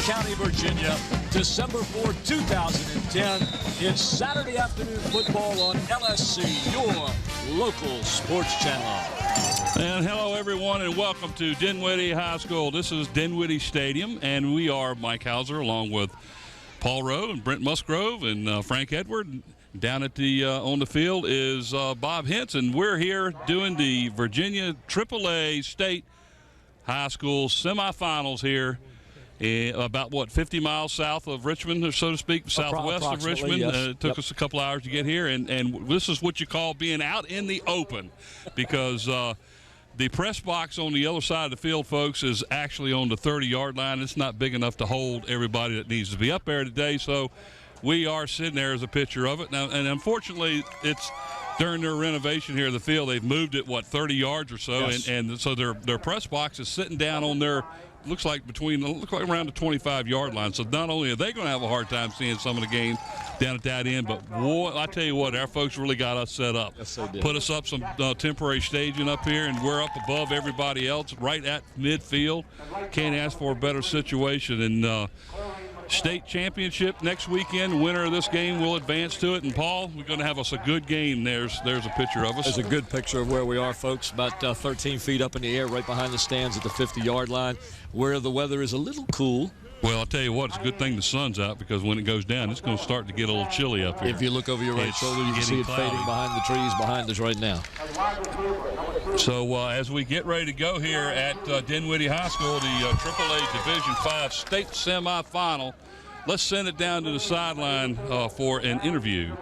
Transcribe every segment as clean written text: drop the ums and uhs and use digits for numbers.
County, Virginia, December 4, 2010. It's Saturday afternoon football on LSC, your local sports channel. And hello, everyone, and welcome to Dinwiddie High School. This is Dinwiddie Stadium, and we are Mike Hauser along with Paul Rowe and Brent Musgrove and Frank Edward. Down at the on the field is Bob Henson. We're here doing the Virginia AAA State High School semifinals here, about 50 miles south of Richmond, or so to speak, southwest of Richmond. Yes. It took us a couple hours to get here, and this is what you call being out in the open, because the press box on the other side of the field, folks, is actually on the 30-yard line. It's not big enough to hold everybody that needs to be up there today, so we are sitting there as a picture of it now. And unfortunately, it's during their renovation here of the field, they've moved it 30 yards or so, yes. and so their press box is sitting down on their looks like around the 25-yard line. So not only are they going to have a hard time seeing some of the game down at that end, but boy, I tell you what, our folks really got us set up. Yes, they did. Put us up some temporary staging up here, and we're up above everybody else, right at midfield. Can't ask for a better situation. And state championship next weekend. Winner of this game will advance to it. And Paul, we're going to have us a good game. There's a picture of us. There's a good picture of where we are, folks. About 13 feet up in the air, right behind the stands at the 50-yard line, where the weather is a little cool. Well, I'll tell you what, it's a good thing the sun's out, because when it goes down, it's going to start to get a little chilly up here. If you look over your right shoulder, you can see it fading behind the trees behind us right now. So as we get ready to go here at Dinwiddie High School, the AAA Division V state semifinal, let's send it down to the sideline for an interview.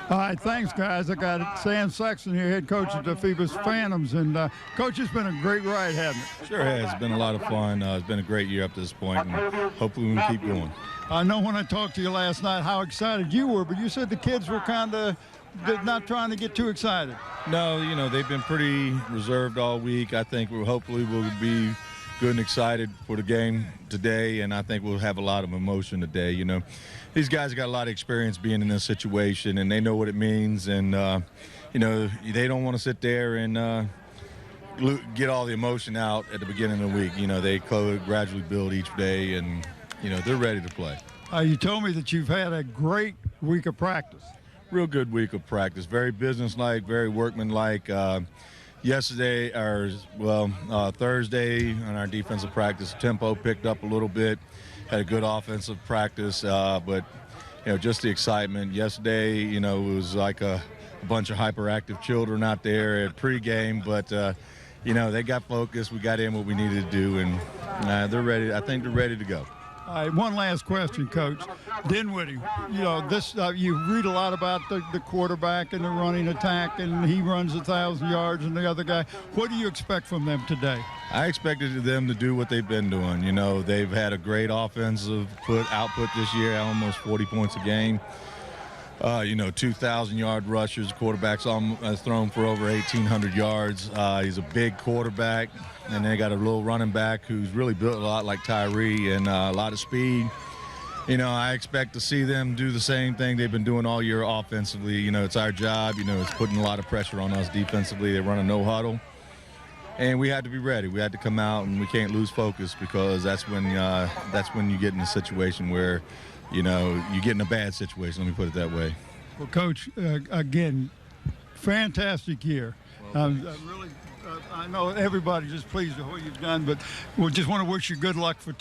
All right, thanks, guys. I got Sam Sexton here, head coach of the Phoebus Phantoms. And, Coach, it's been a great ride, hasn't it? Sure has. It's been a lot of fun. It's been a great year up to this point, and hopefully we can keep going. I know when I talked to you last night how excited you were, but you said the kids were kind of not trying to get too excited. No, they've been pretty reserved all week. I think hopefully we'll be good and excited for the game today, and I think we'll have a lot of emotion today. These guys got a lot of experience being in this situation, and they know what it means, and they don't want to sit there and get all the emotion out at the beginning of the week. They gradually build each day, and they're ready to play. You told me that you've had a great week of practice. Real good week of practice. Very businesslike, very workmanlike. Yesterday, Thursday on our defensive practice, tempo picked up a little bit. Had a good offensive practice, but just the excitement. Yesterday, it was like a bunch of hyperactive children out there at pregame, but they got focused. We got in what we needed to do, and they're ready. I think they're ready to go. All right, one last question, Coach. Dinwiddie, you read a lot about the quarterback and the running attack, and he runs 1,000 yards, and the other guy. What do you expect from them today? I expected them to do what they've been doing. They've had a great offensive output this year, almost 40 points a game. 2,000-yard rushers. Quarterback's has thrown for over 1,800 yards. He's a big quarterback. And they got a little running back who's really built a lot like Tyree, and a lot of speed. I expect to see them do the same thing they've been doing all year offensively. It's our job. It's putting a lot of pressure on us defensively. They run a no huddle. And we had to be ready. We had to come out, and we can't lose focus, because that's when you get in a situation where, you get in a bad situation. Let me put it that way. Well, Coach, again, fantastic year. I know everybody's just pleased with what you've done, but we just want to wish you good luck for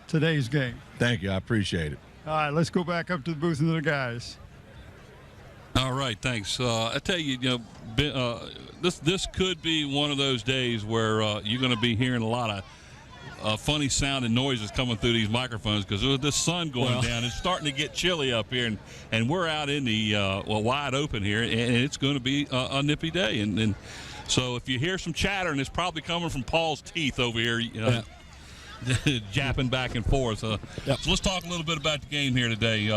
today's game. Thank you. I appreciate it. All right, let's go back up to the booth and the guys. All right, thanks. I tell you, this could be one of those days where you're going to be hearing a lot of funny sound and noises coming through these microphones, because with the sun going down, it's starting to get chilly up here, and we're out in the wide open here, and it's going to be a nippy day, and so if you hear some chattering, it's probably coming from Paul's teeth over here, japping back and forth. So let's talk a little bit about the game here today.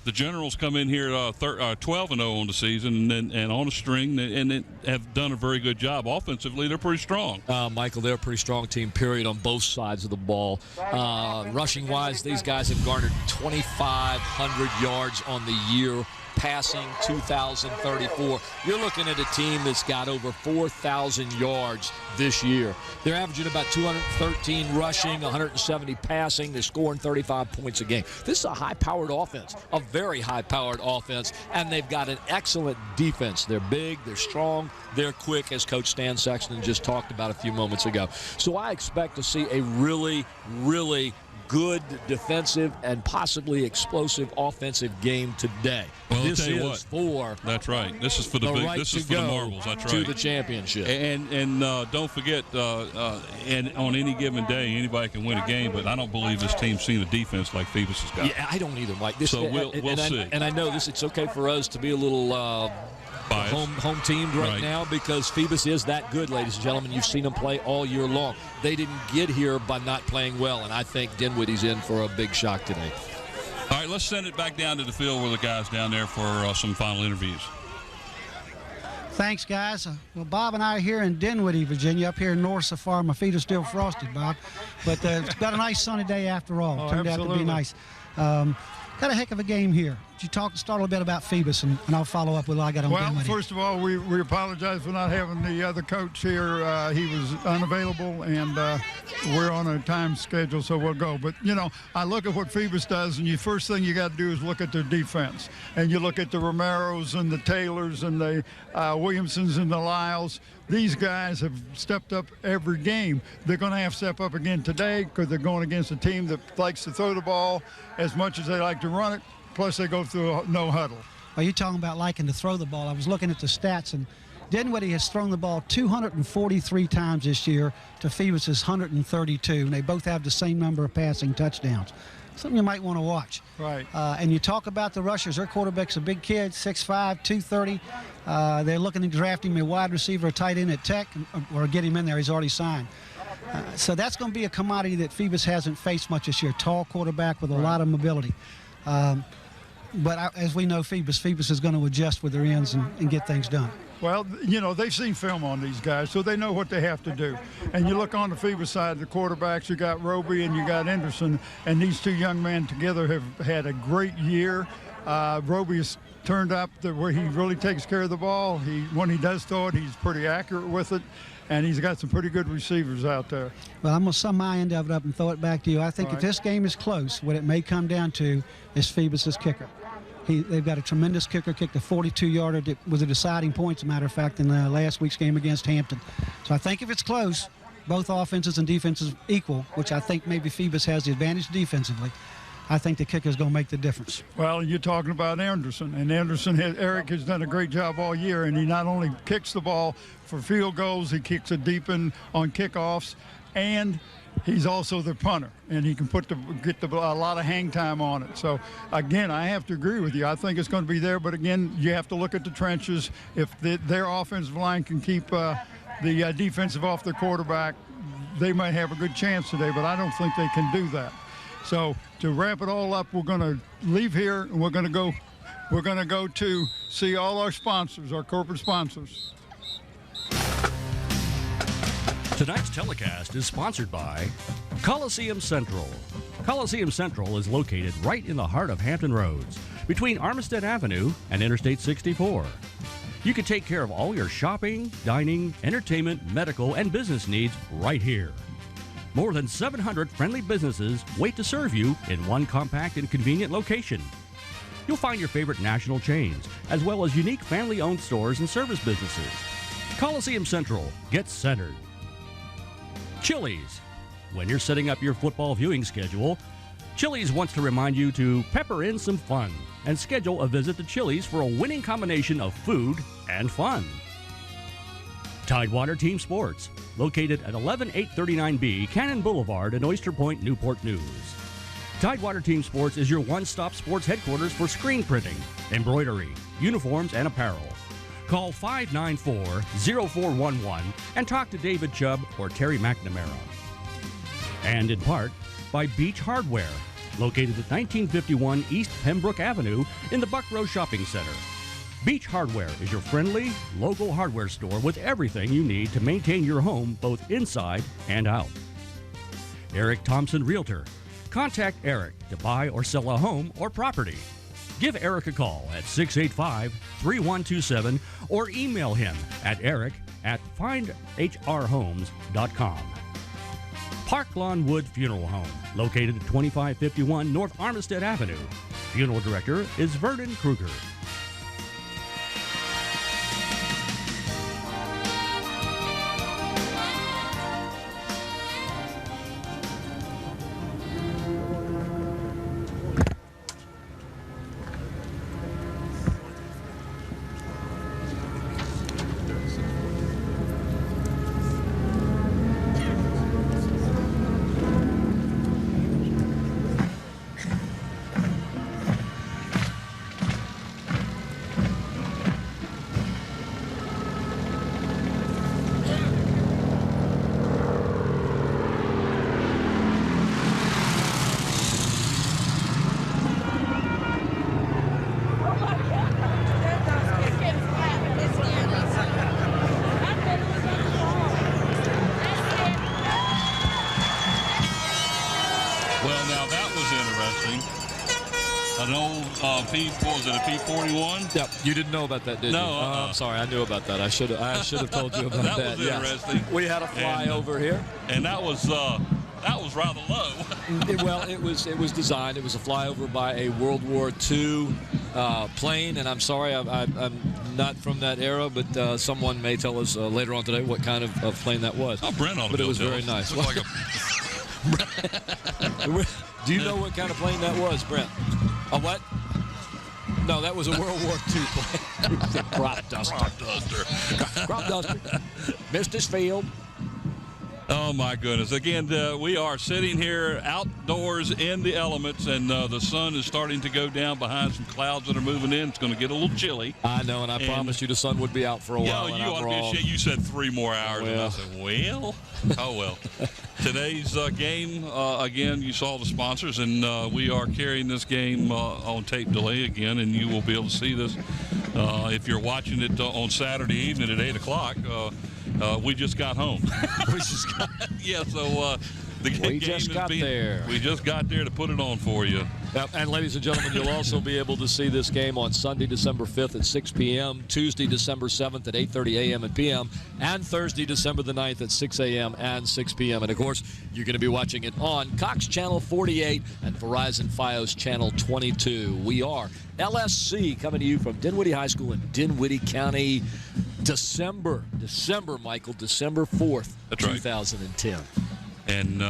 The Generals come in here 12-0 on the season and on a string, and have done a very good job. Offensively, they're pretty strong. Michael, they're a pretty strong team, period, on both sides of the ball. Rushing-wise, these guys have garnered 2,500 yards on the year. Passing 2,034. You're looking at a team that's got over 4,000 yards this year. They're averaging about 213 rushing, 170 passing. They're scoring 35 points a game. This is a high-powered offense, a very high-powered offense, and they've got an excellent defense. They're big, they're strong, they're quick, as Coach Stan Sexton just talked about a few moments ago. So I expect to see a really, really good defensive and possibly explosive offensive game today. Well, This I'll tell you is what. for That's right. This is for the big. right This to is for the go marbles. That's right. to the championship. And don't forget, and on any given day, anybody can win a game. But I don't believe this team's seen a defense like Phoebus has got. Yeah, I don't either, Mike. So we'll see. And I know this. It's okay for us to be a little home teamed right now, because Phoebus is that good, ladies and gentlemen. You've seen them play all year long. They didn't get here by not playing well, and I think Dinwiddie's in for a big shock today. All right, let's send it back down to the field with the guys down there for some final interviews. Thanks, guys. Well, Bob and I are here in Dinwiddie, Virginia, up here north so far. My feet are still frosted, Bob. But it's got a nice sunny day after all. Turned out to be nice. Got a heck of a game here. Would you start a little bit about Phoebus, and I'll follow up with what I got on Dinwiddie. Well, first of all, we apologize for not having the other coach here. He was unavailable, and we're on a time schedule, so we'll go. But, you know, I look at what Phoebus does, and the first thing you got to do is look at their defense. And you look at the Romeros and the Taylors and the Williamsons and the Lyles. These guys have stepped up every game. They're going to have to step up again today because they're going against a team that likes to throw the ball as much as they like to run it. Plus, they go through a no huddle. Are you talking about liking to throw the ball? I was looking at the stats, and Dinwiddie has thrown the ball 243 times this year to Phoebus's 132, and they both have the same number of passing touchdowns. Something you might want to watch. Right. And you talk about the rushers. Their quarterback's a big kid, 6'5", 230. They're looking to draft him a wide receiver, a tight end at Tech, or get him in there. He's already signed. So that's going to be a commodity that Phoebus hasn't faced much this year. Tall quarterback with a lot of mobility. But as we know, Phoebus is going to adjust with their ends and get things done. Well, you know, they've seen film on these guys, so they know what they have to do. And you look on the Phoebus side, the quarterbacks, you got Roby and you got Anderson, and these two young men together have had a great year. Roby has turned up where he really takes care of the ball. When he does throw it, he's pretty accurate with it. And he's got some pretty good receivers out there. Well, I'm going to sum my end of it up and throw it back to you. I think if this game is close, what it may come down to is Phoebus's kicker. They've got a tremendous kicker, kicked a 42-yarder that was a deciding point, as a matter of fact, in last week's game against Hampton. So I think if it's close, both offenses and defenses equal, which I think maybe Phoebus has the advantage defensively, I think the kicker's going to make the difference. Well, you're talking about Anderson, and Eric has done a great job all year, and he not only kicks the ball for field goals, he kicks it deep in on kickoffs, and he's also the punter, and he can get a lot of hang time on it. So, again, I have to agree with you. I think it's going to be there, but, again, you have to look at the trenches. If their offensive line can keep the defensive off their quarterback, they might have a good chance today, but I don't think they can do that. So to wrap it all up, we're going to leave here, and we're going to go to see all our sponsors, our corporate sponsors. Tonight's telecast is sponsored by Coliseum Central. Coliseum Central is located right in the heart of Hampton Roads, between Armistead Avenue and Interstate 64. You can take care of all your shopping, dining, entertainment, medical, and business needs right here. More than 700 friendly businesses wait to serve you in one compact and convenient location. You'll find your favorite national chains, as well as unique family-owned stores and service businesses. Coliseum Central gets centered. Chili's. When you're setting up your football viewing schedule, Chili's wants to remind you to pepper in some fun and schedule a visit to Chili's for a winning combination of food and fun. Tidewater Team Sports, located at 11839B Cannon Boulevard in Oyster Point, Newport News. Tidewater Team Sports is your one-stop sports headquarters for screen printing, embroidery, uniforms, and apparel. Call 594-0411 and talk to David Chubb or Terry McNamara. And in part, by Beach Hardware, located at 1951 East Pembroke Avenue in the Buckrow Shopping Center. Beach Hardware is your friendly, local hardware store with everything you need to maintain your home both inside and out. Eric Thompson Realtor. Contact Eric to buy or sell a home or property. Give Eric a call at 685-3127 or email him at eric@findhrhomes.com. Park Lawn Wood Funeral Home, located at 2551 North Armistead Avenue. Funeral director is Vernon Kruger. An old P41? Yep. You didn't know about that, did you? No. I'm sorry. I knew about that. I should have told you about that. That was interesting. We had a flyover here, and that was rather low. It was designed. It was a flyover by a World War II plane, and I'm sorry, I'm not from that era, but someone may tell us later on today what kind of plane that was. Oh, Brent on but it was very nice. Do you know what kind of plane that was, Brent? A what? No, that was a World War II plane. It was a crop duster. Crop duster. Missed his field. Oh, my goodness. Again, we are sitting here outdoors in the elements, and the sun is starting to go down behind some clouds that are moving in. It's going to get a little chilly. I know, and I promised you the sun would be out for a while. Yeah, you ought to be ashamed. You said 3 more hours, and I said, well, oh, well. Today's game, again, you saw the sponsors, and we are carrying this game on tape delay again, and you will be able to see this if you're watching it on Saturday evening at 8 o'clock. We just got home. Yeah, so the game just got there. We just got there to put it on for you. Yep. And ladies and gentlemen, you'll also be able to see this game on Sunday, December 5th at 6 p.m., Tuesday, December 7th at 8:30 a.m. and p.m., and Thursday, December the 9th at 6 a.m. and 6 p.m. And, of course, you're going to be watching it on Cox Channel 48 and Verizon Fios Channel 22. We are LSC coming to you from Dinwiddie High School in Dinwiddie County. December, Michael, December 4th, That's right. 2010. And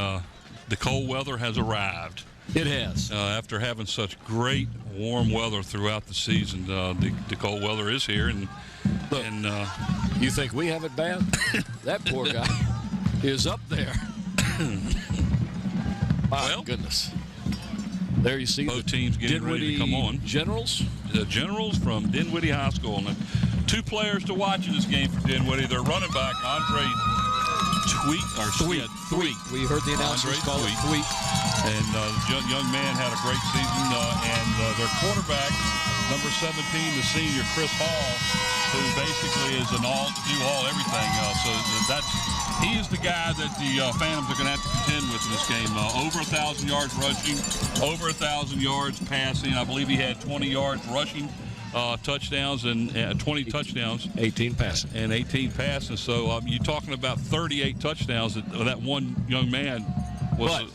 the cold weather has arrived. It has. After having such great warm weather throughout the season, the cold weather is here. And look, you think we have it bad? That poor guy is up there. My goodness. There you see both teams getting ready to come on. Generals? The Generals from Dinwiddie High School. And 2 players to watch in this game for Dinwiddie. Their running back, Andre Thweet. We heard the announcers call it Thweet. And the young man had a great season. And their quarterback, number 17, the senior, Chris Hall, who basically is an all everything. He is the guy that the Phantoms are going to have to contend with in this game. Over 1,000 yards rushing, over 1,000 yards passing. I believe he had 20 yards rushing. Touchdowns and 20 touchdowns. 18 passing. And 18 passing. So you're talking about 38 touchdowns that one young man was.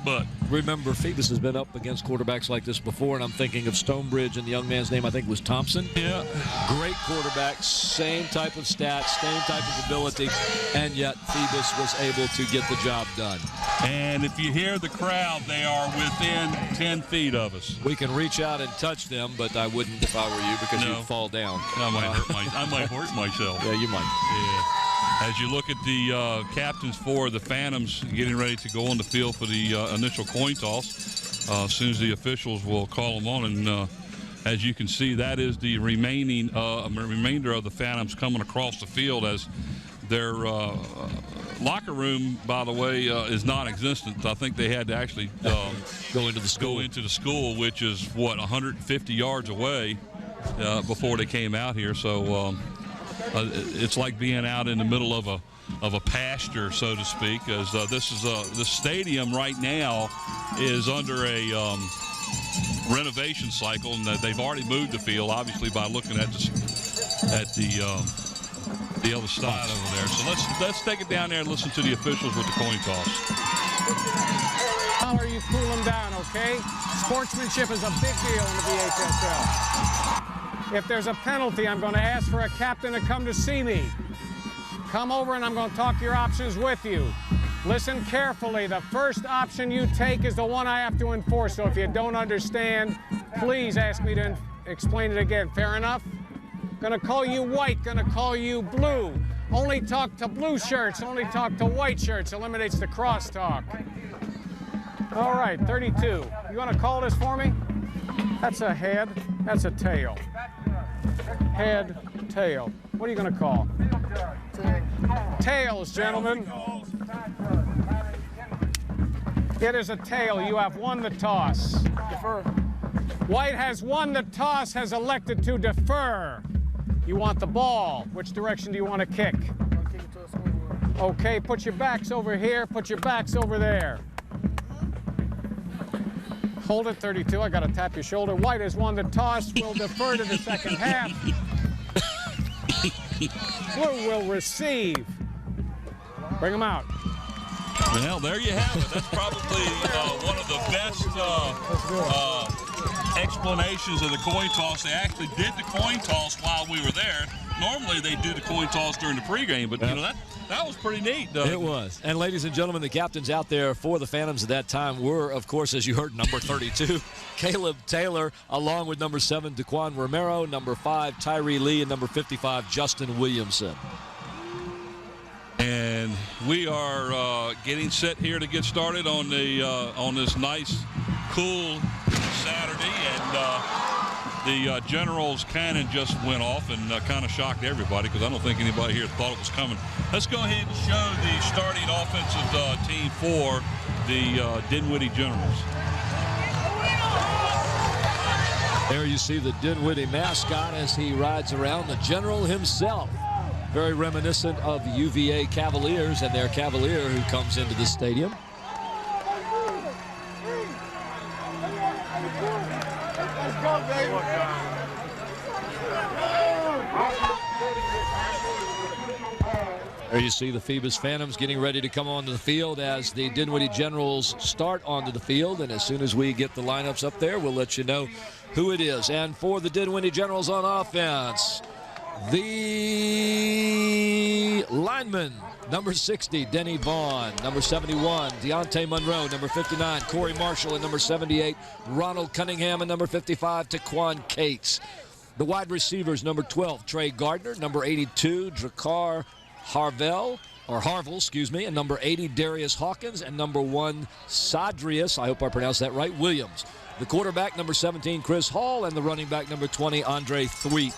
But remember, Phoebus has been up against quarterbacks like this before, and I'm thinking of Stonebridge, and the young man's name I think was Thompson. Yeah. Great quarterback, same type of stats, same type of ability, and yet Phoebus was able to get the job done. And if you hear the crowd, they are within 10 feet of us. We can reach out and touch them, but I wouldn't if I were you because you'd fall down. I might hurt myself. Yeah, you might. Yeah. As you look at the captains for the Phantoms getting ready to go on the field for the initial coin toss, as soon as the officials will call them on. And as you can see, that is the remainder of the Phantoms coming across the field as Their locker room, by the way, is non-existent. I think they had to actually go into the school, which is, 150 yards away before they came out here. So it's like being out in the middle of a pasture, so to speak, as the stadium right now is under a renovation cycle, and they've already moved the field, obviously, by looking at the other side over there. So let's take it down there and listen to the officials with the coin toss. How are you cooling down, okay? Sportsmanship is a big deal in the VHSL. If there's a penalty, I'm going to ask for a captain to come to see me. Come over and I'm going to talk your options with you. Listen carefully. The first option you take is the one I have to enforce. So if you don't understand, please ask me to explain it again. Fair enough? Gonna call you white, gonna call you blue. Only talk to blue shirts, only talk to white shirts. Eliminates the crosstalk. All right, 32. You wanna call this for me? That's a head, that's a tail. Head, tail. What are you gonna call? Tails, gentlemen. It is a tail. You have won the toss. Defer. White has won the toss, has elected to defer. You want the ball. Which direction do you want to kick? Okay, put your backs over here, put your backs over there. Hold it, 32. I got to tap your shoulder. White has won the toss. We'll defer to the second half. Blue will receive. Bring them out. Well, there you have it. That's probably one of the best explanations of the coin toss. They actually did the coin toss while we were there. Normally they do the coin toss during the pregame, but you know that was pretty neat. It was. And ladies and gentlemen, the captains out there for the Phantoms at that time were, of course, as you heard, number 32, Caleb Taylor, along with number 7, Daquan Romero, number 5, Tyree Lee, and number 55, Justin Williamson. And we are getting set here to get started on this nice, cool Saturday, and the Generals cannon just went off and kind of shocked everybody, because I don't think anybody here thought it was coming. Let's go ahead and show the starting offensive team for the Dinwiddie Generals. There you see the Dinwiddie mascot as he rides around, the General himself. Very reminiscent of the UVA Cavaliers and their Cavalier who comes into the stadium. Let's go, baby. There you see the Phoebus Phantoms getting ready to come onto the field as the Dinwiddie Generals start onto the field. And as soon as we get the lineups up there, we'll let you know who it is. And for the Dinwiddie Generals on offense, the lineman, number 60, Denny Vaughn. Number 71, Deontay Monroe. Number 59, Corey Marshall. And number 78, Ronald Cunningham. And number 55, Taquan Cates. The wide receivers, number 12, Trey Gardner. Number 82, Drakkar Harvell, and number 80, Darius Hawkins. And number 1, Sadrius, I hope I pronounced that right, Williams. The quarterback, number 17, Chris Hall. And the running back, number 20, Andre Thweet.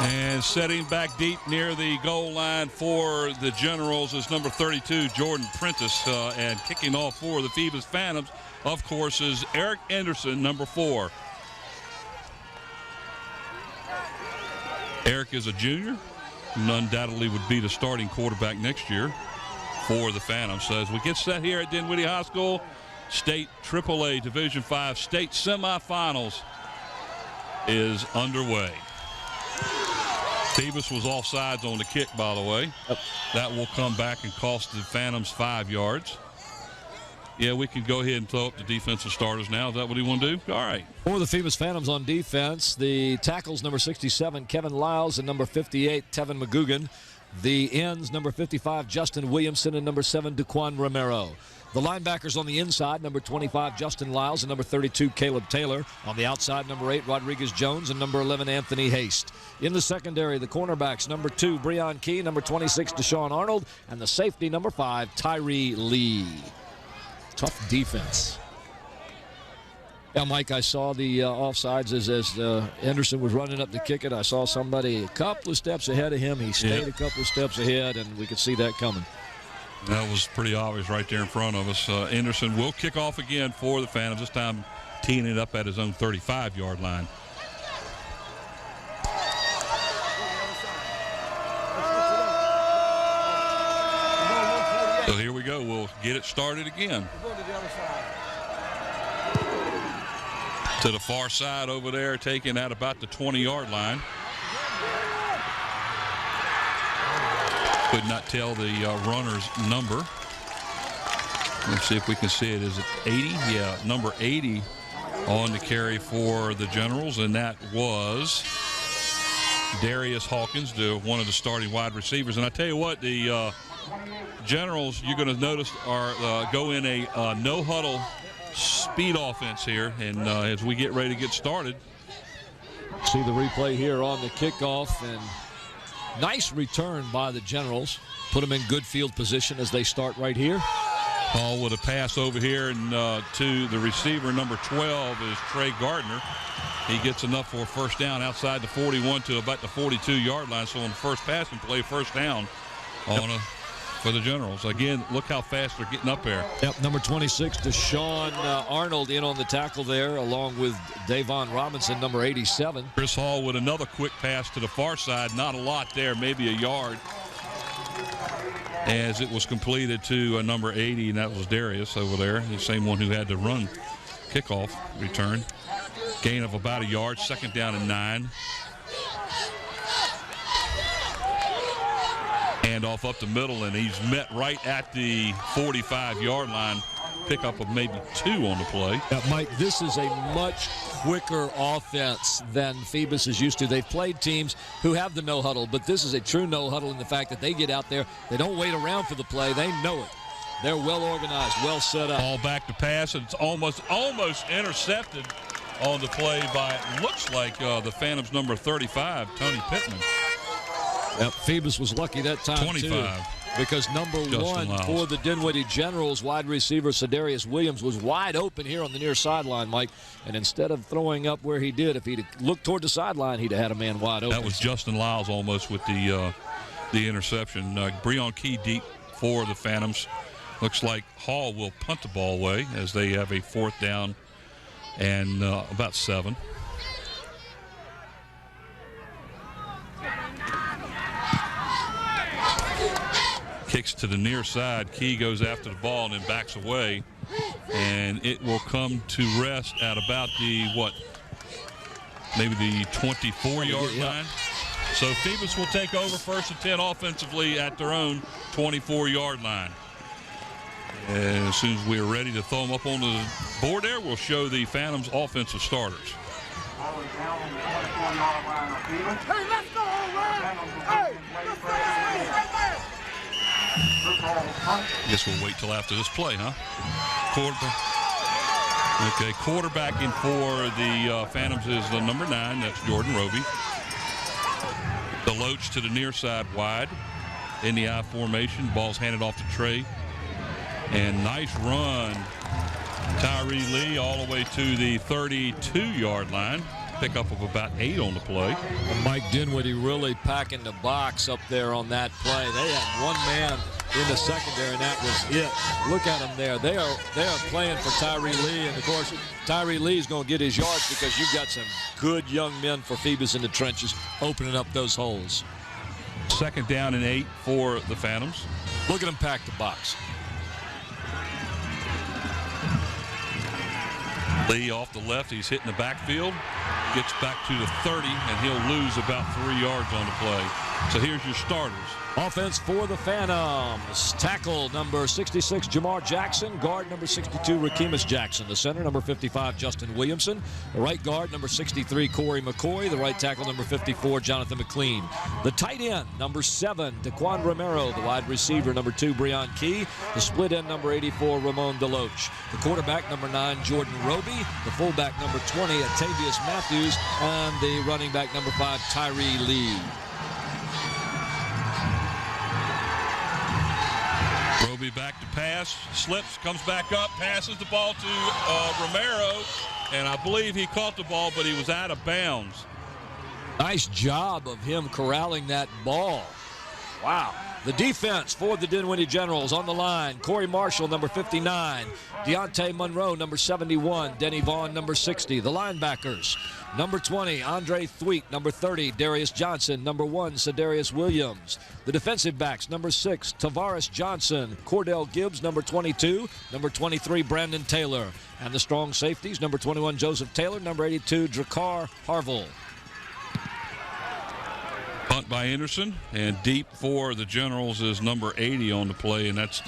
And setting back deep near the goal line for the Generals is number 32, Jordan Prentice. And kicking off for the Phoebus Phantoms, of course, is Eric Anderson, number 4. Eric is a junior and undoubtedly would be the starting quarterback next year for the Phantoms. So as we get set here at Dinwiddie High School, State AAA Division V State Semifinals is underway. Phoebus was offsides on the kick, by the way. Yep. That will come back and cost the Phantoms 5 yards. Yeah, we can go ahead and throw up the defensive starters now. Is that what you want to do? All right. For the Phoebus Phantoms on defense, the tackles, number 67, Kevin Lyles, and number 58, Tevin McGugan. The ends, number 55, Justin Williamson, and number 7, Daquan Romero. The linebackers on the inside, number 25, Justin Lyles, and number 32, Caleb Taylor. On the outside, number 8, Rodriguez Jones, and number 11, Anthony Haste. In the secondary, the cornerbacks, number 2, Breon Key, number 26, Deshaun Arnold, and the safety, number 5, Tyree Lee. Tough defense. Yeah, Mike, I saw the offsides as Henderson was running up to kick it. I saw somebody a couple of steps ahead of him. He stayed a couple of steps ahead, and we could see that coming. That was pretty obvious right there in front of us. Anderson will kick off again for the Phantoms, this time teeing it up at his own 35-yard line. So here we go. We'll get it started again. To the far side over there, taking at about the 20-yard line. Could not tell the runner's number. Let's see if we can see it. Is it 80? Yeah, number 80 on the carry for the Generals, and that was Darius Hawkins, one of the starting wide receivers. And I tell you what, the Generals, you're going to notice, are go in a no-huddle speed offense here, and as we get ready to get started. See the replay here on the kickoff, and nice return by the Generals. Put them in good field position as they start right here. Hall with a pass over here, and to the receiver, number 12 is Trey Gardner. He gets enough for a first down outside the 41 to about the 42-yard line. So on the first passing play, first down for the Generals. Again, look how fast they're getting up there. Yep, number 26, Deshaun Arnold in on the tackle there, along with Davon Robinson, number 87. Chris Hall with another quick pass to the far side. Not a lot there, maybe a yard, as it was completed to number 80, and that was Darius over there, the same one who had to run kickoff return. Gain of about a yard, second down and 9. Handoff up the middle, and he's met right at the 45-yard line. Pickup of maybe 2 on the play. Mike, this is a much quicker offense than Phoebus is used to. They've played teams who have the no-huddle, but this is a true no-huddle in the fact that they get out there. They don't wait around for the play. They know it. They're well organized, well set up. Ball back to pass, and it's almost intercepted on the play by, looks like the Phantoms number 35, Tony Pittman. Yep, Phoebus was lucky that time 25. too, because number Justin 1 Lyles. for the Dinwiddie Generals, wide receiver Cedarius Williams, was wide open here on the near sideline, Mike. And instead of throwing up where he did, if he'd looked toward the sideline, he'd have had a man wide open. That was Justin Lyles almost with the interception. Breon Key deep for the Phantoms. Looks like Hall will punt the ball away as they have a fourth down and about 7. Kicks to the near side. Key goes after the ball and then backs away. And it will come to rest at about the, maybe the 24-yard line. So Phoebus will take over 1st and 10 offensively at their own 24-yard line. And as soon as we're ready to throw them up on the board there, we'll show the Phantoms offensive starters. Hey, let's go, man! Hey, let's go, right there! Guess we'll wait till after this play, huh? Quarterbacking for the Phantoms is the number 9. That's Jordan Roby. Deloach to the near side wide in the I formation. Ball's handed off to Trey. And nice run. Tyree Lee all the way to the 32-yard line. Pickup of about 8 on the play. Mike Dinwiddie really packing the box up there on that play. They had one man in the secondary, and that was it. Look at them there. They are playing for Tyree Lee, and of course Tyree Lee's going to get his yards because you've got some good young men for Phoebus in the trenches opening up those holes. Second down and 8 for the Phantoms. Look at him pack the box. Lee off the left. He's hitting the backfield. Gets back to the 30, and he'll lose about 3 yards on the play. So here's your starters. Offense for the Phantoms. Tackle number 66, Jamar Jackson. Guard number 62, Rakeemus Jackson. The center, number 55, Justin Williamson. The right guard, number 63, Corey McCoy. The right tackle, number 54, Jonathan McLean. The tight end, number 7, Daquan Romero. The wide receiver, number 2, Breon Key. The split end, number 84, Ramon Deloach. The quarterback, number 9, Jordan Roby. The fullback, number 20, Atavius Matthews. And the running back, number 5, Tyree Lee. be back to pass. Slips, comes back up, passes the ball to Romero. And I believe he caught the ball, but he was out of bounds. Nice job of him corralling that ball. Wow. The defense for the Dinwiddie Generals on the line. Corey Marshall, number 59. Deontay Monroe, number 71. Denny Vaughn, number 60. The linebackers, number 20, Andre Thweet. Number 30, Darius Johnson. Number 1, Cedarius Williams. The defensive backs, number 6, Tavares Johnson. Cordell Gibbs, number 22. Number 23, Brandon Taylor. And the strong safeties, number 21, Joseph Taylor. Number 82, Drakkar Harville. Punt by Anderson, and deep for the Generals is number 80 on the play, and that's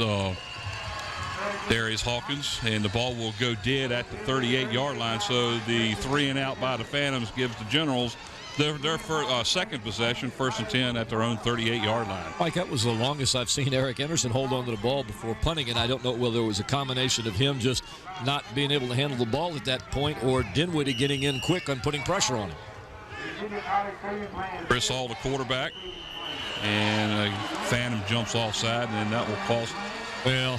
Darius Hawkins, and the ball will go dead at the 38-yard line. So the 3 and out by the Phantoms gives the Generals their second possession, 1st and 10 at their own 38-yard line. Mike, that was the longest I've seen Eric Anderson hold on to the ball before punting, and I don't know whether it was a combination of him just not being able to handle the ball at that point or Dinwiddie getting in quick on putting pressure on him. Chris Hall, the quarterback, and Phantom jumps offside, and that will cost. Well,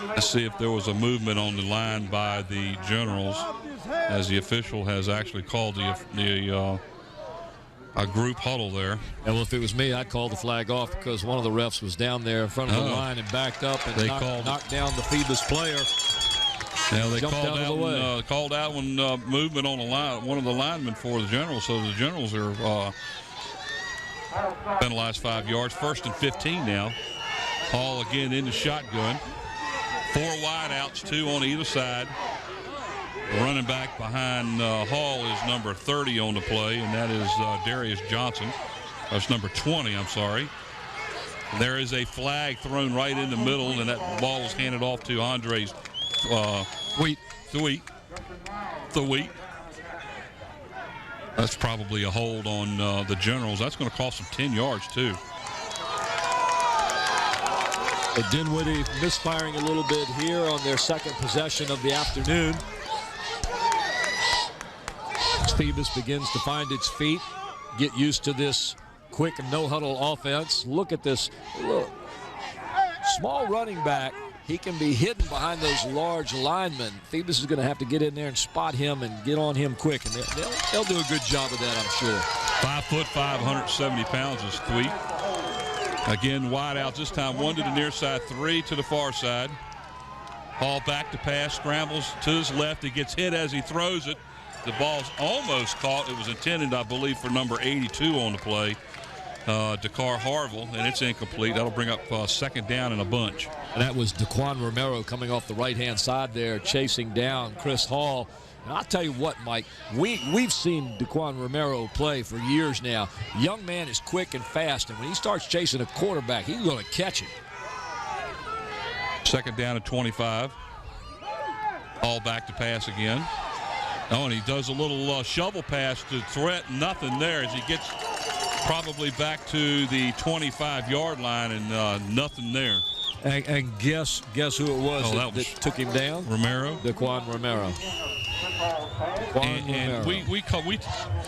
let's see if there was a movement on the line by the Generals, as the official has actually called a group huddle there. And well, if it was me, I'd call the flag off because one of the refs was down there in front of the line and backed up and knocked down the Phoebus player. Now they called out when movement on the line, one of the linemen for the Generals. So the Generals are penalized 5 yards. 1st and 15 now. Hall again in the shotgun. 4 wideouts, 2 on either side. The running back behind Hall is number 30 on the play, and that is Darius Johnson. That's number 20, I'm sorry. And there is a flag thrown right in the middle, and that ball was handed off to Andre's Thweet. That's probably a hold on the Generals. That's going to cost them 10 yards, too. Dinwiddie misfiring a little bit here on their second possession of the afternoon. Phoebus begins to find its feet, get used to this quick no-huddle offense. Look at this. Look. Small running back. He can be hidden behind those large linemen. Phoebus is going to have to get in there and spot him and get on him quick, and they'll do a good job of that, I'm sure. 5'5", 170 pounds is Thweet. Again, wide out this time. 1 to the near side, 3 to the far side. Hall back to pass, scrambles to his left. He gets hit as he throws it. The ball's almost caught. It was intended, I believe, for number 82 on the play, Drakkar Harville, and it's incomplete. That'll bring up 2nd down and a bunch. And that was Daquan Romero coming off the right-hand side there, chasing down Chris Hall. And I'll tell you what, Mike, we've seen Daquan Romero play for years now. Young man is quick and fast, and when he starts chasing a quarterback, he's going to catch him. 2nd down at 25. Hall back to pass again. Oh, and he does a little shovel pass to threaten. Nothing there as he gets probably back to the 25-yard line, and nothing there. And guess who it was that took him down? Romero. Daquan Romero. And we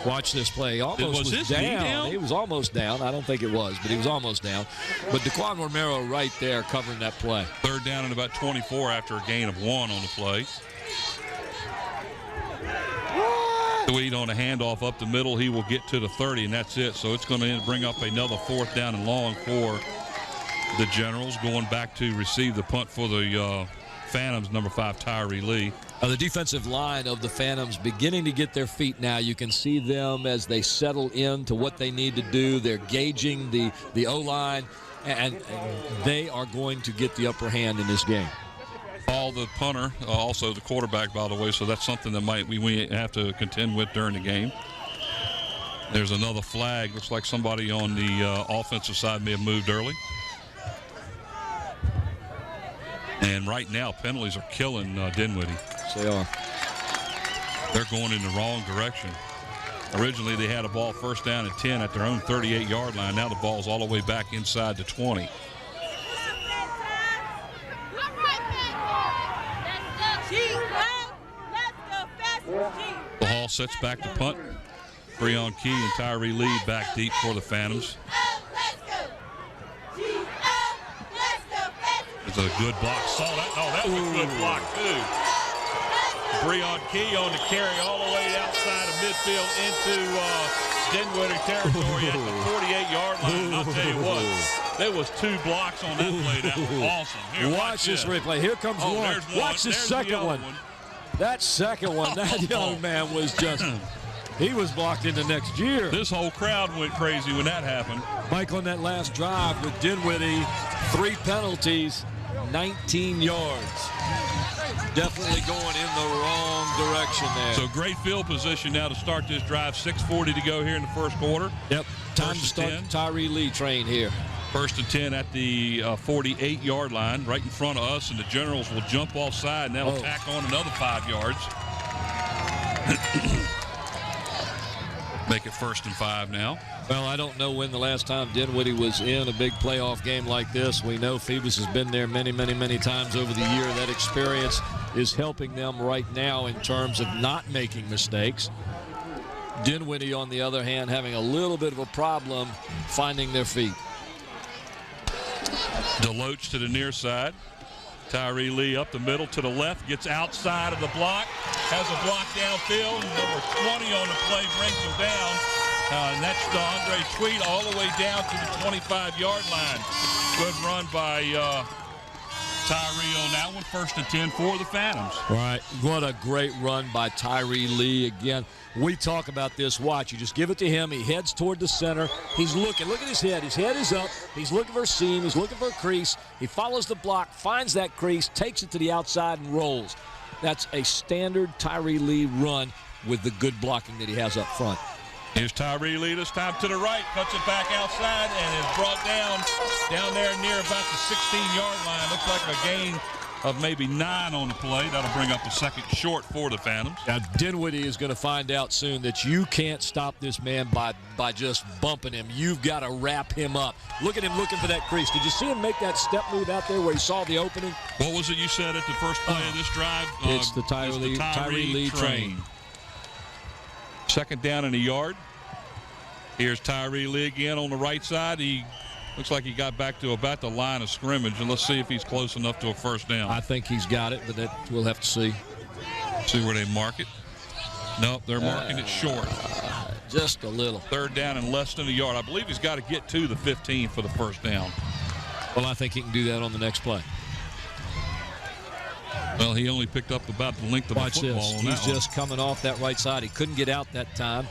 watch this play. He almost was down. He was almost down. I don't think it was, but he was almost down. But Daquan Romero right there covering that play. 3rd down and about 24 after a gain of 1 on the play. Thweet on a handoff up the middle. He will get to the 30, and that's it. So it's going to bring up another 4th down and long for the Generals, going back to receive the punt for the Phantoms, number 5, Tyree Lee. The defensive line of the Phantoms beginning to get their feet now. You can see them as they settle into what they need to do. They're gauging the O-line, and they are going to get the upper hand in this game. Paul, the punter, also the quarterback, by the way, so that's something that we have to contend with during the game. There's another flag. Looks like somebody on the offensive side may have moved early. And right now, penalties are killing Dinwiddie. Yes, they are. They're going in the wrong direction. Originally, they had a ball 1st down and 10 at their own 38-yard line. Now the ball's all the way back inside the 20. The Hall sets back to punt. Breon Key and Tyree Lee back deep for the Phantoms. There's a good block. Saw that. Oh, that was a good block, too. Breon Key on the carry all the way outside of midfield into Dinwiddie territory at the 48-yard line. I'll tell you what, there was 2 blocks on that play. That was awesome. Here, watch this replay. Here comes one. Watch the second one. That second one, that young man was just, he was blocked into next year. This whole crowd went crazy when that happened. Mike, on that last drive with Dinwiddie, 3 penalties, 19 yards. Definitely going in the wrong direction there. So great field position now to start this drive. 6:40 to go here in the first quarter. Yep. Time to start the Tyree Lee train here. 1st and 10 at the 48-yard line, right in front of us, and the Generals will jump offside, and that'll tack on another 5 yards. Make it 1st and 5 now. Well, I don't know when the last time Dinwiddie was in a big playoff game like this. We know Phoebus has been there many, many, many times over the year. That experience is helping them right now in terms of not making mistakes. Dinwiddie, on the other hand, having a little bit of a problem finding their feet. Deloach to the near side. Tyree Lee up the middle to the left, gets outside of the block, has a block downfield, and number 20 on the play brings him down. And that's DeAndre Tweed all the way down to the 25-yard line. Good run by Tyree on that one. 1st and 10 for the Phantoms. Right. What a great run by Tyree Lee. Again, we talk about this. Watch. You just give it to him. He heads toward the center. He's looking. Look at his head. His head is up. He's looking for a seam. He's looking for a crease. He follows the block, finds that crease, takes it to the outside, and rolls. That's a standard Tyree Lee run with the good blocking that he has up front. Here's Tyree Lee this time to the right, cuts it back outside, and is brought down there near about the 16-yard line. Looks like a gain of maybe 9 on the play. That'll bring up a 2nd short for the Phantoms. Now, Dinwiddie is going to find out soon that you can't stop this man by just bumping him. You've got to wrap him up. Look at him looking for that crease. Did you see him make that step move out there where he saw the opening? What was it you said at the first play of this drive? It's the Tyree Lee train. 2nd down and a yard. Here's Tyree Lee again on the right side. He looks like he got back to about the line of scrimmage, and let's see if he's close enough to a 1st down. I think he's got it, but that we'll have to see. See where they mark it. Nope, they're marking it short. Just a little. 3rd down and less than a yard. I believe he's got to get to the 15 for the 1st down. Well, I think he can do that on the next play. Well, he only picked up about the length of the football on that. He's just coming off that right side. He couldn't get out that time.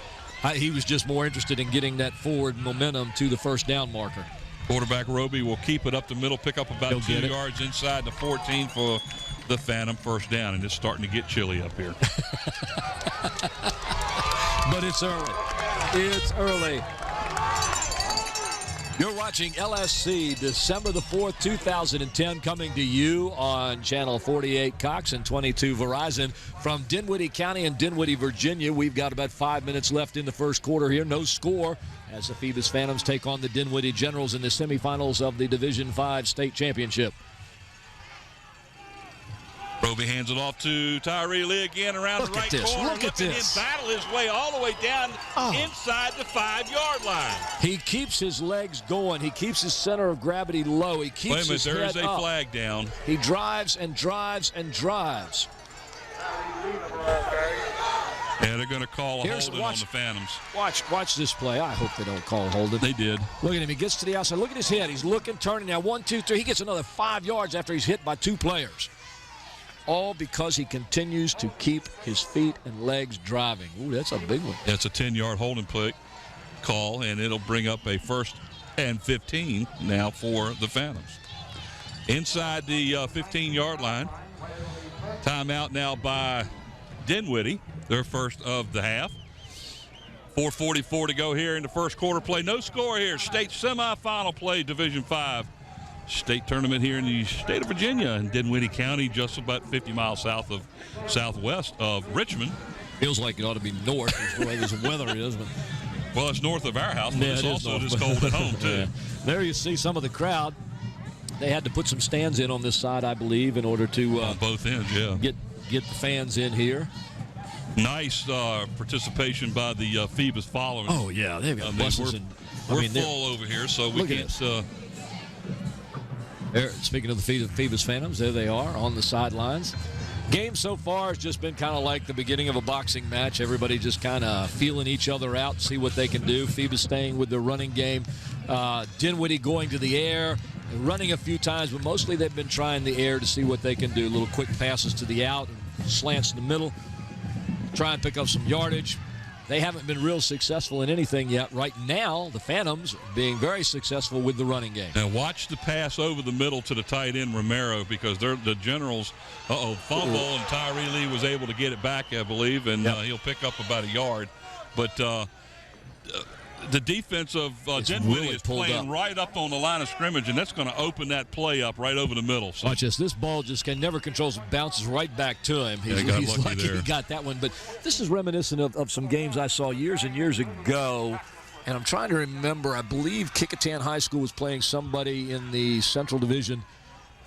He was just more interested in getting that forward momentum to the 1st down marker. Quarterback Roby will keep it up the middle, pick up about 2 yards inside the 14 for the Phantom 1st down, and it's starting to get chilly up here. But it's early. It's early. You're watching LSC December the 4th, 2010, coming to you on Channel 48 Cox and 22 Verizon from Dinwiddie County and Dinwiddie, Virginia. We've got about 5 minutes left in the first quarter here. No score as the Phoebus Phantoms take on the Dinwiddie Generals in the semifinals of the Division V State Championship. Roby hands it off to Tyree Lee again around the right corner. Look at this. Battle his way all the way down inside the 5-yard line. He keeps his legs going. He keeps his center of gravity low. He keeps his head up. There is a flag down. He drives and drives and drives. Yeah, they're going to call a holding on the Phantoms. Watch this play. I hope they don't call holding. They did. Look at him. He gets to the outside. Look at his head. He's looking, turning now. 1, 2, 3. He gets another 5 yards after he's hit by 2 players. All because he continues to keep his feet and legs driving. Ooh, that's a big one. That's a 10-yard holding play call, and it'll bring up a 1st and 15 now for the Phantoms. Inside the 15-yard line. Timeout now by Dinwiddie, their first of the half. 4:44 to go here in the first quarter play. No score here. State semifinal play, Division V. State tournament here in the state of Virginia in Dinwiddie County, just about 50 miles southwest of Richmond. Feels like it ought to be north as the way this weather is. But well, it's north of our house, but it's also just cold at home, too. Yeah. There you see some of the crowd. They had to put some stands in on this side, I believe, in order to on both ends, yeah. Get the fans in here. Nice participation by the Phoebus followers. Oh, yeah. They've got buses. We're full over here, so we can't... There, speaking of the Phoebus Phantoms, there they are on the sidelines. Game so far has just been kind of like the beginning of a boxing match. Everybody just kind of feeling each other out, see what they can do. Phoebus staying with their running game. Dinwiddie going to the air, running a few times, but mostly they've been trying the air to see what they can do. Little quick passes to the out, and slants in the middle. Try and pick up some yardage. They haven't been real successful in anything yet. Right now, the Phantoms being very successful with the running game. Now watch the pass over the middle to the tight end, Romero, because they're the Generals. Fumble, and Tyree Lee was able to get it back, I believe, and he'll pick up about a yard. But the defense of Dinwiddie really is playing right up on the line of scrimmage, and that's going to open that play up right over the middle. So. Watch this. This ball just can never controls, bounces right back to him. He's lucky he got that one. But this is reminiscent of some games I saw years and years ago. And I'm trying to remember, I believe Kickoff High School was playing somebody in the Central Division,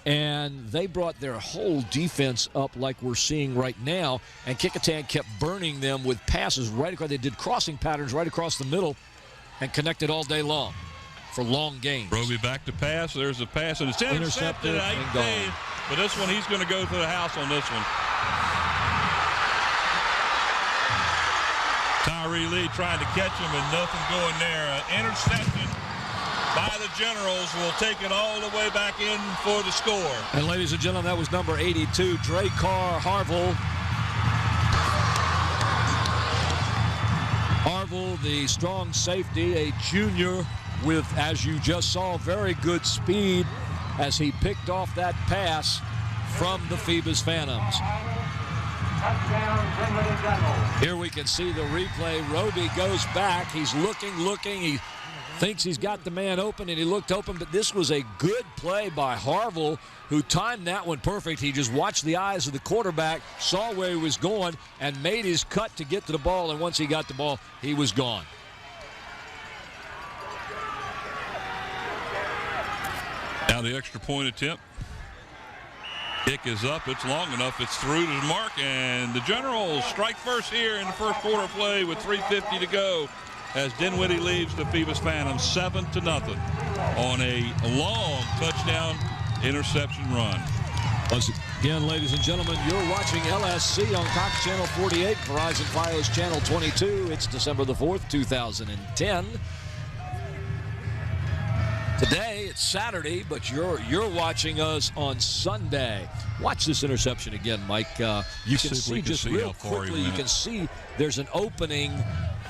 and they brought their whole defense up like we're seeing right now, and Kickoff kept burning them with passes right across. They did crossing patterns right across the middle and connected all day long for long games. Roby back to pass. There's a pass, and it's intercepted. And gone. But this one, he's going to go to the house on this one. Tyree Lee trying to catch him, and nothing going there. Interception by the Generals will take it all the way back in for the score. And ladies and gentlemen, that was number 82, Dracar Harville. Harville, the strong safety, a junior with, as you just saw, very good speed as he picked off that pass from the Phoebus Phantoms. Here we can see the replay. Roby goes back. He's looking. He thinks he's got the man open, and he looked open, but this was a good play by Harville, who timed that one perfect. He just watched the eyes of the quarterback, saw where he was going, and made his cut to get to the ball, and once he got the ball, he was gone. Now the extra point attempt. Kick is up. It's long enough. It's through to the mark, and the Generals strike first here in the first quarter play with 3:50 to go as Dinwiddie leads the Phoebus Phantoms 7-0 on a long touchdown interception run. Once again, ladies and gentlemen, you're watching LSC on Cox Channel 48, Verizon Fios Channel 22. It's December the 4th, 2010. Today, it's Saturday, but you're watching us on Sunday. Watch this interception again, Mike. You can see just real quickly, you can see there's an opening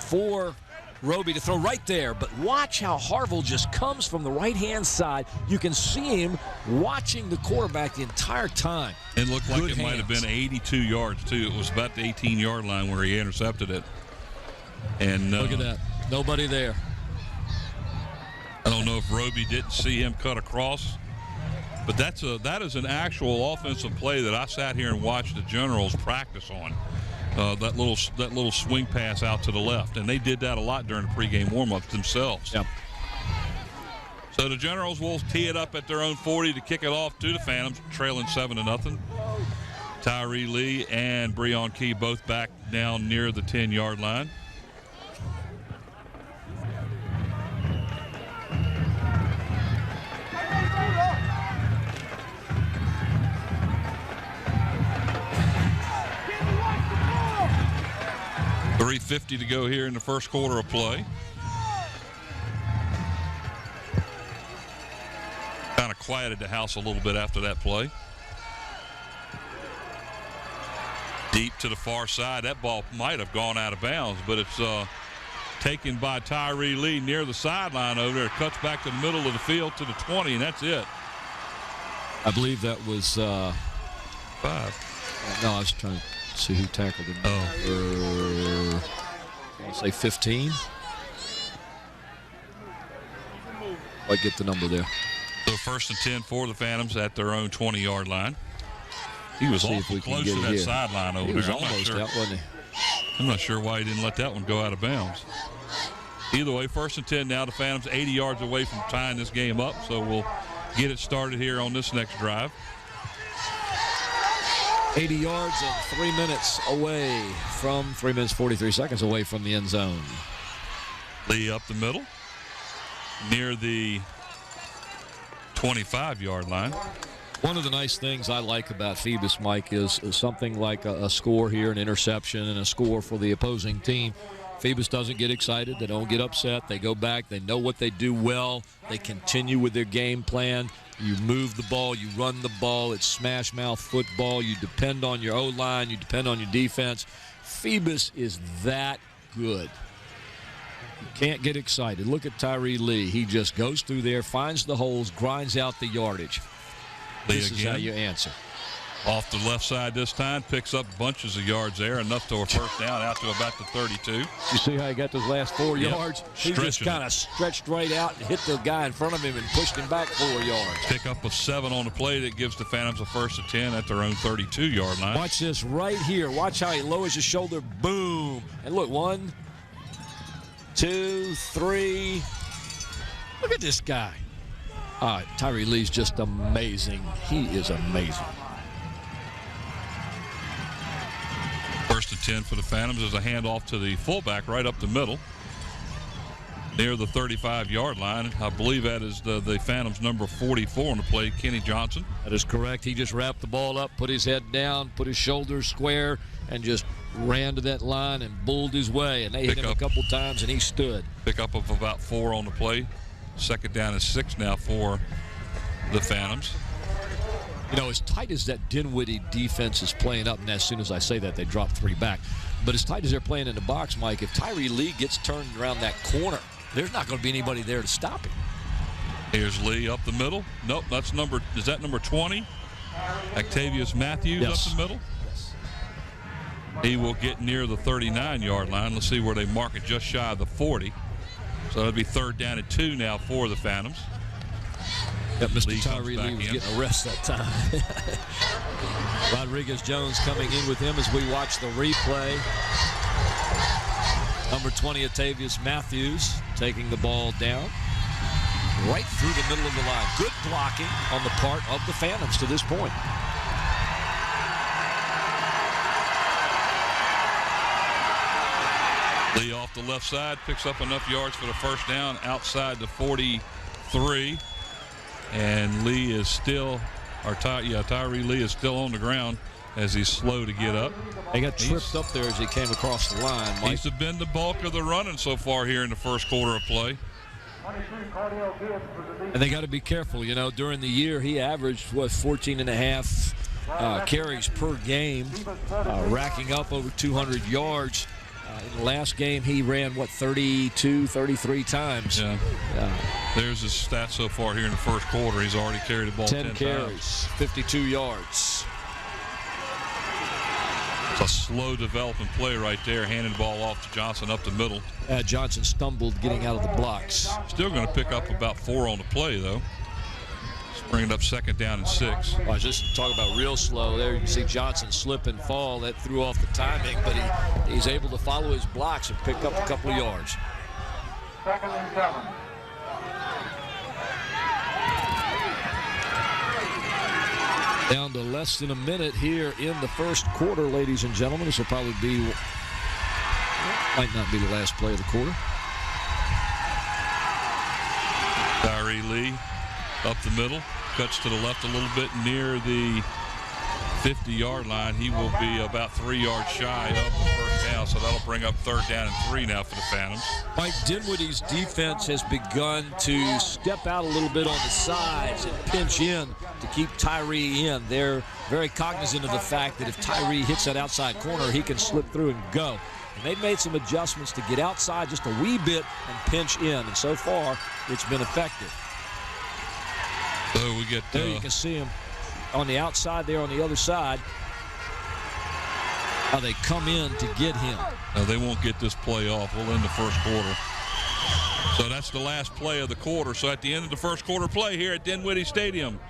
for Roby to throw right there, but watch how Harville just comes from the right-hand side. You can see him watching the quarterback the entire time. It looked like it might have been 82 yards, too. It was about the 18-yard line where he intercepted it. And look at that. Nobody there. I don't know if Roby didn't see him cut across, but that is an actual offensive play that I sat here and watched the Generals practice on. That little swing pass out to the left, and they did that a lot during the pregame warm-ups themselves. Yep. So the Generals will tee it up at their own 40 to kick it off to the Phantoms, trailing 7-0. Tyree Lee and Breon Key both back down near the 10-yard line. .350 to go here in the first quarter of play. Kind of quieted the house a little bit after that play. Deep to the far side. That ball might have gone out of bounds, but it's taken by Tyree Lee near the sideline over there. It cuts back to the middle of the field to the 20, and that's it. I believe that was 5. No, I was trying to see who tackled him. I'll say 15. I get the number there. So 1st and 10 for the Phantoms at their own 20-yard line. He was awful close to that sideline over there. He was almost out, wasn't he? I'm not sure why he didn't let that one go out of bounds. Either way, 1st and 10 now. The Phantoms 80 yards away from tying this game up, so we'll get it started here on this next drive. 80 yards and 3 minutes away from 3 minutes 43 seconds away from the end zone. Lee up the middle near the 25-yard line. One of the nice things I like about Phoebus, Mike, is something like a score here, an interception, and a score for the opposing team. Phoebus doesn't get excited. They don't get upset. They go back. They know what they do well. They continue with their game plan. You move the ball. You run the ball. It's smash-mouth football. You depend on your O-line. You depend on your defense. Phoebus is that good. You can't get excited. Look at Tyree Lee. He just goes through there, finds the holes, grinds out the yardage. This is how you answer. Off the left side this time, picks up bunches of yards there, enough to a first down out to about the 32. You see how he got those last 4 yards? He just kind of stretched right out and hit the guy in front of him and pushed him back 4 yards. Pick up a 7 on the play that gives the Phantoms a first and 10 at their own 32-yard line. Watch this right here. Watch how he lowers his shoulder. Boom. And look, 1, 2, 3. Look at this guy. Tyree Lee's just amazing. He is amazing. First and 10 for the Phantoms is a handoff to the fullback right up the middle near the 35-yard line. I believe that is the Phantoms' number 44 on the play, Kenny Johnson. That is correct. He just wrapped the ball up, put his head down, put his shoulders square, and just ran to that line and bulled his way. And they hit him a couple times, and he stood. Pick-up of about 4 on the play. Second down and 6 now for the Phantoms. You know, as tight as that Dinwiddie defense is playing up, and as soon as I say that, they drop 3 back. But as tight as they're playing in the box, Mike, if Tyree Lee gets turned around that corner, there's not going to be anybody there to stop him. Here's Lee up the middle. Nope, is that number 20? Octavius Matthews up the middle? Yes. He will get near the 39-yard line. Let's see where they mark it, just shy of the 40. So that'll be 3rd down and 2 now for the Phantoms. Yep, Mr. Tyree Lee was getting a rest that time. Rodriguez-Jones coming in with him as we watch the replay. Number 20, Octavius Matthews, taking the ball down right through the middle of the line. Good blocking on the part of the Phantoms to this point. Lee off the left side, picks up enough yards for the first down outside the 43. And Lee is still, Tyree Lee is still on the ground as he's slow to get up. He got tripped up there as he came across the line, Mike. He's been the bulk of the running so far here in the first quarter of play. And they got to be careful. You know, during the year, he averaged, 14.5 carries per game, racking up over 200 yards. In the last game, he ran, 32, 33 times. Yeah. There's his stats so far here in the first quarter. He's already carried the ball 10 carries, times. 52 yards. It's a slow developing play right there, handing the ball off to Johnson up the middle. Johnson stumbled getting out of the blocks. Still going to pick up about 4 on the play, though. Bring it up 2nd down and 6. I was just talking about real slow there. You can see Johnson slip and fall. That threw off the timing, but he's able to follow his blocks and pick up a couple of yards. 2nd and 7. Down to less than a minute here in the first quarter, ladies and gentlemen. This will probably might not be the last play of the quarter. Tyree Lee up the middle, cuts to the left a little bit near the 50-yard line. He will be about 3 yards shy of the first down, so that'll bring up 3rd down and 3 now for the Phantoms. Mike, Dinwiddie's defense has begun to step out a little bit on the sides and pinch in to keep Tyree in. They're very cognizant of the fact that if Tyree hits that outside corner, he can slip through and go. And they've made some adjustments to get outside just a wee bit and pinch in, and so far it's been effective. So we get there. You can see him on the outside there on the other side. How they come in to get him. No, they won't get this play off. We'll end the first quarter. So that's the last play of the quarter. So at the end of the first quarter play here at Dinwiddie Stadium,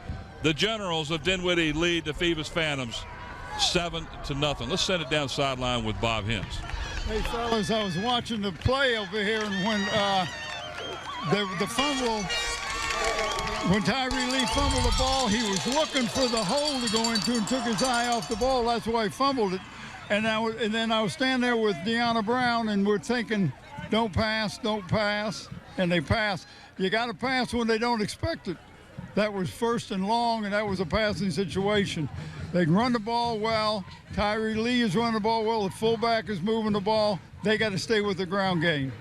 the Generals of Dinwiddie lead the Phoebus Phantoms 7-0. Let's send it down sideline with Bob Hens. Hey, fellas, I was watching the play over here, and when the fumble, when Tyree Lee fumbled the ball, he was looking for the hole to go into and took his eye off the ball. That's why he fumbled it. And then I was standing there with Deanna Brown, and we're thinking, don't pass, and they pass. You got to pass when they don't expect it. That was 1st and long, and that was a passing situation. They can run the ball well. Tyree Lee is running the ball well. The fullback is moving the ball. They got to stay with the ground game.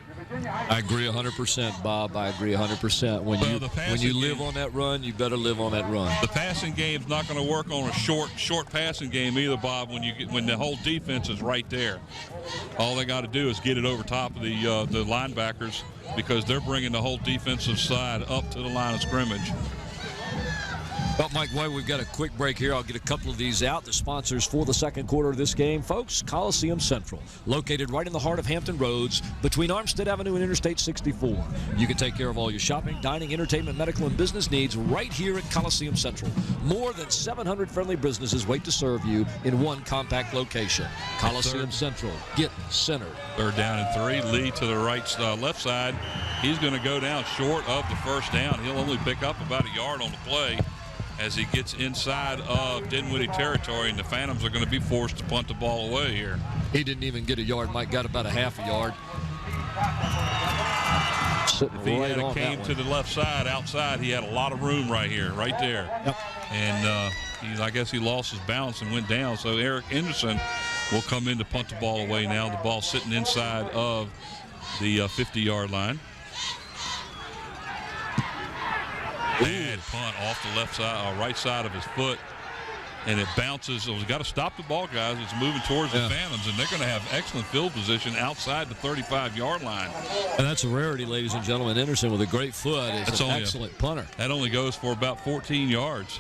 I agree 100%, Bob. I agree 100%. When you live on that run, you better live on that run. The passing game's not going to work on a short passing game either, Bob. When the whole defense is right there, all they got to do is get it over top of the linebackers, because they're bringing the whole defensive side up to the line of scrimmage. Well, Mike White, we've got a quick break here. I'll get a couple of these out. The sponsors for the second quarter of this game, folks, Coliseum Central, located right in the heart of Hampton Roads between Armstead Avenue and Interstate 64. You can take care of all your shopping, dining, entertainment, medical, and business needs right here at Coliseum Central. More than 700 friendly businesses wait to serve you in one compact location. Coliseum Central, get centered. 3rd down and 3. Lee to the left side. He's going to go down short of the first down. He'll only pick up about a yard on the play as he gets inside of Dinwiddie territory, and the Phantoms are going to be forced to punt the ball away here. He didn't even get a yard. Mike got about a half a yard. If he had came to the left side, outside, he had a lot of room right here, right there. Yep. And I guess he lost his balance and went down. So Eric Anderson will come in to punt the ball away now. The ball sitting inside of the 50-yard line. Bad punt off the left side, right side of his foot, and it bounces. So we've got to stop the ball, guys. It's moving towards the Phantoms, and they're going to have excellent field position outside the 35-yard line. And that's a rarity, ladies and gentlemen. Anderson with a great foot is an excellent punter. That only goes for about 14 yards.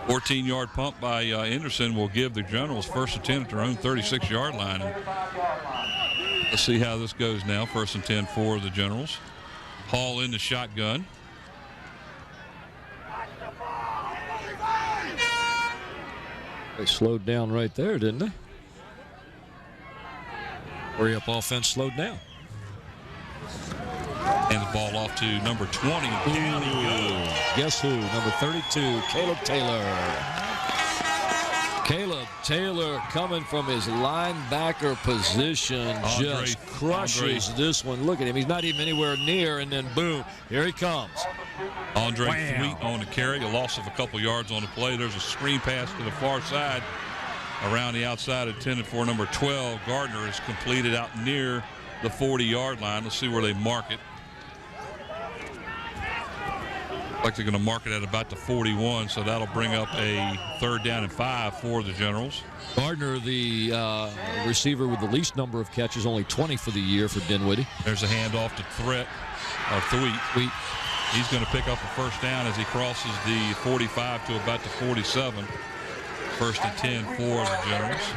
14-yard pump by Anderson will give the Generals 1st and 10 at their own 36-yard line. And let's see how this goes now. 1st and 10 for the Generals. Hall in the shotgun. They slowed down right there, didn't they? Hurry up offense slowed down. And the ball off to number 20. Down he goes. Guess who? Number 32, Caleb Taylor. Caleb Taylor coming from his linebacker position just crushes this one. Look at him. He's not even anywhere near, and then boom, here he comes. Andre Thweet on the carry, a loss of a couple yards on the play. There's a screen pass to the far side around the outside intended for number 12. Gardner is completed out near the 40-yard line. Let's see where they mark it. Like they're going to mark it at about the 41, so that'll bring up a 3rd down and 5 for the Generals. Gardner, the receiver with the least number of catches, only 20 for the year for Dinwiddie. There's a handoff to Thweet. He's going to pick up a 1st down as he crosses the 45 to about the 47. 1st and 10 for the Generals.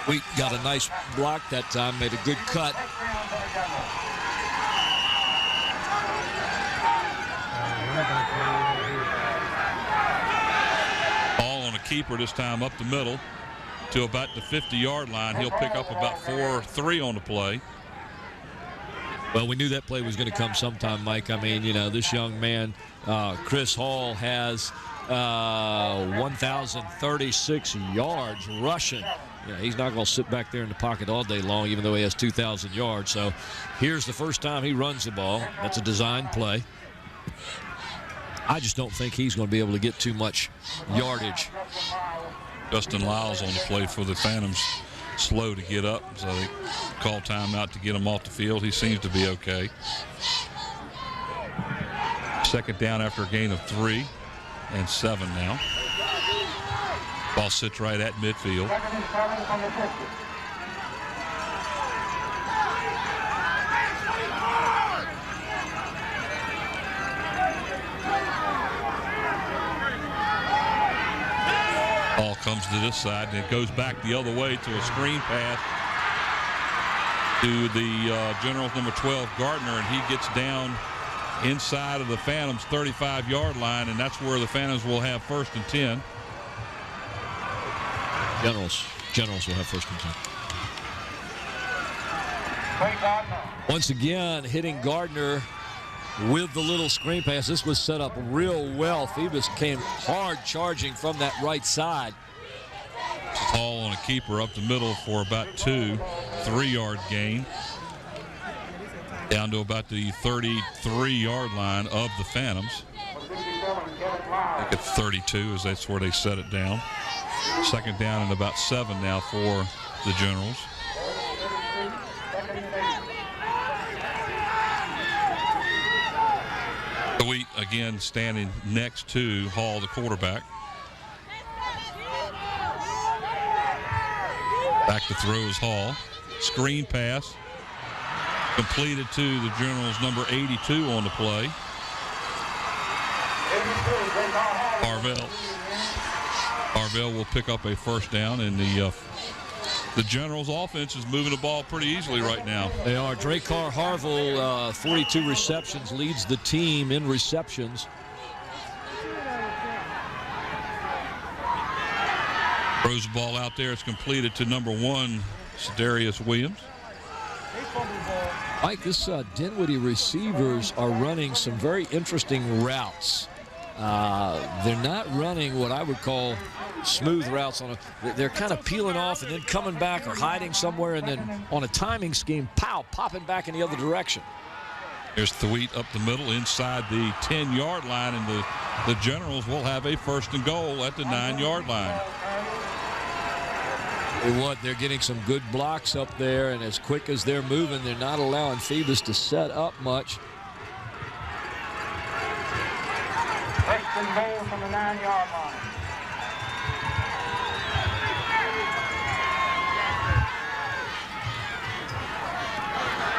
Thweet got a nice block that time, made a good cut. Ball on a keeper this time up the middle to about the 50-yard line. He'll pick up about 4-3 on the play. Well, we knew that play was going to come sometime, Mike. I mean, this young man, Chris Hall, has 1,036 yards rushing. He's not going to sit back there in the pocket all day long, even though he has 2,000 yards. So here's the first time he runs the ball. That's a design play. I just don't think he's going to be able to get too much yardage. Justin Lyles on the play for the Phantoms, slow to get up, so they call timeout to get him off the field. He seems to be okay. 2nd down after a gain of 3 and 7 now. Ball sits right at midfield. Ball comes to this side, and it goes back the other way to a screen pass to the Generals number 12, Gardner, and he gets down inside of the Phantoms' 35-yard line, and that's where the Phantoms will have 1st and 10. Generals will have 1st and 10. Once again, hitting Gardner with the little screen pass. This was set up real well. Phoebus came hard charging from that right side. Hall on a keeper up the middle for about 3-yard gain. Down to about the 33-yard line of the Phantoms. I think it's 32, as that's where they set it down. Second down and about 7 now for the Generals. Sweet again standing next to Hall, the quarterback. Back to throw is Hall. Screen pass completed to the Generals' number 82 on the play. Harvell will pick up a first down, and the Generals' offense is moving the ball pretty easily right now. They are. Dracar Harville, 42 receptions, leads the team in receptions. Throws the ball out there. It's completed to number 1, Sedarius Williams. Mike, this Dinwiddie receivers are running some very interesting routes. They're not running what I would call smooth routes. They're kind of peeling off and then coming back or hiding somewhere, and then on a timing scheme, pow, popping back in the other direction. There's Thweet up the middle inside the 10-yard line, and the Generals will have a first and goal at the 9-yard line. They're getting some good blocks up there, and as quick as they're moving, they're not allowing Phoebus to set up much. First and goal from the 9-yard line.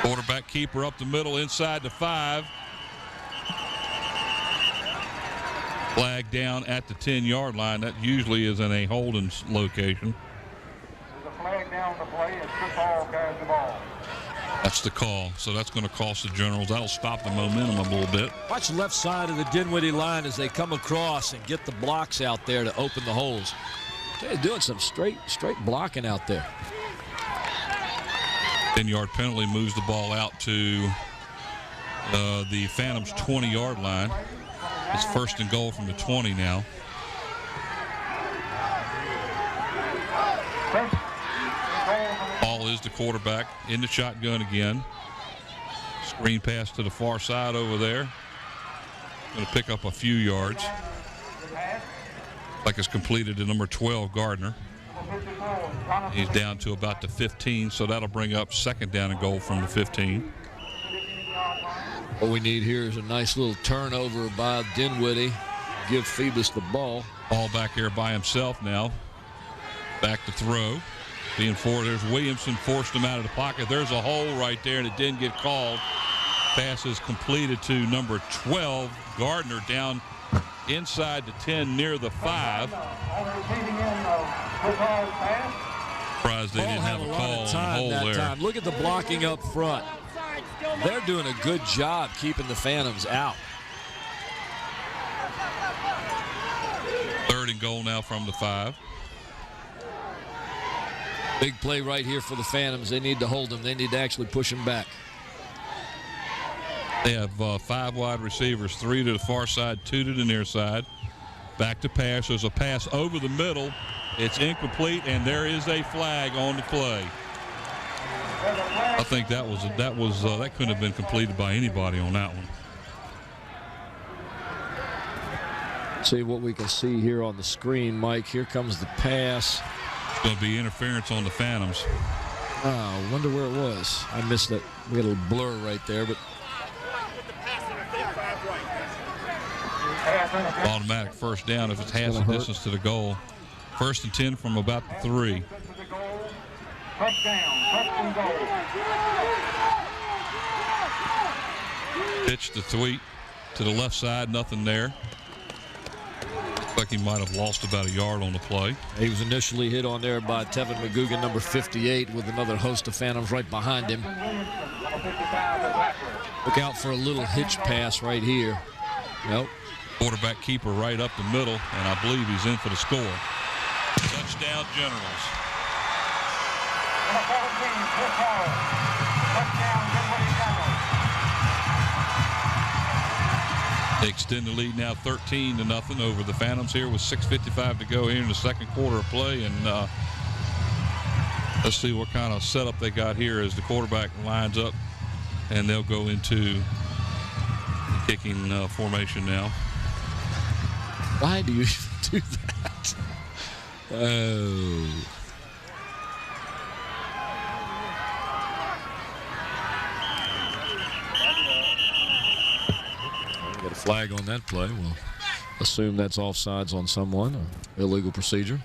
Quarterback keeper up the middle inside the 5. Flag down at the 10-yard line. That usually is in a holding location. There's a flag down the play as football carries the ball. That's the call. So that's going to cost the Generals. That'll stop the momentum a little bit. Watch the left side of the Dinwiddie line as they come across and get the blocks out there to open the holes. They're doing some straight blocking out there. 10-yard penalty moves the ball out to the Phantoms' 20-yard line. It's first and goal from the 20 now. Hall is the quarterback in the shotgun again. Screen pass to the far side over there. Going to pick up a few yards. Like it's completed to number 12, Gardner. He's down to about the 15, so that'll bring up second down and goal from the 15. What we need here is a nice little turnover by Dinwiddie. Give Phoebus the ball. Ball back here by himself now. Back to throw. Being forward, there's Williamson, forced him out of the pocket. There's a hole right there, and it didn't get called. Pass is completed to number 12, Gardner, down inside the 10 near the 5. Surprised they didn't have a call on the hole there. Look at the blocking up front. They're doing a good job keeping the Phantoms out. Third and goal now from the 5. Big play right here for the Phantoms. They need to hold them. They need to actually push them back. They have 5 wide receivers, 3 to the far side, 2 to the near side. Back to pass. There's a pass over the middle. It's incomplete, and there is a flag on the play. I think that couldn't have been completed by anybody on that one. See what we can see here on the screen, Mike. Here comes the pass. It's going to be interference on the Phantoms. Oh, I wonder where it was. I missed it. We had a little blur right there, but automatic first down if it's half the distance to the goal. First and 10 from about the 3. Pitch to Thweet to the left side, nothing there. Looks like he might have lost about a yard on the play. He was initially hit on there by Tevin McGugan, number 58, with another host of Phantoms right behind him. Look out for a little hitch pass right here. Nope. Quarterback keeper right up the middle, and I believe he's in for the score. Touchdown, Generals. They extend the lead now 13-0 over the Phantoms here with 6:55 to go here in the second quarter of play. And let's see what kind of setup they got here as the quarterback lines up And they'll go into kicking formation now. Why do you do that? Oh. Got a flag on that play. We'll assume that's offsides on someone, or illegal procedure.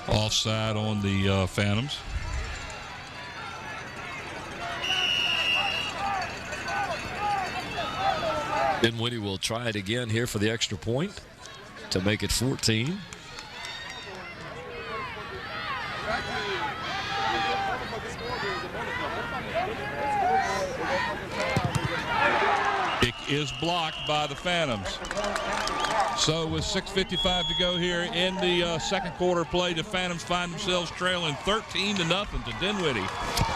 Offside on the Phantoms. Dinwiddie will try it again here for the extra point to make it 14. Kick is blocked by the Phantoms. So with 6:55 to go here in the second quarter play, the Phantoms find themselves trailing 13-0 to Dinwiddie.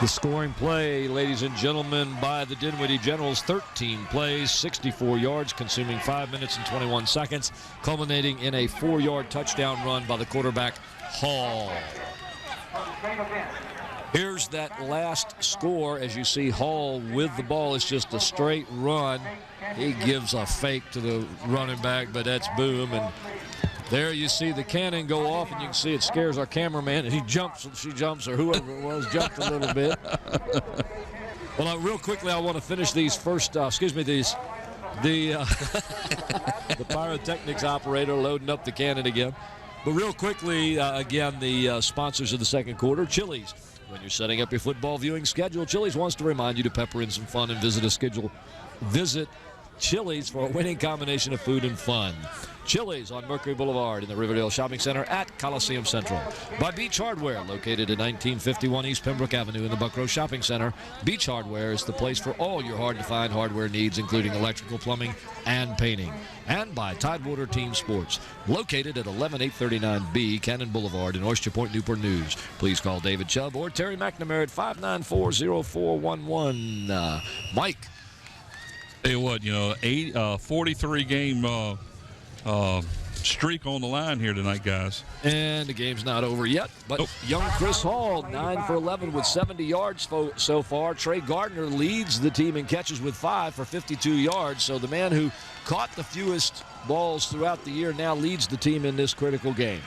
The scoring play, ladies and gentlemen, by the Dinwiddie Generals, 13 plays, 64 yards, consuming 5 minutes and 21 seconds, culminating in a 4-yard touchdown run by the quarterback, Hall. Here's that last score. As you see, Hall with the ball. It's just a straight run. He gives a fake to the running back, but that's boom. And there you see the cannon go off, and you can see it scares our cameraman, and he jumps, she jumps, or whoever it was jumped a little bit. Well, real quickly, I want to finish these first, the pyrotechnics operator loading up the cannon again. But real quickly, again, the sponsors of the second quarter, Chili's. When you're setting up your football viewing schedule, Chili's wants to remind you to pepper in some fun and visit Chili's for a winning combination of food and fun. Chili's on Mercury Boulevard in the Riverdale Shopping Center at Coliseum Central. By Beach Hardware, located at 1951 East Pembroke Avenue in the Buckrow Shopping Center. Beach Hardware is the place for all your hard-to-find hardware needs, including electrical, plumbing, and painting. And by Tidewater Team Sports, located at 11839B Cannon Boulevard in Oyster Point, Newport News. Please call David Chubb or Terry McNamara at 594-0411. Mike. Tell you what, 43-game streak on the line here tonight, guys. And the game's not over yet, but young Chris Hall, 9 for 11 with 70 yards so far. Trey Gardner leads the team in catches with 5 for 52 yards. So the man who caught the fewest balls throughout the year now leads the team in this critical game.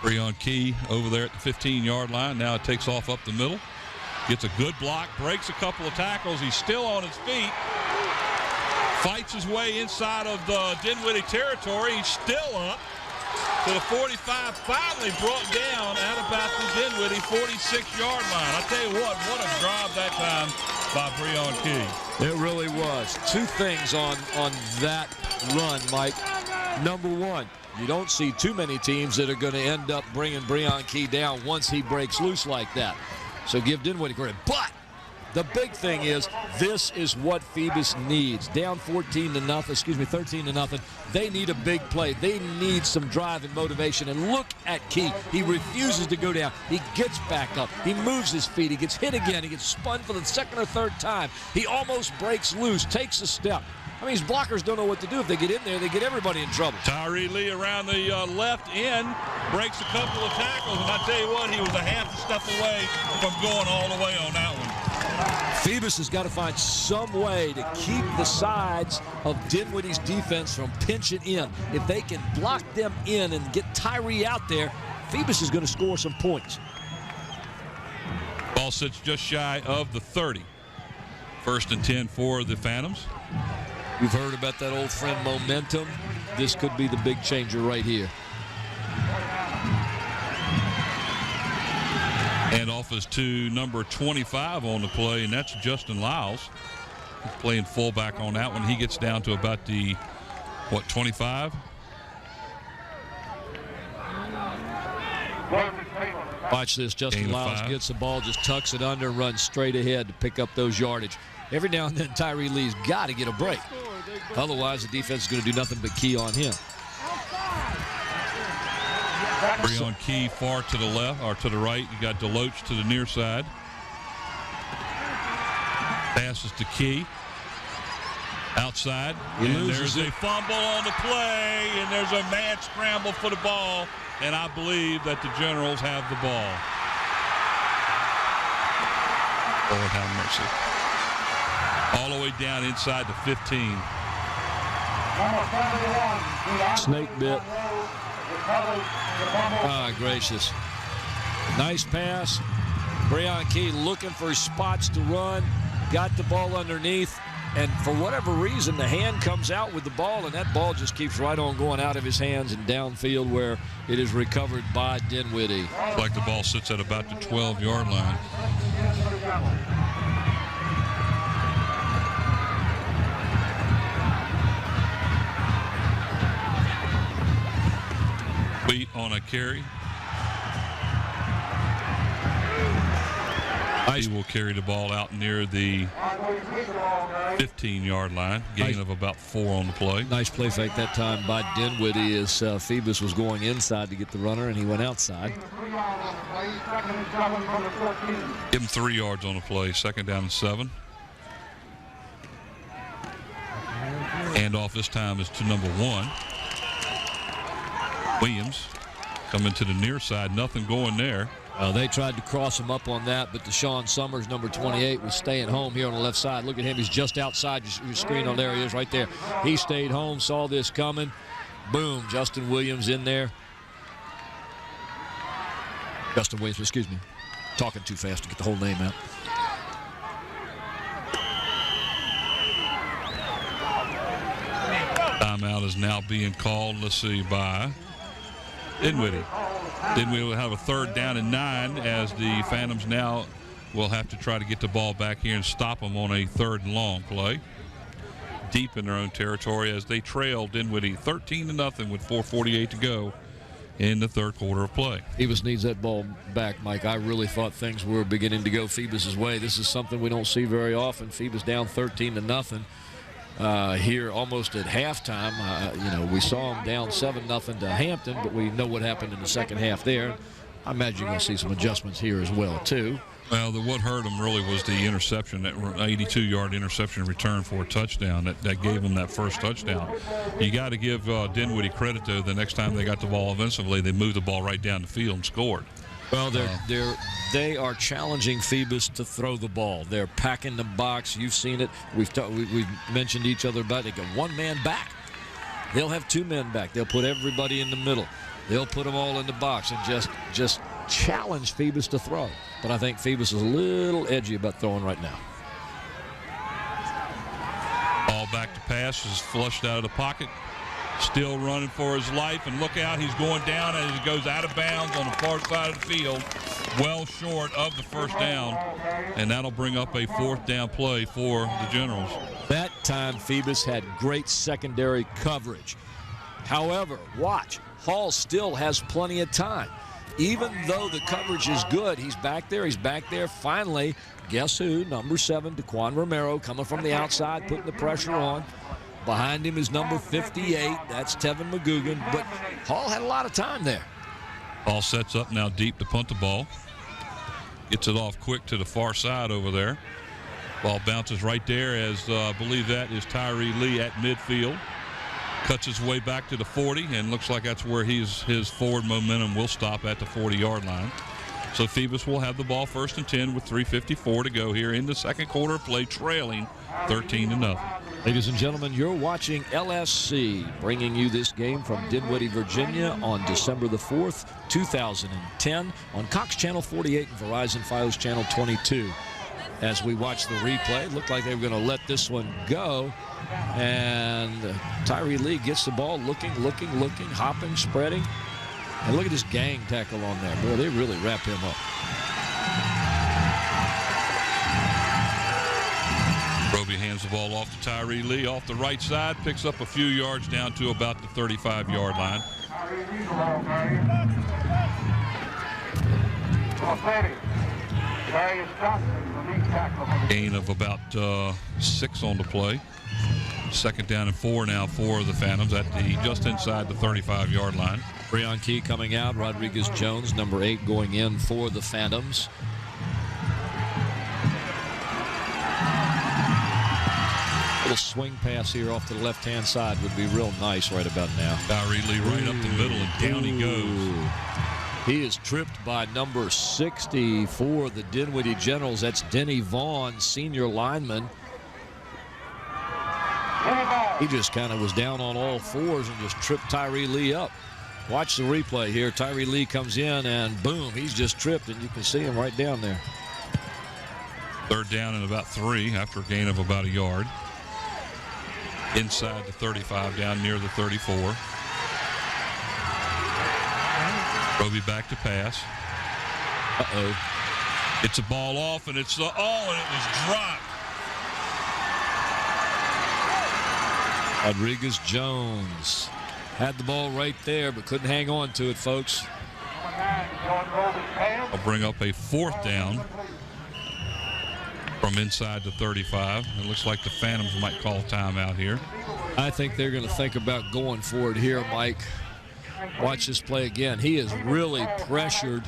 Breon Key over there at the 15-yard line. Now it takes off up the middle. Gets a good block, breaks a couple of tackles. He's still on his feet. Fights his way inside of the Dinwiddie territory. He's still up to the 45. Finally brought down at about the Dinwiddie 46-yard line. I tell you what a drive that time by Breon Key. It really was. Two things on that run, Mike. Number one, you don't see too many teams that are going to end up bringing Breon Key down once he breaks loose like that. So give Dinwiddie credit. But the big thing is, this is what Phoebus needs. Down 13-0. They need a big play. They need some drive and motivation. And look at Key. He refuses to go down. He gets back up. He moves his feet. He gets hit again. He gets spun for the second or third time. He almost breaks loose, takes a step. I mean, his blockers don't know what to do. If they get in there, they get everybody in trouble. Tyree Lee around the left end, breaks a couple of tackles, and I tell you what, he was a half a step away from going all the way on that one. Phoebus has got to find some way to keep the sides of Dinwiddie's defense from pinching in. If they can block them in and get Tyree out there, Phoebus is going to score some points. Ball sits just shy of the 30. 1st and 10 for the Phantoms. We've heard about that old friend momentum. This could be the big changer right here. Handoff is to number 25 on the play, and that's Justin Lyles. He's playing fullback on that one. He gets down to about the, 25? Watch this. Justin Lyles gets the ball, just tucks it under, runs straight ahead to pick up those yardage. Every now and then, Tyree Lee's got to get a break. Otherwise, the defense is going to do nothing but key on him. Breon Key far to the left, or to the right. You got Deloach to the near side. Passes to Key. Outside, and there's a fumble on the play, and there's a mad scramble for the ball, and I believe that the Generals have the ball. Lord have mercy. All the way down inside the 15. Snake bit. Ah, gracious. Nice pass. Breon Key looking for spots to run. Got the ball underneath. And for whatever reason, the hand comes out with the ball, and that ball just keeps right on going out of his hands and downfield where it is recovered by Dinwiddie. Like the ball sits at about the 12-yard line. Beat on a carry. He will carry the ball out near the 15-yard line. Gain of about 4 on the play. Nice play fake that time by Dinwiddie as Phoebus was going inside to get the runner, and he went outside. Give him 3 yards on the play. 2nd down and 7. Handoff this time is to number 1. Williams coming to the near side. Nothing going there. They tried to cross him up on that, but Deshaun Summers, number 28, was staying home here on the left side. Look at him. He's just outside your screen. On there he is right there. He stayed home, saw this coming. Boom. Justin Williams in there. Justin Williams, excuse me. Talking too fast to get the whole name out. Timeout is now being called, let's see, by Dinwiddie. Dinwiddie will have a 3rd down and 9 as the Phantoms now will have to try to get the ball back here and stop them on a 3rd and long play. Deep in their own territory as they trail Dinwiddie 13-0 with 4:48 to go in the 3rd quarter of play. Phoebus needs that ball back, Mike. I really thought things were beginning to go Phoebus's way. This is something we don't see very often. Phoebus down 13-0. Here almost at halftime. We saw them down 7-0 to Hampton, but we know what happened in the second half there. I imagine you're going to see some adjustments here as well, too. Well, what hurt them really was the interception, that 82-yard interception return for a touchdown that gave them that first touchdown. You got to give Dinwiddie credit, though. The next time they got the ball offensively, they moved the ball right down the field and scored. Well, they are challenging Phoebus to throw the ball. They're packing the box. You've seen it. We've mentioned each other about it. They got 1 man back. They'll have 2 men back. They'll put everybody in the middle. They'll put them all in the box and just challenge Phoebus to throw. But I think Phoebus is a little edgy about throwing right now. Ball back to pass is flushed out of the pocket. Still running for his life, and look out, he's going down as he goes out of bounds on the far side of the field, well short of the 1st down, and that'll bring up a 4th down play for the Generals. That time Phoebus had great secondary coverage. However, watch, Hall still has plenty of time. Even though the coverage is good, he's back there. Finally, guess who? Number 7, Daquan Romero, coming from the outside, putting the pressure on. Behind him is number 58. That's Tevin McGugan. But Hall had a lot of time there. Hall sets up now deep to punt the ball. Gets it off quick to the far side over there. Ball bounces right there as I believe that is Tyree Lee at midfield. Cuts his way back to the 40, and looks like that's where his forward momentum will stop at the 40-yard line. So Phoebus will have the ball 1st and 10 with 3:54 to go here in the 2nd quarter of play, trailing 13-0. Ladies and gentlemen, you're watching LSC, bringing you this game from Dinwiddie, Virginia on December the 4th, 2010 on Cox Channel 48 and Verizon Fios Channel 22. As we watch the replay, it looked like they were going to let this one go. And Tyree Lee gets the ball looking, hopping, spreading. And look at this gang tackle on there. Boy, they really wrap him up. Roby hands the ball off to Tyree Lee off the right side, picks up a few yards down to about the 35-yard line. Gain of about 6 on the play. 2nd down and 4 now for the Phantoms at just inside the 35-yard line. Breon Key coming out. Rodriguez Jones, number 8, going in for the Phantoms. little swing pass here off to the left-hand side would be real nice right about now. Tyree Lee right up the middle, and down he goes. He is tripped by number 60 for the Dinwiddie Generals. That's Denny Vaughn, senior lineman. He just kind of was down on all fours and just tripped Tyree Lee up. Watch the replay here. Tyree Lee comes in, and boom, he's just tripped, and you can see him right down there. Third down and about 3 after a gain of about a yard. Inside the 35, down near the 34. Roby back to pass. Uh-oh. It's a ball off, and it's and it was dropped. Rodriguez-Jones had the ball right there, but couldn't hang on to it, folks. I'll bring up a 4th down from inside the 35. It looks like the Phantoms might call timeout here. I think they're going to think about going for it here, Mike. Watch this play again. He is really pressured.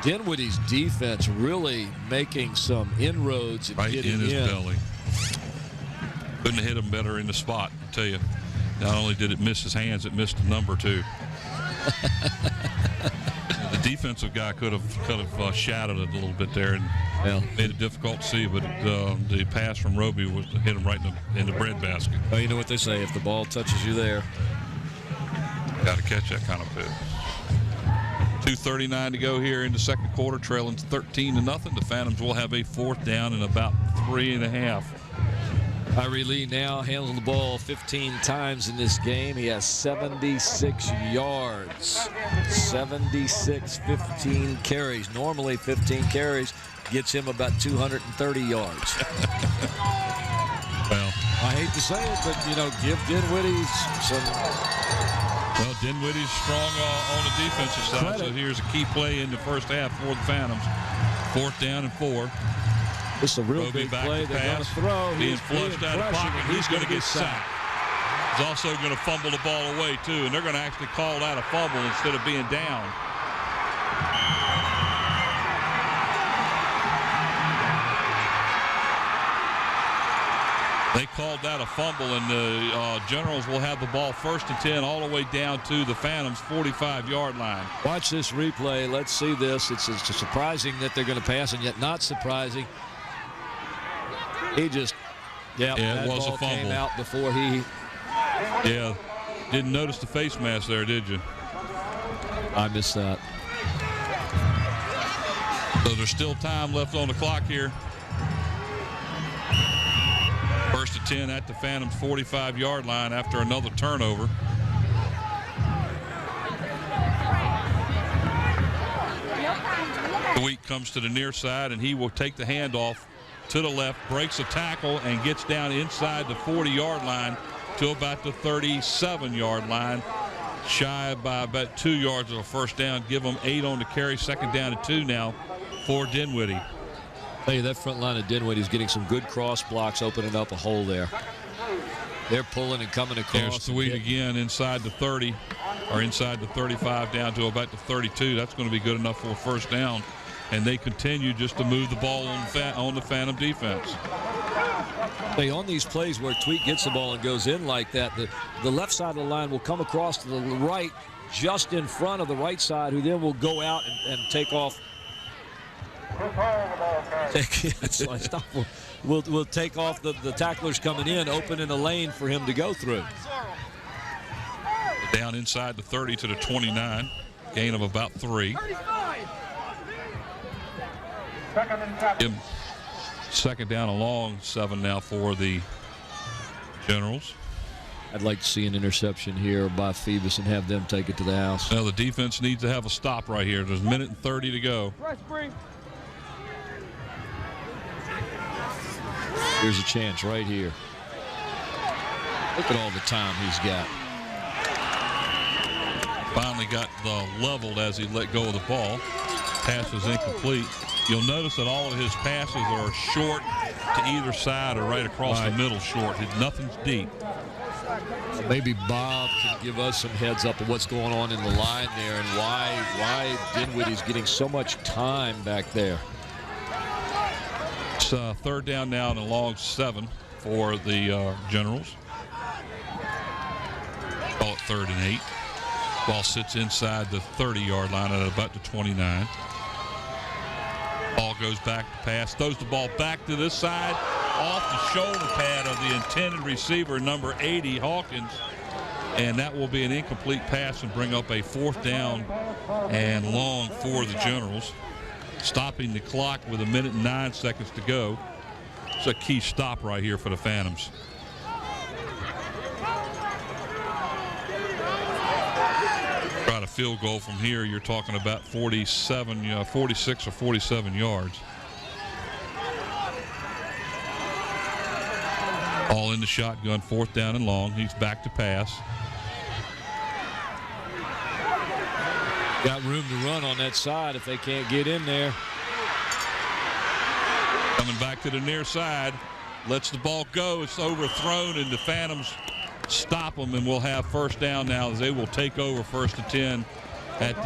Dinwiddie's defense really making some inroads and right getting in his belly. Couldn't have hit him better in the spot, I tell you. Not only did it miss his hands, it missed the number too. The defensive guy could have shadowed it a little bit there and made it difficult to see, but the pass from Roby was hit him right in the breadbasket. Well, you know what they say, if the ball touches you there. Got to catch that kind of pitch. 2:39 to go here in the second quarter, trailing 13-0. The Phantoms will have a 4th down and about 3.5. Tyree Lee now handling the ball 15 times in this game. He has 76 yards. 76, 15 carries. Normally 15 carries gets him about 230 yards. Well, I hate to say it, but, you know, give Dinwiddie some... Well, Dinwiddie's strong on the defensive side, so here's a key play in the first half for the Phantoms. 4th down and 4. This is a real Roby big back play. to They're going to throw. Being flushed out of pocket. He's going to get sacked. He's also going to fumble the ball away, too, and they're going to actually call that a fumble instead of being down. They called that a fumble, and the Generals will have the ball 1st and 10 all the way down to the Phantoms' 45-yard line. Watch this replay. Let's see this. It's surprising that they're going to pass, and yet not surprising. He just, it was ball a fumble. Came out before he. Yeah, didn't notice the face mask there, did you? I missed that. So there's still time left on the clock here. 1st and 10 at the Phantoms' 45-yard line after another turnover. Sweet comes to the near side, and he will take the handoff to the left, breaks a tackle, and gets down inside the 40-yard line to about the 37-yard line. Shy by about 2 yards of a 1st down. Give them 8 on the carry. 2nd down and 2 now for Dinwiddie. Hey, that front line of Dinwiddie is getting some good cross blocks, opening up a hole there. They're pulling and coming across. There's Sweet again inside the 30, or inside the 35 down to about the 32. That's going to be good enough for a 1st down. And they continue just to move the ball on the Phantom defense. Hey, on these plays where Tweet gets the ball and goes in like that, the left side of the line will come across to the right, just in front of the right side, who then will go out and take off. We'll take off the tacklers coming in, opening a lane for him to go through. Down inside the 30 to the 29, gain of about 3. 2nd down along 7 now for the Generals. I'd like to see an interception here by Phoebus and have them take it to the house. Now the defense needs to have a stop right here. There's 1:30 to go. Here's a chance right here. Look at all the time he's got. Finally got leveled as he let go of the ball. Pass was incomplete. You'll notice that all of his passes are short to either side or right across the middle short. Nothing's deep. Maybe Bob can give us some heads up of what's going on in the line there and why Dinwiddie's getting so much time back there. It's 3rd down now and a long 7 for the Generals. Call it 3rd and 8. Ball sits inside the 30-yard line at about the 29. Ball goes back to pass, throws the ball back to this side, off the shoulder pad of the intended receiver, number 80, Hawkins. And that will be an incomplete pass and bring up a 4th down and long for the Generals. Stopping the clock with 1 minute and 9 seconds to go. It's a key stop right here for the Phantoms. Try a field goal from here, you're talking about 46 or 47 yards. All in the shotgun, 4th down and long. He's back to pass. Got room to run on that side if they can't get in there. Coming back to the near side. Lets the ball go. It's overthrown, and the Phantoms stop them, and we'll have 1st down now as they will take over 1st and 10 at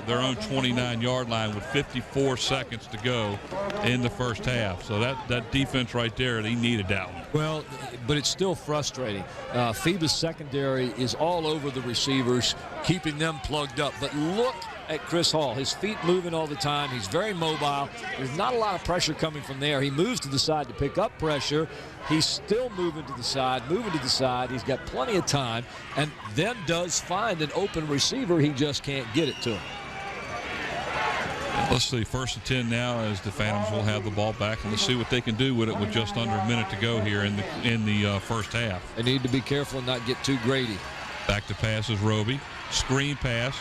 their own 29-yard line with 54 seconds to go in the 1st half. So that defense right there, they needed that one. Well, but it's still frustrating. Phoebus secondary is all over the receivers, keeping them plugged up. But look at Chris Hall. His feet moving all the time. He's very mobile. There's not a lot of pressure coming from there. He moves to the side to pick up pressure. He's still moving to the side, He's got plenty of time, and then does find an open receiver. He just can't get it to him. Let's see, 1st and 10 now as the Phantoms will have the ball back, and let's see what they can do with it with just under a minute to go here in the 1st half. They need to be careful and not get too greedy. Back to pass is Roby. Screen pass.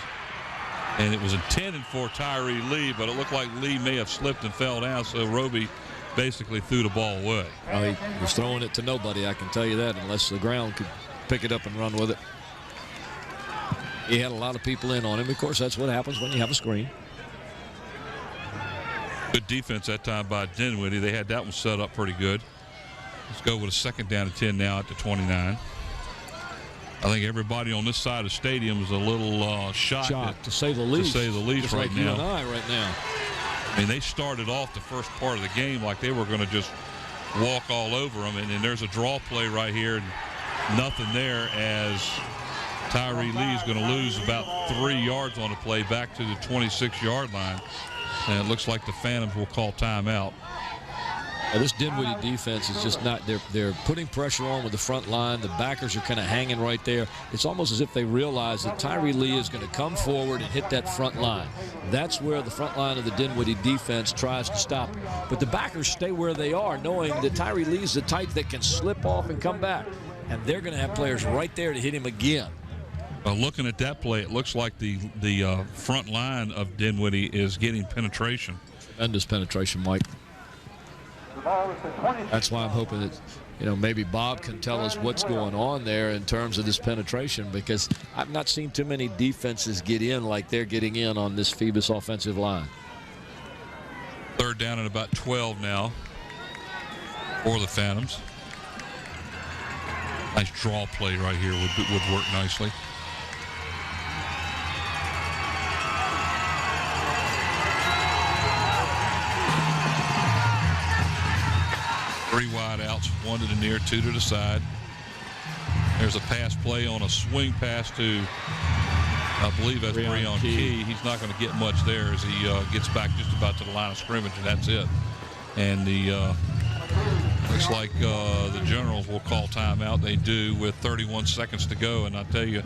And it was intended for Tyree Lee, but it looked like Lee may have slipped and fell down, so Roby basically threw the ball away. Well, he was throwing it to nobody, I can tell you that, unless the ground could pick it up and run with it. He had a lot of people in on him. Of course, that's what happens when you have a screen. Good defense that time by Dinwiddie. They had that one set up pretty good. Let's go with a 2nd down and 10 now at the 29. I think everybody on this side of the stadium is a little shocked to say the least. Just right like now. You and I right now. I mean, they started off the first part of the game like they were going to just walk all over them, and then there's a draw play right here, and nothing there as Tyree Lee is going to lose about 3 yards on the play back to the 26-yard line, and it looks like the Phantoms will call timeout. This Dinwiddie defense is just not, they're putting pressure on with the front line. The backers are kind of hanging right there. It's almost as if they realize that Tyree Lee is going to come forward and hit that front line. That's where the front line of the Dinwiddie defense tries to stop. But the backers stay where they are, knowing that Tyree Lee is the type that can slip off and come back. And they're going to have players right there to hit him again. Looking at that play, it looks like the front line of Dinwiddie is getting penetration. Tremendous penetration, Mike. That's why I'm hoping that, maybe Bob can tell us what's going on there in terms of this penetration, because I've not seen too many defenses get in like they're getting in on this Phoebus offensive line. 3rd down and about 12 now for the Phantoms. Nice draw play right here would work nicely. Three wide outs, 1 to the near, 2 to the side. There's a pass play on a swing pass to, I believe that's Breon Key. He's not going to get much there as he gets back just about to the line of scrimmage, and that's it. And looks like the Generals will call timeout. They do with 31 seconds to go, and I tell you,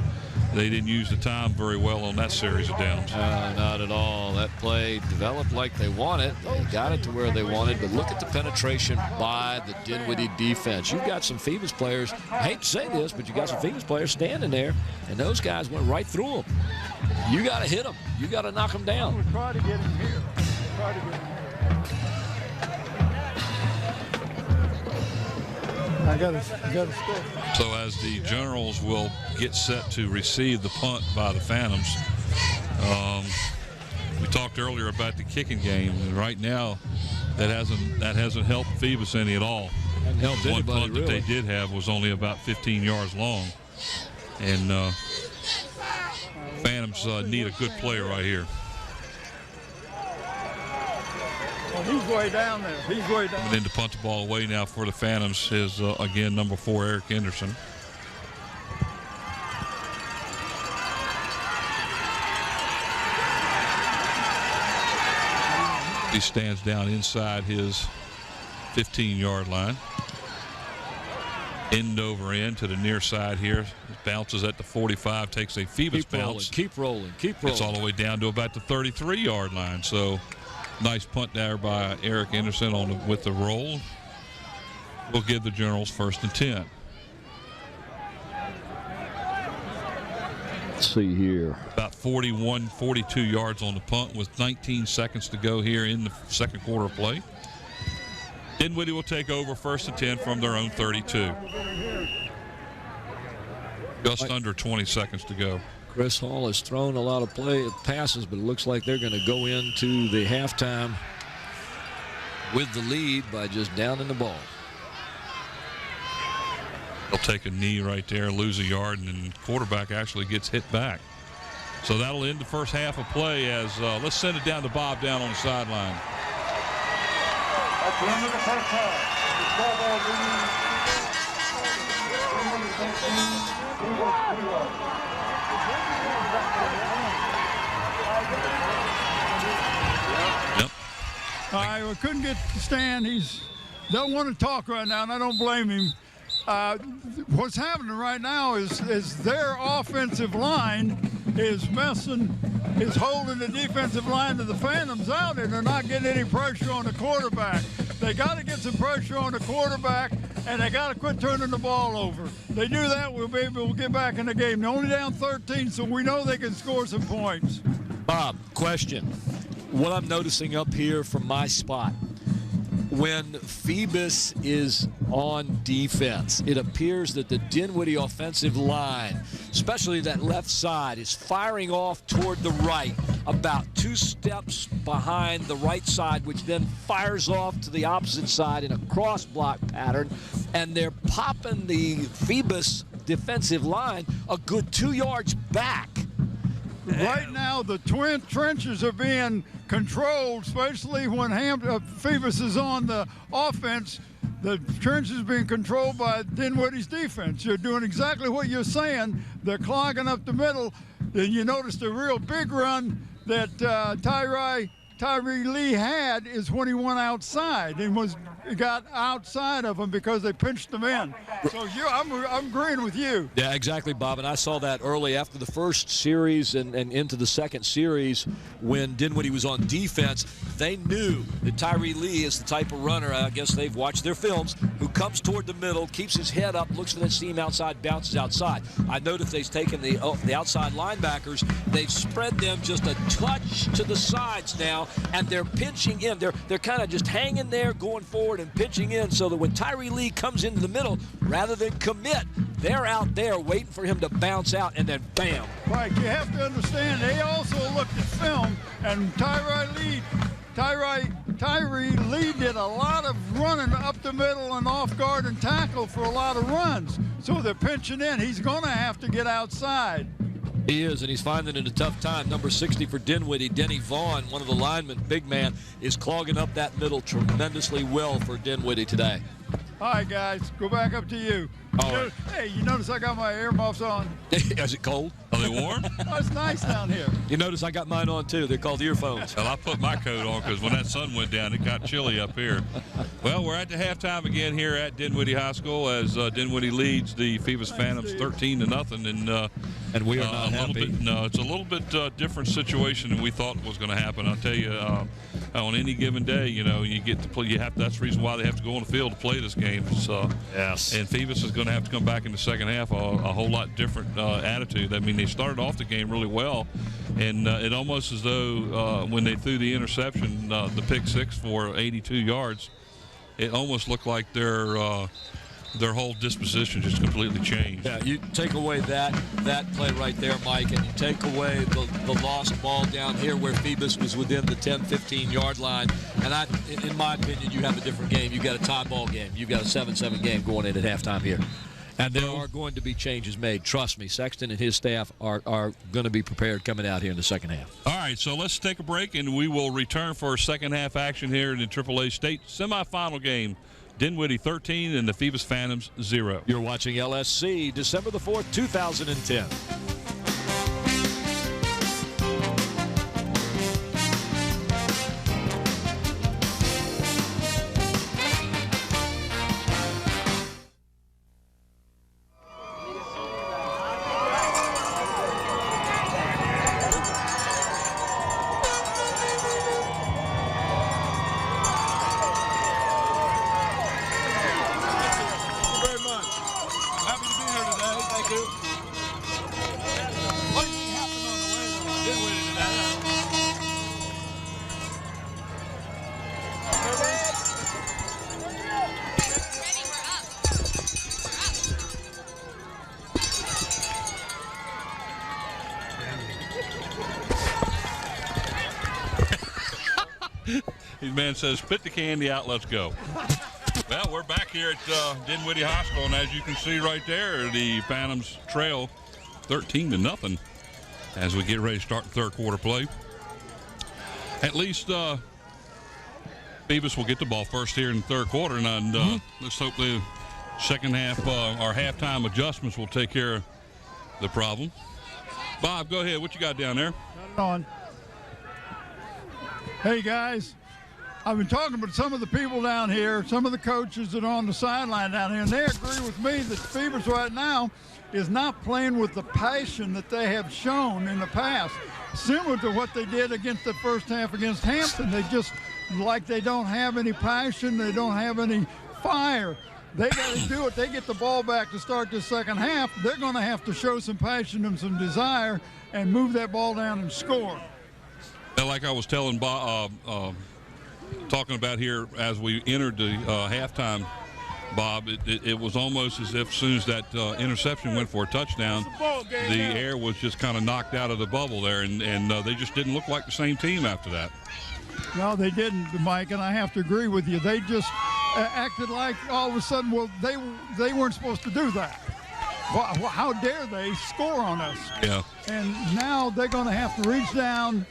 they didn't use the time very well on that series of downs. Not at all. That play developed like they wanted. They got it to where they wanted, but look at the penetration by the Dinwiddie defense. You've got some Phoebus players, I hate to say this, but you got some Phoebus players standing there, and those guys went right through them. You got to hit them. You got to knock them down. We try to get him here. I got to stay. So as the Generals will get set to receive the punt by the Phantoms, we talked earlier about the kicking game, and right now that hasn't helped Phoebus any at all. Helped One anybody, punt that really. they did have was only about 15 yards long, and Phantoms need a good play right here. he's way down there. He's way down. And then to punt the ball away now for the Phantoms is, again, number 4, Eric Henderson. He stands down inside his 15-yard line. End over end to the near side here. Bounces at the 45, takes a Phoebus bounce. Keep rolling. It's all the way down to about the 33-yard line. So nice punt there by Eric Anderson with the roll. We'll give the Generals 1st and 10. Let's see here. About 41, 42 yards on the punt with 19 seconds to go here in the second quarter of play. Dinwiddie will take over 1st and 10 from their own 32. Just under 20 seconds to go. Chris Hall has thrown a lot of passes, but it looks like they're going to go into the halftime with the lead by just downing the ball. They'll take a knee right there, lose a yard, and then the quarterback actually gets hit back. So that'll end the first half of play as let's send it down to Bob down on the sideline. At the end of the first half, the scoreboard Yep. All right, we couldn't get Stan. He's don't want to talk right now, and I don't blame him. What's happening right now is their offensive line is holding the defensive line of the Phantoms out, and they're not getting any pressure on the quarterback. They got to get some pressure on the quarterback, and they got to quit turning the ball over. They do that, we'll be able to get back in the game. They're only down 13, so we know they can score some points. Bob, question. What I'm noticing up here from my spot, when Phoebus is on defense, it appears that the Dinwiddie offensive line, especially that left side, is firing off toward the right, about 2 steps behind the right side, which then fires off to the opposite side in a cross block pattern, and they're popping the Phoebus defensive line a good 2 yards back. Right now, the twin trenches are being controlled, especially when Phoebus is on the offense. The trenches are being controlled by Dinwiddie's defense. You're doing exactly what you're saying. They're clogging up the middle. Then you notice the real big run that Tyree Lee had is when he went outside and got outside of them because they pinched them in. So I'm agreeing with you. Yeah, exactly, Bob. And I saw that early after the first series and into the second series when Dinwiddie was on defense. They knew that Tyree Lee is the type of runner, I guess they've watched their films, who comes toward the middle, keeps his head up, looks for that seam outside, bounces outside. I noticed they've taken the outside linebackers. They've spread them just a touch to the sides now, and they're pinching in. They're kind of just hanging there, going forward and pitching in, so that when Tyree Lee comes into the middle, rather than commit, they're out there waiting for him to bounce out, and then bam. Right, you have to understand, they also looked at film, and Tyree Lee did a lot of running up the middle and off guard and tackle for a lot of runs. So they're pinching in. He's going to have to get outside. He is, and he's finding it a tough time. Number 60 for Dinwiddie, Denny Vaughn, one of the linemen, big man, is clogging up that middle tremendously well for Dinwiddie today. All right, guys, go back up to you. All right. Hey, you notice I got my earmuffs on? Is it cold? Are they warm? Oh, it's nice down here. You notice I got mine on, too. They're called earphones. Well, I put my coat on because when that sun went down, it got chilly up here. Well, we're at the halftime again here at Dinwiddie High School as Dinwiddie leads the Phoebus Phantoms 13-0. And we are not happy. It's a little bit different situation than we thought was going to happen. I'll tell you, on any given day, you get to play. That's the reason why they have to go on the field to play this game. Yes. And Phoebus is going to have to come back in the second half a whole lot different attitude. I mean, they started off the game really well, and it almost as though when they threw the interception, the pick six for 82 yards, it almost looked like their whole disposition just completely changed. Yeah, you take away that play right there, Mike, and you take away the lost ball down here where Phoebus was within the 10, 15-yard line. And in my opinion, you have a different game. You've got a tie ball game. You've got a 7-7 game going in at halftime here. And there are going to be changes made. Trust me, Sexton and his staff are going to be prepared coming out here in the second half. All right, so let's take a break, and we will return for second half action here in the AAA State semifinal game. Dinwiddie 13 and the Phoebus Phantoms 0. You're watching LSC, December the 4th, 2010. His man says, spit the candy out, let's go. Well, we're back here at Dinwiddie High School, and as you can see right there, the Phantoms trail 13-0 as we get ready to start the third quarter play. At least Phoebus will get the ball first here in the third quarter, and let's hope the second half, our halftime adjustments will take care of the problem. Bob, go ahead. What you got down there? Got it on. Hey, guys. I've been talking with some of the people down here, some of the coaches that are on the sideline down here, and they agree with me that Phoebus right now is not playing with the passion that they have shown in the past. Similar to what they did against the first half against Hampton. They just, like they don't have any passion, they don't have any fire. They got to do it. They get the ball back to start the second half. They're going to have to show some passion and some desire and move that ball down and score. Like I was telling Bob, talking about here as we entered the halftime, Bob, it was almost as if as soon as that interception went for a touchdown, the air was just kind of knocked out of the bubble there, and they just didn't look like the same team after that. No, they didn't, Mike, and I have to agree with you. They just acted like all of a sudden, well, they weren't supposed to do that. Well, how dare they score on us? Yeah. And now they're going to have to reach down,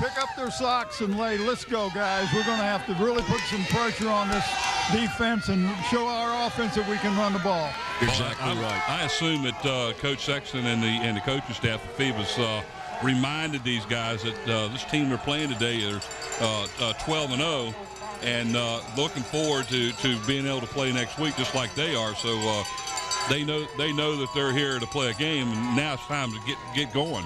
pick up their socks and lay, let's go, guys. We're going to have to really put some pressure on this defense and show our offense that we can run the ball. Exactly right. I assume that Coach Sexton and the coaching staff of Phoebus reminded these guys that this team they're playing today is 12-0 and looking forward to being able to play next week just like they are. So they know that they're here to play a game, and now it's time to get going.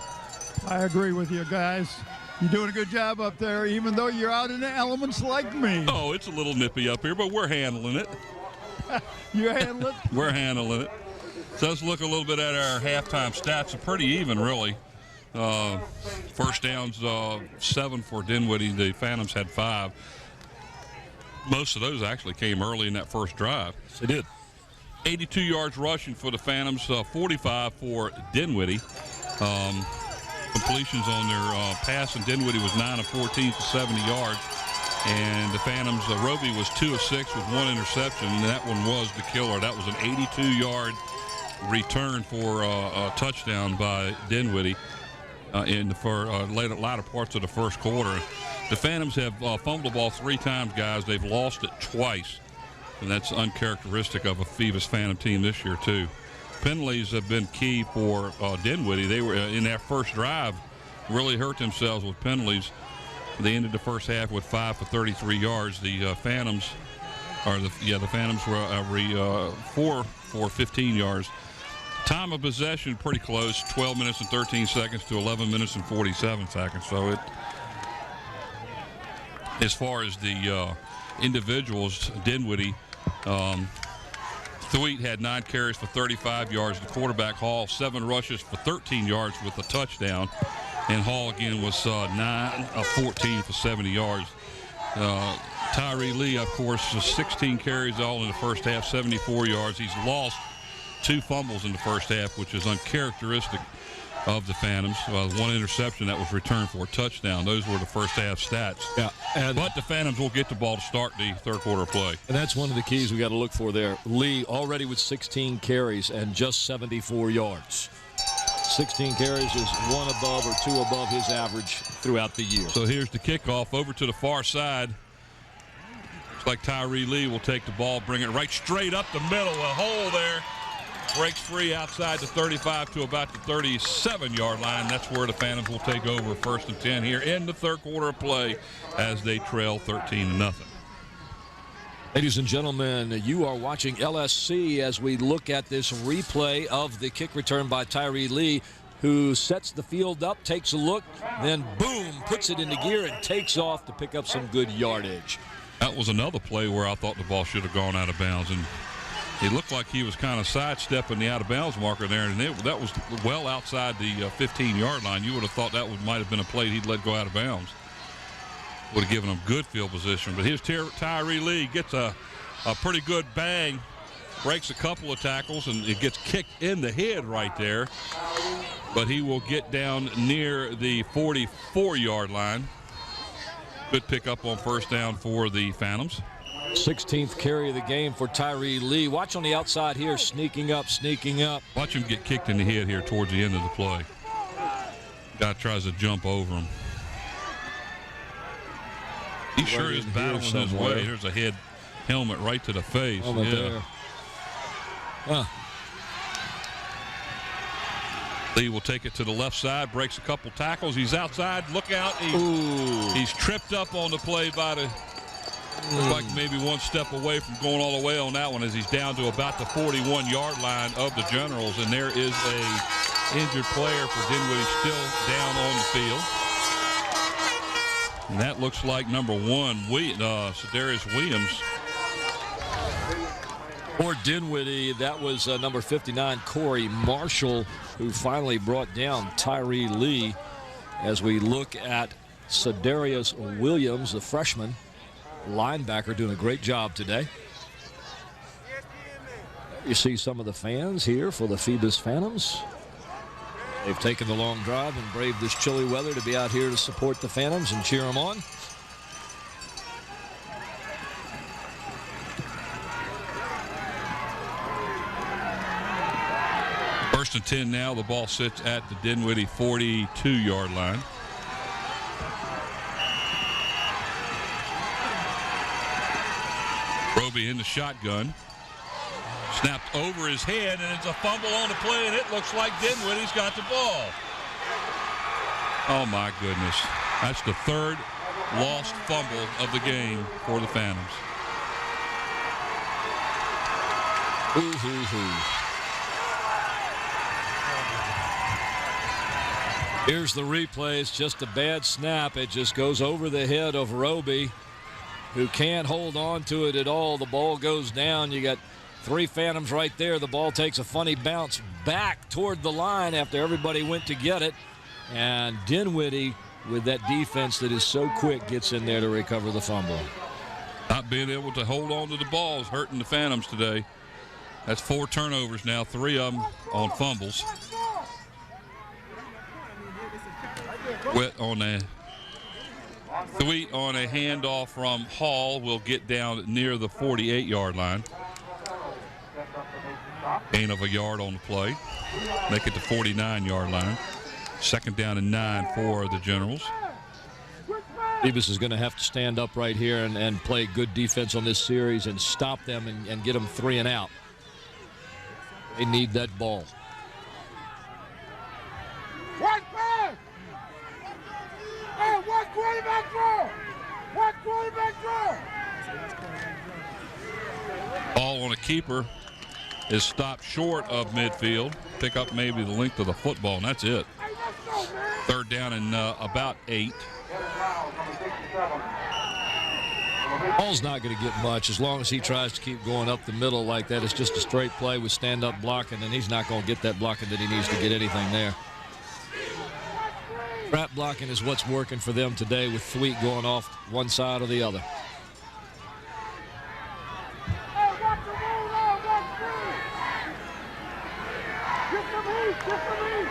I agree with you, guys. You're doing a good job up there, even though you're out in the elements like me. Oh, it's a little nippy up here, but we're handling it. You handle it? We're handling it. So let's look a little bit at our halftime stats. They're pretty even, really. First downs, 7 for Dinwiddie. The Phantoms had 5. Most of those actually came early in that first drive. Yes, they did. 82 yards rushing for the Phantoms, 45 for Dinwiddie. Completions on their pass, and Dinwiddie was 9 of 14 for 70 yards. And the Phantoms, Roby was 2 of 6 with 1 interception, and that one was the killer. That was an 82-yard return for a touchdown by Dinwiddie in the latter parts of the first quarter. The Phantoms have fumbled the ball 3 times, guys. They've lost it twice, and that's uncharacteristic of a Phoebus Phantom team this year, too. Penalties have been key for Dinwiddie. They were in that first drive, really hurt themselves with penalties. They ended the first half with 5 for 33 yards. The Phantoms, the Phantoms were 4 for 15 yards. Time of possession pretty close, 12 minutes and 13 seconds to 11 minutes and 47 seconds. So as far as the individuals, Dinwiddie. Thweet had 9 carries for 35 yards. The quarterback, Hall, 7 rushes for 13 yards with a touchdown. And Hall, again, was 9 of 14 for 70 yards. Tyree Lee, of course, 16 carries all in the first half, 74 yards. He's lost 2 fumbles in the first half, which is uncharacteristic of the Phantoms. One interception that was returned for a touchdown. Those were the first half stats. Yeah, but the Phantoms will get the ball to start the third quarter play. And that's one of the keys we got to look for there. Lee already with 16 carries and just 74 yards. 16 carries is one above or two above his average throughout the year. So here's the kickoff over to the far side. Looks like Tyree Lee will take the ball, bring it right straight up the middle. A hole there. Breaks free outside the 35 to about the 37-yard line. That's where the Phantoms will take over 1st and 10 here in the third quarter of play as they trail 13-0. Ladies and gentlemen, you are watching LSC as we look at this replay of the kick return by Tyree Lee, who sets the field up, takes a look, then boom, puts it into gear and takes off to pick up some good yardage. That was another play where I thought the ball should have gone out of bounds, and it looked like he was kind of sidestepping the out-of-bounds marker there, and that was well outside the 15-yard line. You would have thought that might have been a play he'd let go out of bounds. Would have given him good field position. But here's Tyree Lee, gets a pretty good bang, breaks a couple of tackles, and it gets kicked in the head right there. But he will get down near the 44-yard line. Good pickup on first down for the Phantoms. 16th carry of the game for Tyree Lee. Watch on the outside here, sneaking up. Watch him get kicked in the head here towards the end of the play. Guy tries to jump over him. He sure is battling his way. There's a head helmet right to the face. There. Huh. Lee will take it to the left side, breaks a couple tackles. He's outside. Look out. He's tripped up on the play by the... Looks like maybe one step away from going all the way on that one as he's down to about the 41-yard line of the Generals. And there is a injured player for Dinwiddie still down on the field. And that looks like number 1, Cedarius Williams. For Dinwiddie, that was number 59, Corey Marshall, who finally brought down Tyree Lee. As we look at Cedarius Williams, the freshman linebacker, doing a great job today. You see some of the fans here for the Phoebus Phantoms. They've taken the long drive and braved this chilly weather to be out here to support the Phantoms and cheer them on. First and 10 now. The ball sits at the Dinwiddie 42-yard line. Roby in the shotgun. Snapped over his head, and it's a fumble on the play, and it looks like Dinwiddie's got the ball. Oh, my goodness. That's the third lost fumble of the game for the Phantoms. Here's the replay. It's just a bad snap. It just goes over the head of Roby, who can't hold on to it at all. The ball goes down. You got 3 Phantoms right there. The ball takes a funny bounce back toward the line after everybody went to get it. And Dinwiddie, with that defense that is so quick, gets in there to recover the fumble. Not being able to hold on to the ball is hurting the Phantoms today. That's 4 turnovers now, 3 of them on fumbles. Wet on a Thweet on a handoff from Hall will get down near the 48-yard line. Gain of a yard on the play. Make it the 49-yard line. Second down and 9 for the Generals. Phoebus is going to have to stand up right here and play good defense on this series and stop them and get them 3 and out. They need that ball. Watch back! Hey, watch quarterback draw! Watch quarterback draw! Ball on a keeper is stopped short of midfield. Pick up maybe the length of the football, and that's it. Hey, let's go, man! Third down and about 8. Ball's not going to get much as long as he tries to keep going up the middle like that. It's just a straight play with stand-up blocking, and he's not going to get that blocking that he needs to get anything there. Trap blocking is what's working for them today, with Thweet going off one side or the other. Hey, watch the roll now, watch this! Get some heat, get some heat!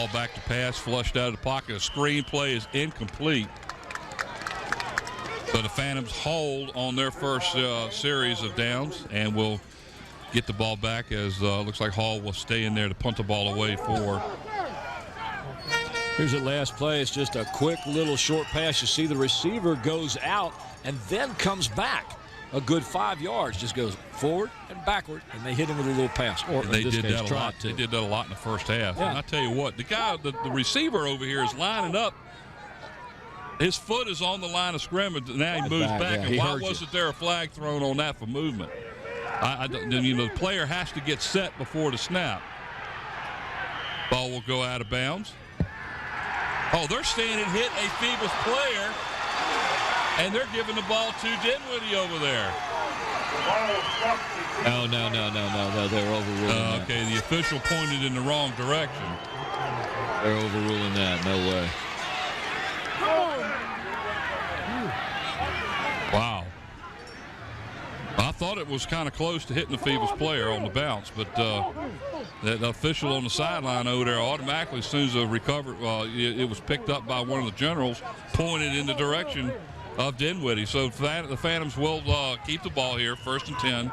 ball back to pass, flushed out of the pocket. A screen play is incomplete. So the Phantoms hold on their first series of downs and will get the ball back as looks like Hall will stay in there to punt the ball away for. Here's the last play. It's just a quick little short pass. You see the receiver goes out and then comes back a good 5 yards. Just goes forward and backward, and they hit him with a little pass. Or they did that a lot. They did that a lot in the first half. Yeah. And I tell you what, the receiver over here is lining up. His foot is on the line of scrimmage. Now he moves back. Yeah, and why wasn't there a flag thrown on that for movement? The player has to get set before the snap. Ball will go out of bounds. Oh, they're standing and hit a Phoebus player, and they're giving the ball to Dinwiddie over there. No. They're overruling that. Okay, the official pointed in the wrong direction. They're overruling that. No way. Wow. I thought it was kind of close to hitting the Phoebus player on the bounce, but the official on the sideline over there automatically, as soon as it was picked up by one of the generals, pointed in the direction of Dinwiddie. So the Phantoms will keep the ball here, 1st and 10,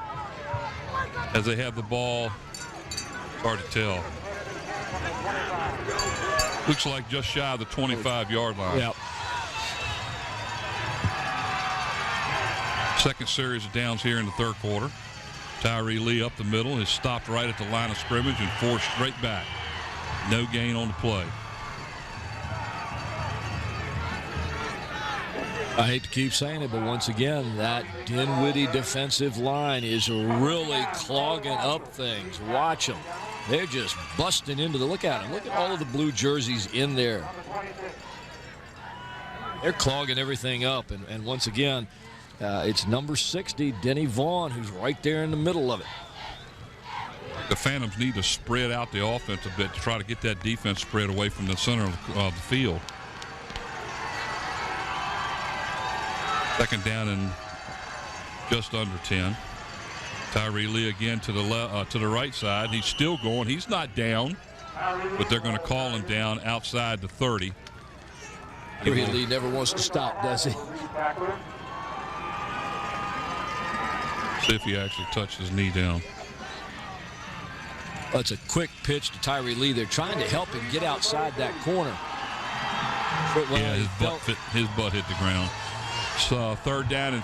as they have the ball. Hard to tell. Looks like just shy of the 25-yard line. Yep. Second series of downs here in the third quarter. Tyree Lee up the middle is stopped right at the line of scrimmage and forced straight back. No gain on the play. I hate to keep saying it, but once again, that Dinwiddie defensive line is really clogging up things. Watch them. They're just busting into the – look at them. Look at all of the blue jerseys in there. They're clogging everything up. And once again, it's number 60, Denny Vaughn, who's right there in the middle of it. The Phantoms need to spread out the offense a bit to try to get that defense spread away from the center of the field. Second down and just under 10. Tyree Lee again to the right side. He's still going. He's not down, but they're going to call him down outside the 30. Tyree Lee never wants to stop, does he? See if he actually touched his knee down. Well, it's a quick pitch to Tyree Lee. They're trying to help him get outside that corner. Yeah, his butt hit the ground. So third down and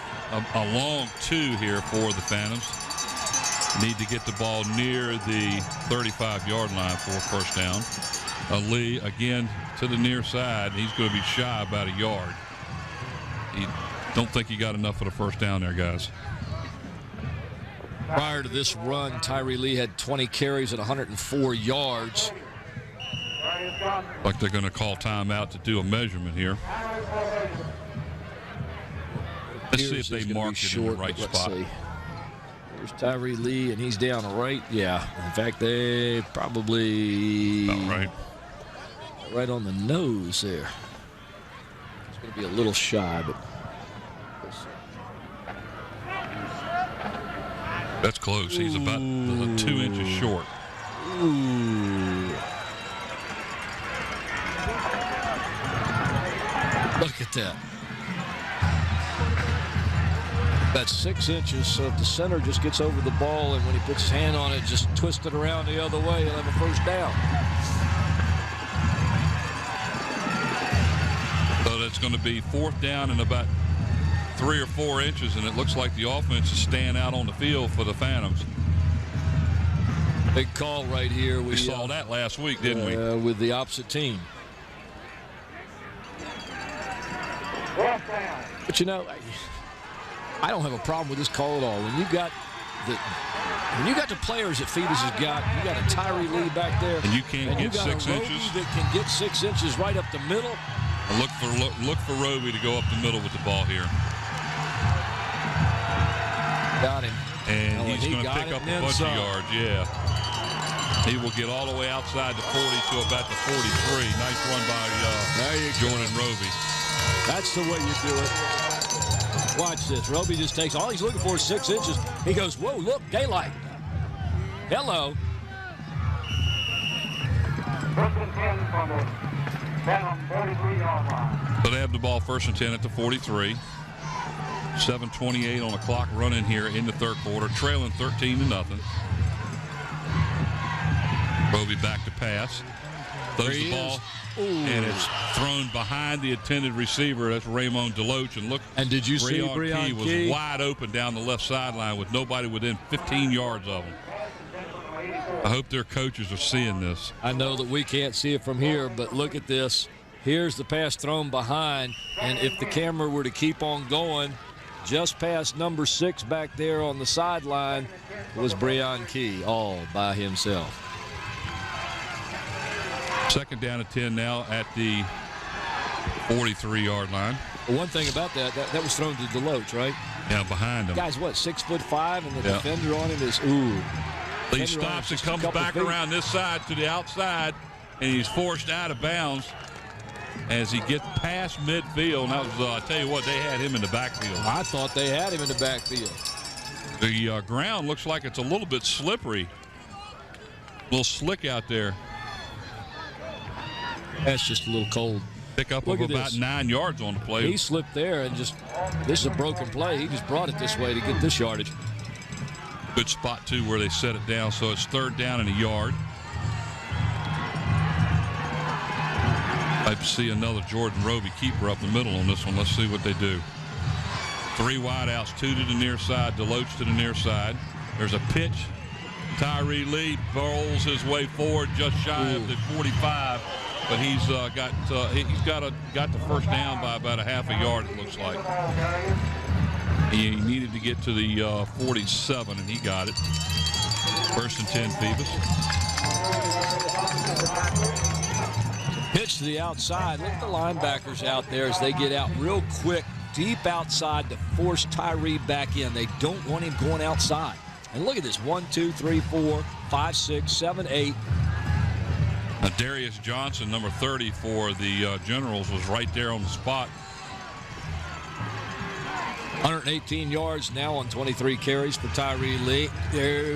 a long 2 here for the Phantoms. Need to get the ball near the 35-yard line for a first down. Lee again to the near side. He's going to be shy about a yard. Don't think he got enough for the first down there, guys. Prior to this run, Tyree Lee had 20 carries at 104 yards. Like they're going to call timeout to do a measurement here. Let's see if they mark it in the right spot. See. There's Tyree Lee, and he's down right. Yeah, in fact, they probably about right on the nose there. It's going to be a little shy, but that's close. He's about 2 inches short. Ooh. Look at that. That's 6 inches, so if the center just gets over the ball and when he puts his hand on it, just twist it around the other way, he'll have a first down. So that's going to be 4th down and about 3 or 4 inches, and it looks like the offense is staying out on the field for the Phantoms. Big call right here. We saw that last week, didn't we? With the opposite team. But you know, I don't have a problem with this call at all. When you got the players that Phoebus has got, you got a Tyree Lee back there, and you can't get 6 inches. That can get 6 inches right up the middle. And look for Roby to go up the middle with the ball here. Got him. And he's going to pick up a bunch of yards. Yeah. He will get all the way outside the 40 to about the 43. Nice run by Jordan Roby. That's the way you do it. Watch this. Roby just takes, all he's looking for is 6 inches. He goes, whoa, look, daylight. Hello. So they have the ball 1st and 10 at the 43. 7:28 on the clock running here in the third quarter, trailing 13-0. Roby back to pass. Throws the ball. And it's thrown behind the intended receiver. That's Raymond Deloach. And look, and did you see Breon Key was wide open down the left sideline with nobody within 15 yards of him. I hope their coaches are seeing this. I know that we can't see it from here, but look at this. Here's the pass thrown behind, and if the camera were to keep on going, just past number 6 back there on the sideline was Breon Key all by himself. 2nd down at 10 now at the 43-yard line. One thing about that was thrown to Deloach, right? Yeah, behind him. Guy's what, 6'5", and the defender on him is He stops and comes back around this side to the outside, and he's forced out of bounds as he gets past midfield. And that was, I tell you what, they had him in the backfield. I thought they had him in the backfield. The ground looks like it's a little bit slippery, a little slick out there. That's just a little cold. Pick up of about 9 yards on the play. He slipped there and this is a broken play. He just brought it this way to get this yardage. Good spot, too, where they set it down. So it's 3rd down and a yard. I see another Jordan Roby keeper up the middle on this one. Let's see what they do. 3 wideouts, 2 to the near side, Deloach to the near side. There's a pitch. Tyree Lee rolls his way forward just shy of the 45. But he's got the first down by about a half a yard, it looks like. He needed to get to the 47, and he got it. 1st and 10, Phoebus. Pitch to the outside. Look at the linebackers out there as they get out real quick, deep outside to force Tyree back in. They don't want him going outside. And look at this, 1, 2, 3, 4, 5, 6, 7, 8. Darius Johnson, number 30 for the Generals, was right there on the spot. 118 yards now on 23 carries for Tyree Lee.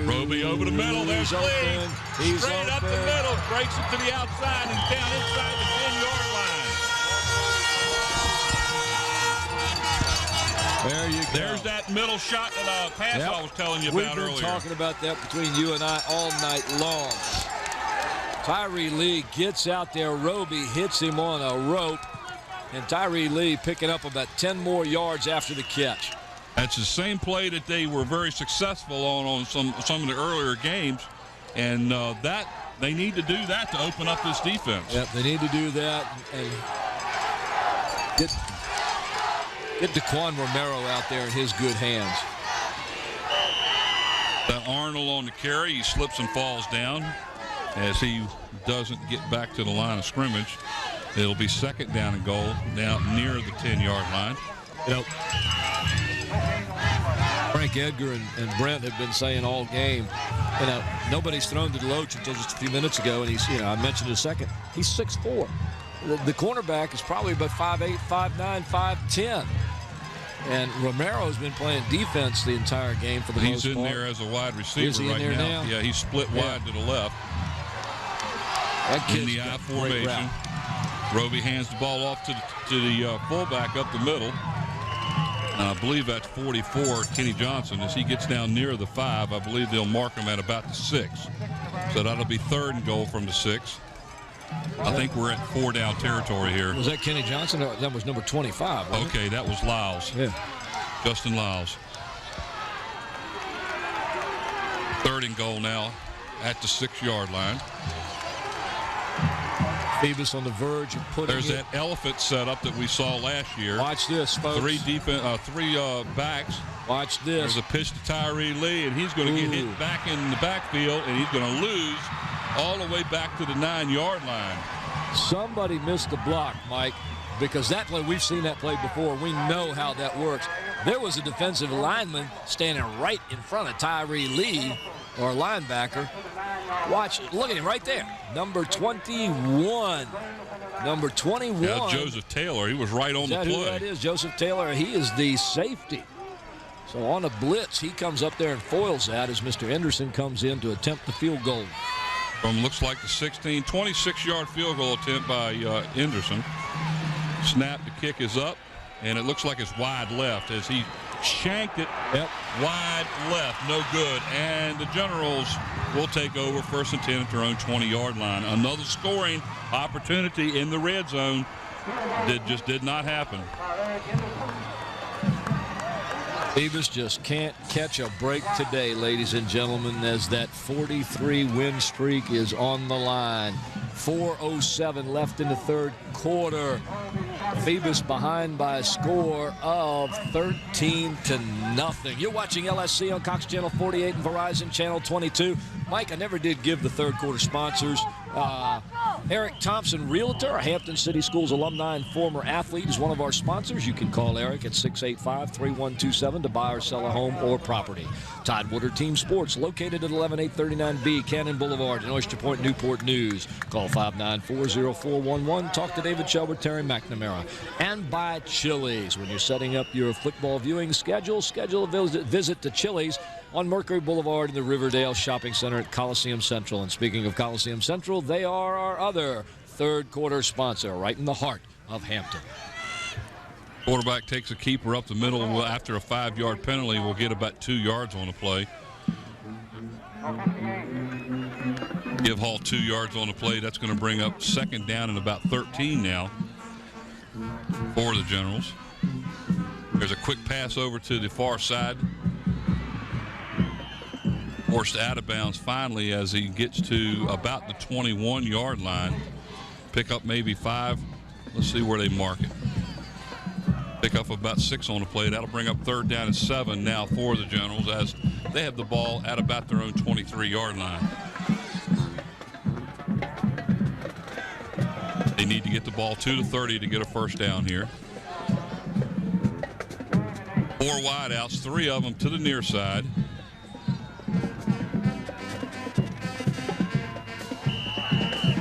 Roby over the middle. There's Lee. He's straight up the middle. Breaks it to the outside and down inside the 10-yard line. There you go. There's that middle shot that pass I was telling you about earlier. We've been talking about that between you and I all night long. Tyree Lee gets out there. Roby hits him on a rope. And Tyree Lee picking up about 10 more yards after the catch. That's the same play that they were very successful on some of the earlier games. And that they need to do that to open up this defense. Yep, they need to do that and get Daquan Romero out there in his good hands. That Arnold on the carry, he slips and falls down as he doesn't get back to the line of scrimmage. It'll be 2nd down and goal now near the 10-yard line. You know, Frank Edgar and Brent have been saying all game, you know, nobody's thrown to Deloach until just a few minutes ago, and he's, you know, I mentioned it a second, he's 6'4". The cornerback is probably about 5'8", 5'9", 5'10". And Romero's been playing defense the entire game for the most part. He's in there as a wide receiver right now. Yeah, he's split wide to the left. In the I formation. Roby hands the ball off to the fullback up the middle. I believe that's 44, Kenny Johnson. As he gets down near the 5, I believe they'll mark him at about the 6. So that'll be 3rd and goal from the 6. I think we're at 4-down territory here. Was that Kenny Johnson? That was number 25. Okay, that was Lyles. Yeah. Justin Lyles. 3rd and goal now at the 6-yard line. Phoebus on the verge of putting There's that elephant setup that we saw last year. Watch this, folks. 3 backs. Watch this. There's a pitch to Tyree Lee, and he's going to get hit back in the backfield, and he's going to lose all the way back to the 9-yard line. Somebody missed the block, Mike, because that play, we've seen that play before. We know how that works. There was a defensive lineman standing right in front of Tyree Lee, or linebacker. Watch, look at him right there. Number 21. Number 21. Yeah, Joseph Taylor, he was right on the play. Who that is? Joseph Taylor, he is the safety. So on a blitz, he comes up there and foils that as Mr. Henderson comes in to attempt the field goal. From looks like the 26-yard field goal attempt by Anderson. Snap, the kick is up, and it looks like it's wide left as he shanked it. Yep. Wide left, no good. And the Generals will take over 1st and 10 at their own 20-yard line. Another scoring opportunity in the red zone. Just did not happen. Phoebus just can't catch a break today, ladies and gentlemen, as that 43-win streak is on the line. 4:07 left in the third quarter. Phoebus behind by a score of 13-0. You're watching LSC on Cox Channel 48 and Verizon Channel 22. Mike, I never did give the third quarter sponsors. Eric Thompson, realtor, a Hampton City Schools alumni and former athlete, is one of our sponsors. You can call Eric at 685-3127 to buy or sell a home or property. Tidewater Team Sports, located at 11839B Cannon Boulevard in Oyster Point, Newport News. Call 594-0411. Talk to David Shelbert, Terry McNamara. And by Chili's. When you're setting up your football viewing schedule a visit to Chili's on Mercury Boulevard in the Riverdale Shopping Center at Coliseum Central. And speaking of Coliseum Central, they are our other third quarter sponsor, right in the heart of Hampton. Quarterback takes a keeper up the middle after a 5-yard penalty. Will get about 2 yards on the play. Give Hall 2 yards on the play. That's going to bring up 2nd down and about 13 now for the Generals. There's a quick pass over to the far side. Forced out of bounds finally as he gets to about the 21-yard line. Pick up maybe 5. Let's see where they mark it. Pick up about 6 on the play. That'll bring up 3rd down and 7 now for the Generals as they have the ball at about their own 23-yard line. They need to get the ball to the 30 to get a first down here. 4 wideouts, 3 of them to the near side.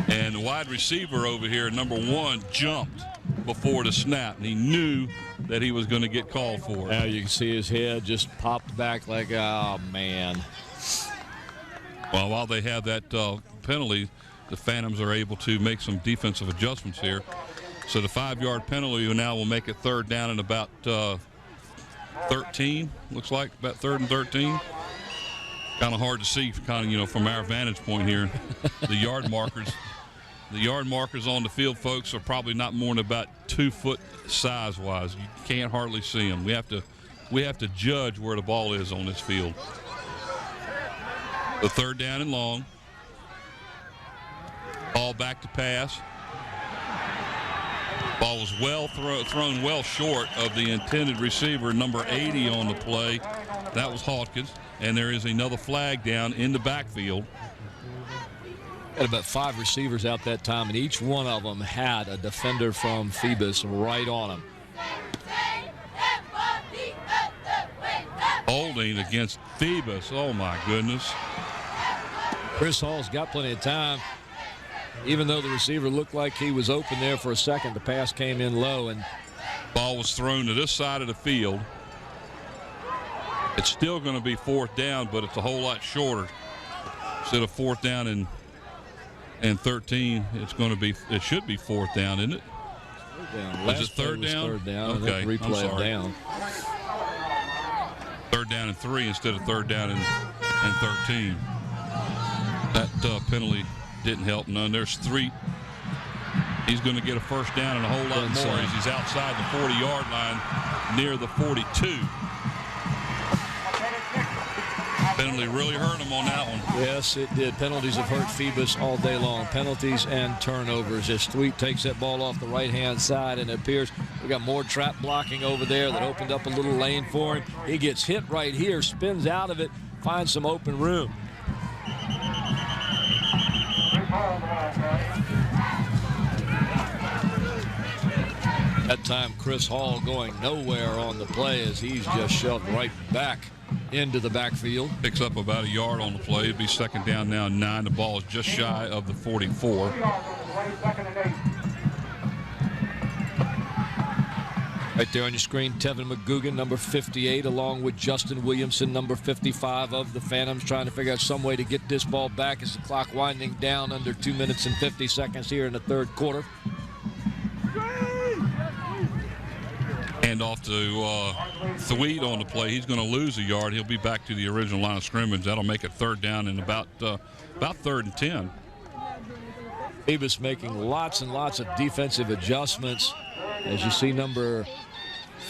And the wide receiver over here, number 1, jumped before the snap, and he knew that he was going to get called for. Now you can see his head just popped back like, oh, man. Well, while they have that penalty, the Phantoms are able to make some defensive adjustments here. So the 5-yard penalty now will make it 3rd down and about 13, looks like, about 3rd and 13. Kind of hard to see, from our vantage point here. The yard markers on the field, folks, are probably not more than about 2 foot size-wise. You can't hardly see them. We have to judge where the ball is on this field. The 3rd down and long. Ball back to pass. Ball was thrown well short of the intended receiver, number 80 on the play. That was Hawkins. And there is another flag down in the backfield. Had about 5 receivers out that time, and each one of them had a defender from Phoebus right on them. Holding against Phoebus. Oh, my goodness. Chris Hall's got plenty of time. Even though the receiver looked like he was open there for a second, the pass came in low, and ball was thrown to this side of the field. It's still going to be 4th down, but it's a whole lot shorter. Instead of 4th down and 13, it should be 4th down, isn't it? Is it 3rd down? 3rd down. Okay, I'm sorry. Down. 3rd down and 3 instead of 3rd down and 13. That penalty didn't help none. There's 3. He's going to get a first down and a whole lot more as he's outside the 40-yard line near the 42. Penalty really hurt him on that one. Yes, it did. Penalties have hurt Phoebus all day long. Penalties and turnovers. As Thweet takes that ball off the right-hand side, and it appears we got more trap blocking over there that opened up a little lane for him. He gets hit right here, spins out of it, finds some open room. That time, Chris Hall going nowhere on the play as he's just shoved right back into the backfield. Picks up about a yard on the play. It'll be 2nd down now, 9. The ball is just shy of the 44. Right there on your screen, Tevin McGugan, number 58, along with Justin Williamson, number 55 of the Phantoms, trying to figure out some way to get this ball back as the clock winding down under 2 minutes and 50 seconds here in the third quarter. Hand off to Thweed on the play. He's going to lose a yard. He'll be back to the original line of scrimmage. That'll make it third down and about 3rd and 10. Phoebus making lots and lots of defensive adjustments. As you see, number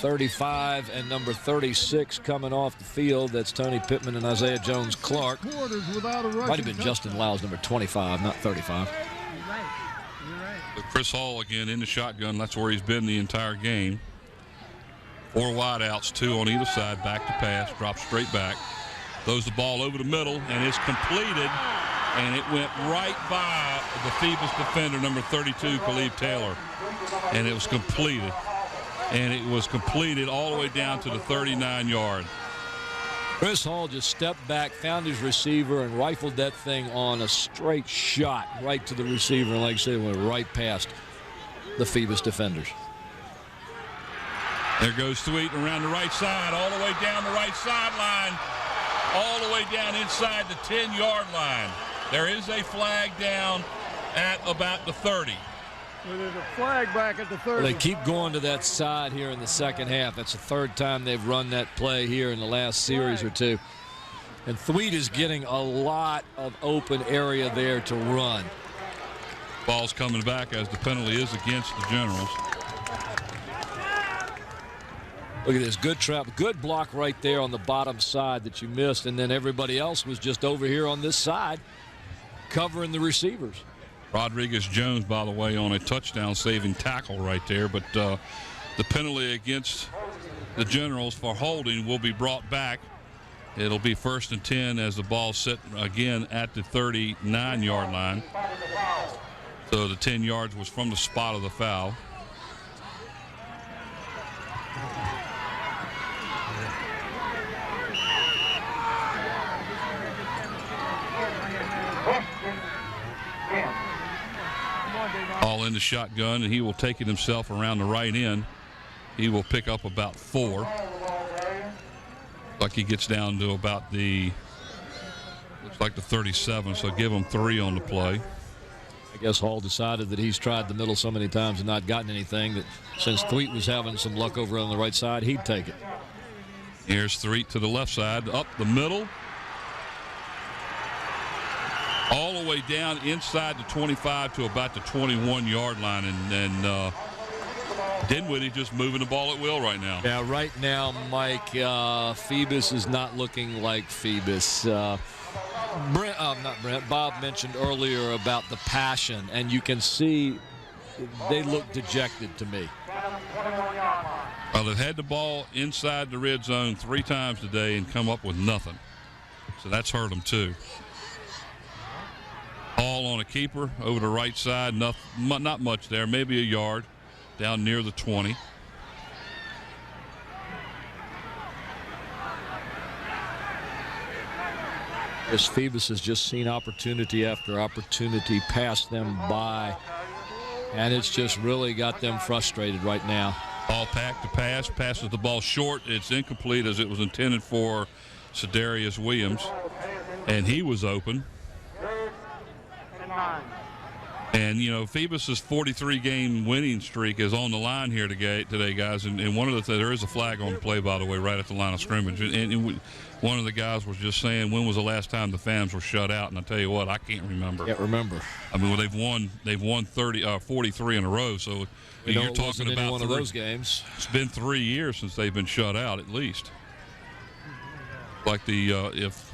35 and number 36 coming off the field. That's Tony Pittman and Isaiah Jones-Clark. Might have been Justin Lyles, number 25, not 35. But Chris Hall again in the shotgun. That's where he's been the entire game. 4 wideouts, 2 on either side. Back to pass, drops straight back. Throws the ball over the middle, and it's completed. And it went right by the Phoebus defender, number 32, Khalif Taylor. And it was completed. And it was completed all the way down to the 39-yard. Chris Hall just stepped back, found his receiver, and rifled that thing on a straight shot right to the receiver. And like I said, it went right past the Phoebus defenders. There goes Thweet around the right side, all the way down the right sideline, all the way down inside the 10-yard line. There is a flag down at about the 30. Well, there's a flag back at the 30. They keep going to that side here in the second half. That's the third time they've run that play here in the last series or two. And Thweet is getting a lot of open area there to run. Ball's coming back as the penalty is against the Generals. Look at this, good trap, good block right there on the bottom side that you missed, and then everybody else was just over here on this side covering the receivers. Rodriguez-Jones, by the way, on a touchdown-saving tackle right there, but the penalty against the Generals for holding will be brought back. It'll be 1st and 10 as the ball's set again at the 39-yard line. So the 10 yards was from the spot of the foul. All in the shotgun, and he will take it himself around the right end. He will pick up about 4. Like he gets down to about the, looks like the 37, so give him 3 on the play. I guess Hall decided that he's tried the middle so many times and not gotten anything that since Thweet was having some luck over on the right side, he'd take it. Here's Thweet to the left side, up the middle. All the way down inside the 25 to about the 21-yard line, and Dinwiddie just moving the ball at will right now. Yeah, right now, Mike, Phoebus is not looking like Phoebus. Bob mentioned earlier about the passion, and you can see they look dejected to me. Well, they've had the ball inside the red zone 3 times today and come up with nothing. So that's hurt them too. Hall on a keeper over the right side. Not much there, maybe a yard down near the 20. As Phoebus has just seen opportunity after opportunity pass them by, and it's just really got them frustrated right now. Ball packed to pass, passes the ball short. It's incomplete as it was intended for Cedarius Williams, and he was open. And, you know, Phoebus's 43-game winning streak is on the line here today, guys. And one of the things, there is a flag on the play, by the way, right at the line of scrimmage. And one of the guys was just saying, when was the last time the Phantoms were shut out? And I tell you what, I can't remember. Can't remember. I mean, well, they've won 43 in a row. So you're talking about one of those games. It's been 3 years since they've been shut out, at least. Like if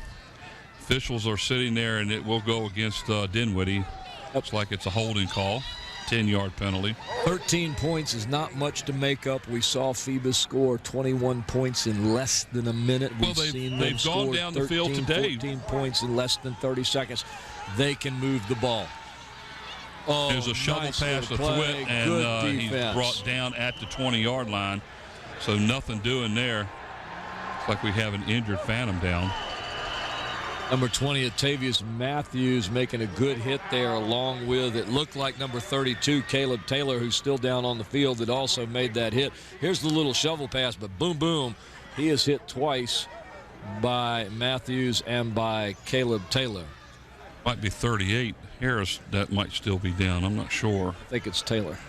officials are sitting there and it will go against Dinwiddie. Looks like it's a holding call, 10-yard penalty. 13 points is not much to make up. We saw Phoebus score 21 points in less than a minute. They've gone down the field today. 14 points in less than 30 seconds. They can move the ball. Oh, there's a shovel nice pass to Thweet, and he's brought down at the 20-yard line. So nothing doing there. It's like we have an injured Phantom down. Number 20, Atavius Matthews, making a good hit there, along with, it looked like number 32, Caleb Taylor, who's still down on the field, that also made that hit. Here's the little shovel pass, but boom, boom. He is hit twice by Matthews and by Caleb Taylor. Might be 38. Harris, that might still be down. I'm not sure. I think it's Taylor.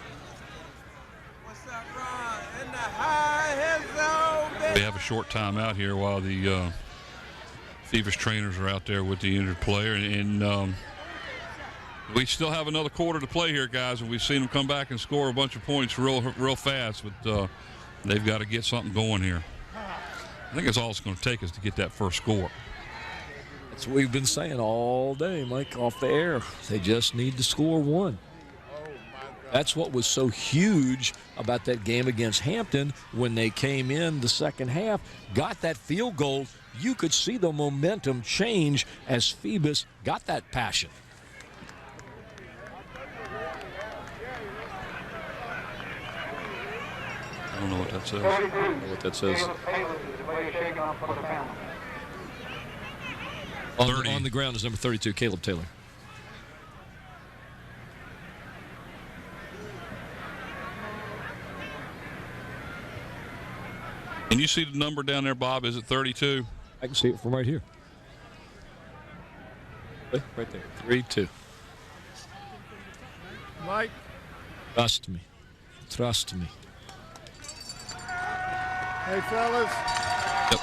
We have a short timeout here while the Phoebus trainers are out there with the injured player, and we still have another quarter to play here, guys, and we've seen them come back and score a bunch of points real fast, but they've got to get something going here. I think that's all it's going to take is to get that first score. That's what we've been saying all day, Mike, off the air. They just need to score one. That's what was so huge about that game against Hampton when they came in the second half, got that field goal. You could see the momentum change as Phoebus got that passion. I don't know what that says. I don't know what that says. On the ground is number 32, Caleb Taylor. Can you see the number down there, Bob? Is it 32? I can see it from right here. Right there. 3-2. Mike. Trust me. Trust me. Hey, fellas. Yep.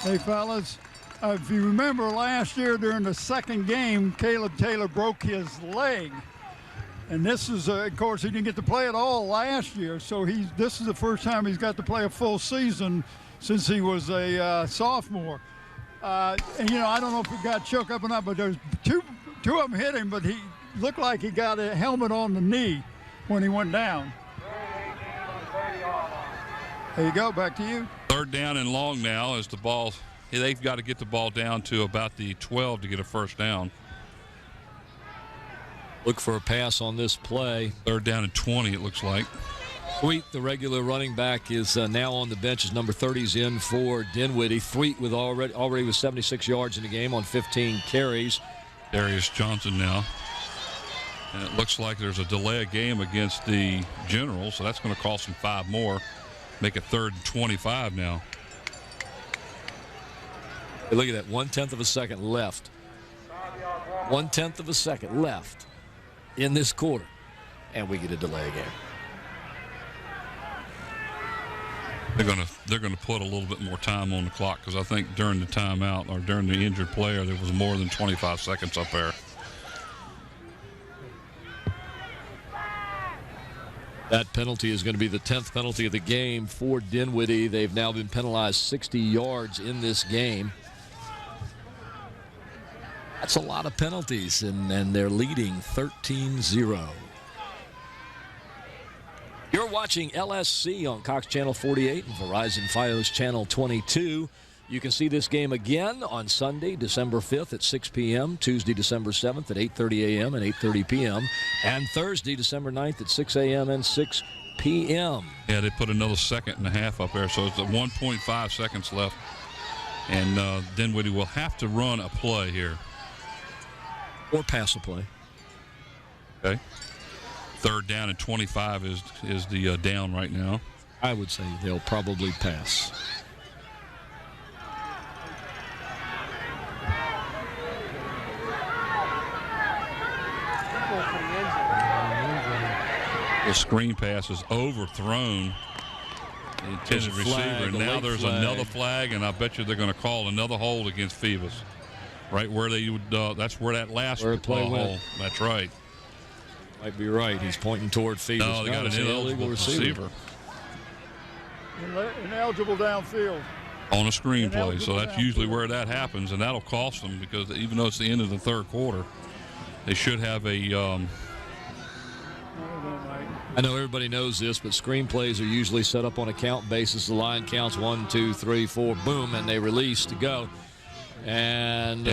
Hey, fellas. If you remember last year during the second game, Caleb Taylor broke his leg. And this is, of course, he didn't get to play at all last year. So this is the first time he's got to play a full season since he was a sophomore. And, I don't know if he got choked up or not, but there's two of them hit him, but he looked like he got a helmet on the knee when he went down. There you go, back to you. Third down and long now as the ball, they've got to get the ball down to about the 12 to get a first down. Look for a pass on this play. Third down and 20, it looks like. Threet, the regular running back, is now on the bench as number 30's in for Dinwiddie. Threet with already with 76 yards in the game on 15 carries. Darius Johnson now. And it looks like there's a delay of game against the Generals, so that's going to cost them 5 more. Make it 3rd and 25 now. Hey, look at that, 1/10 of a second left. 1/10 of a second left in this quarter, and we get a delay game. They're gonna put a little bit more time on the clock because I think during the timeout or during the injured player there was more than 25 seconds up there. That penalty is going to be the 10th penalty of the game for Dinwiddie. They've now been penalized 60 yards in this game. That's a lot of penalties, and they're leading 13-0. You're watching LSC on Cox Channel 48 and Verizon Fios Channel 22. You can see this game again on Sunday, December 5th at 6 p.m., Tuesday, December 7th at 8:30 a.m. and 8:30 p.m., and Thursday, December 9th at 6 a.m. and 6 p.m. Yeah, they put another second and a half up there, so it's 1.5 seconds left. And Dinwiddie will have to run a play here. Or pass a play. Okay. 3rd down and 25 is the down right now. I would say they'll probably pass. The screen pass is overthrown. The intended receiver, and now there's another flag, and I bet you they're going to call another hold against Phoebus. Right where they would, that's where that last play hold. went. That's right. Might be right. He's pointing toward Phoebus. No, they got an illegal receiver. Ineligible downfield. On a screen play, so that's usually where that happens, and that'll cost them because even though it's the end of the third quarter, they should have a. I know everybody knows this, but screenplays are usually set up on a count basis. The line counts 1, 2, 3, 4, boom, and they release to go. And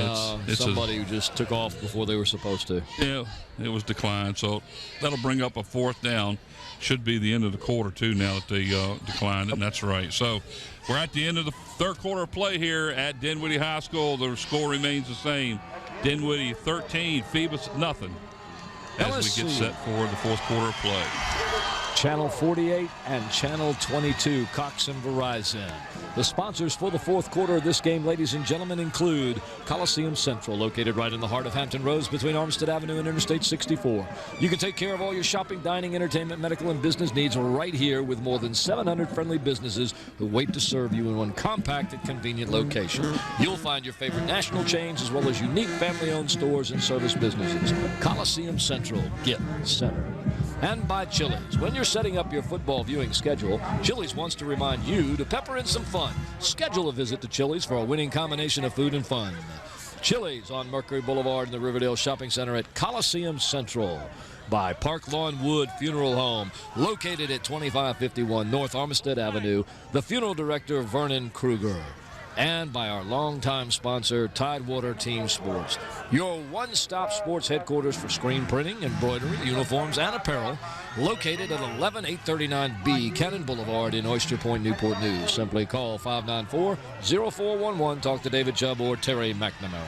somebody who just took off before they were supposed to. Yeah, it was declined. So that'll bring up a 4th down. Should be the end of the quarter, too, now that they declined it, and that's right. So we're at the end of the 3rd quarter of play here at Dinwiddie High School. The score remains the same. Dinwiddie 13, Phoebus nothing. As we get set for the 4th quarter of play. Channel 48 and Channel 22, Cox and Verizon. The sponsors for the 4th quarter of this game, ladies and gentlemen, include Coliseum Central, located right in the heart of Hampton Roads between Armistead Avenue and Interstate 64. You can take care of all your shopping, dining, entertainment, medical, and business needs right here with more than 700 friendly businesses who wait to serve you in one compact and convenient location. You'll find your favorite national chains as well as unique family-owned stores and service businesses. Coliseum Central, get center. And by Chili's. When you're setting up your football viewing schedule, Chili's wants to remind you to pepper in some fun. Schedule a visit to Chili's for a winning combination of food and fun. Chili's on Mercury Boulevard in the Riverdale Shopping Center at Coliseum Central. By Park Lawn Wood Funeral Home, located at 2551 North Armistead Avenue, the funeral director, Vernon Kruger. And by our longtime sponsor, Tidewater Team Sports, your one-stop sports headquarters for screen printing, embroidery, uniforms, and apparel, located at 11839B Cannon Boulevard in Oyster Point, Newport News. Simply call 594-0411. Talk to David Chubb or Terry McNamara.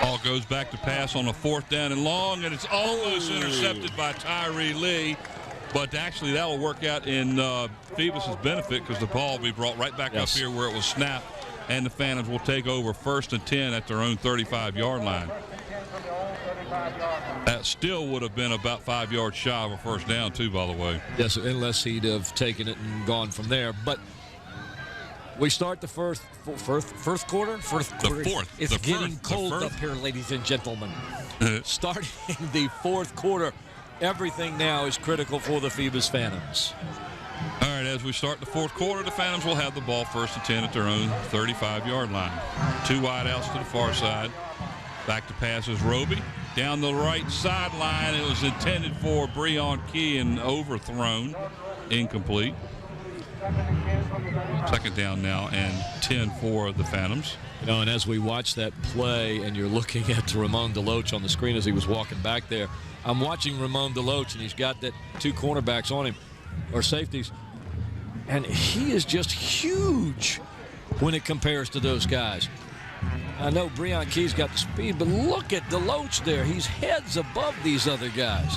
Ball goes back to pass on a 4th down and long, and it's almost intercepted by Tyree Lee. But actually, that will work out in Phoebus' benefit because the ball will be brought right back up here where it was snapped, and the Phantoms will take over 1st and 10 at their own 35-yard line. That still would have been about 5 yards shy of a 1st down, too, by the way. Yes, unless he'd have taken it and gone from there. But we start the first quarter? First quarter. The 4th. It's getting cold up here, ladies and gentlemen. Starting the 4th quarter. Everything now is critical for the Phoebus Phantoms. All right, as we start the 4th quarter, the Phantoms will have the ball 1st and 10 at their own 35-yard line. 2 wide outs to the far side. Back to pass is Roby. Down the right sideline, it was intended for Breon Key and overthrown. Incomplete. 2nd down now and 10 for the Phantoms. You know, and as we watch that play, and you're looking at Ramon DeLoach on the screen as he was walking back there, I'm watching Ramon DeLoach, and he's got that 2 cornerbacks on him, or safeties, and he is just huge when it compares to those guys. I know Breon Key's got the speed, but look at DeLoach there. He's heads above these other guys.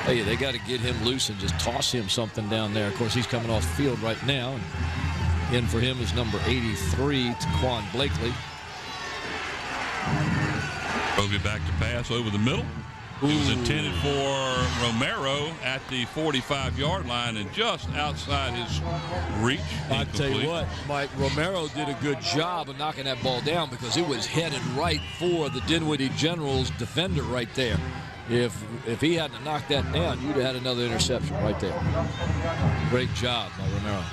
Hey, they got to get him loose and just toss him something down there. Of course, he's coming off the field right now. And in for him is number 83, Taquan Blakely. Roby back to pass over the middle. It was intended for Romero at the 45-yard line and just outside his reach. I tell you what, Mike, Romero did a good job of knocking that ball down because it was headed right for the Dinwiddie Generals defender right there. If he hadn't knocked that down, you'd have had another interception right there. Great job by Romero.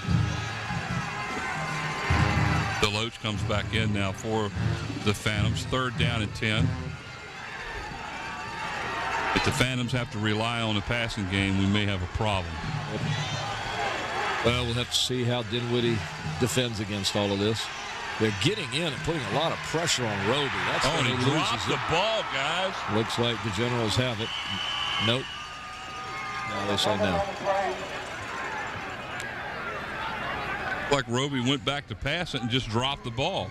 DeLoach comes back in now for the Phantoms. 3rd down and 10. If the Phantoms have to rely on the passing game, we may have a problem. Well, we'll have to see how Dinwiddie defends against all of this. They're getting in and putting a lot of pressure on Roby. That's and he dropped the ball, guys. Looks like the Generals have it. Nope. No, they say no. Like Roby went back to pass it and just dropped the ball.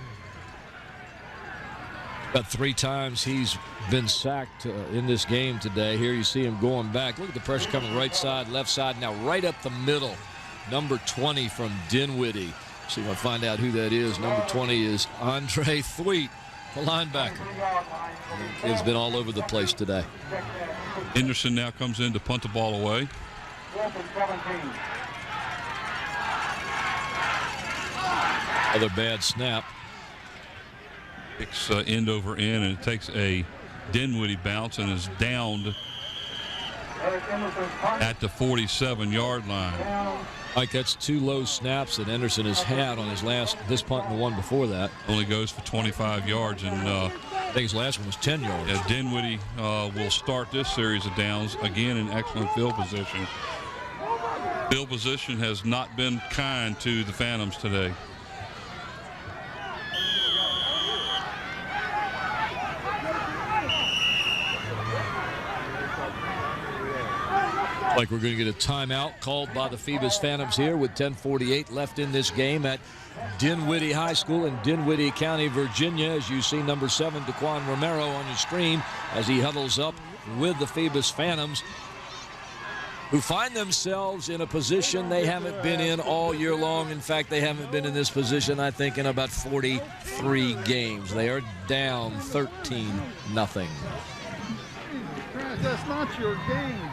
About 3 times he's been sacked in this game today. Here you see him going back. Look at the pressure coming right side, left side, now right up the middle. Number 20 from Dinwiddie. See if I find out who that is. Number 20 is Andre Thweet, the linebacker. He's been all over the place today. Henderson now comes in to punt the ball away. Another bad snap. It's end over end, and it takes a Dinwiddie bounce and is downed at the 47-yard line. Mike, that's 2 low snaps that Henderson has had on this punt and the one before that. Only goes for 25 yards, and I think his last one was 10 yards. Yeah, Dinwiddie will start this series of downs again in excellent field position. Field position has not been kind to the Phantoms today. Like we're going to get a timeout called by the Phoebus Phantoms here with 10:48 left in this game at Dinwiddie High School in Dinwiddie County, Virginia. As you see number 7, Daquan Romero on your screen as he huddles up with the Phoebus Phantoms, who find themselves in a position they haven't been in all year long. In fact, they haven't been in this position, I think, in about 43 games. They are down 13-0. That's not your game.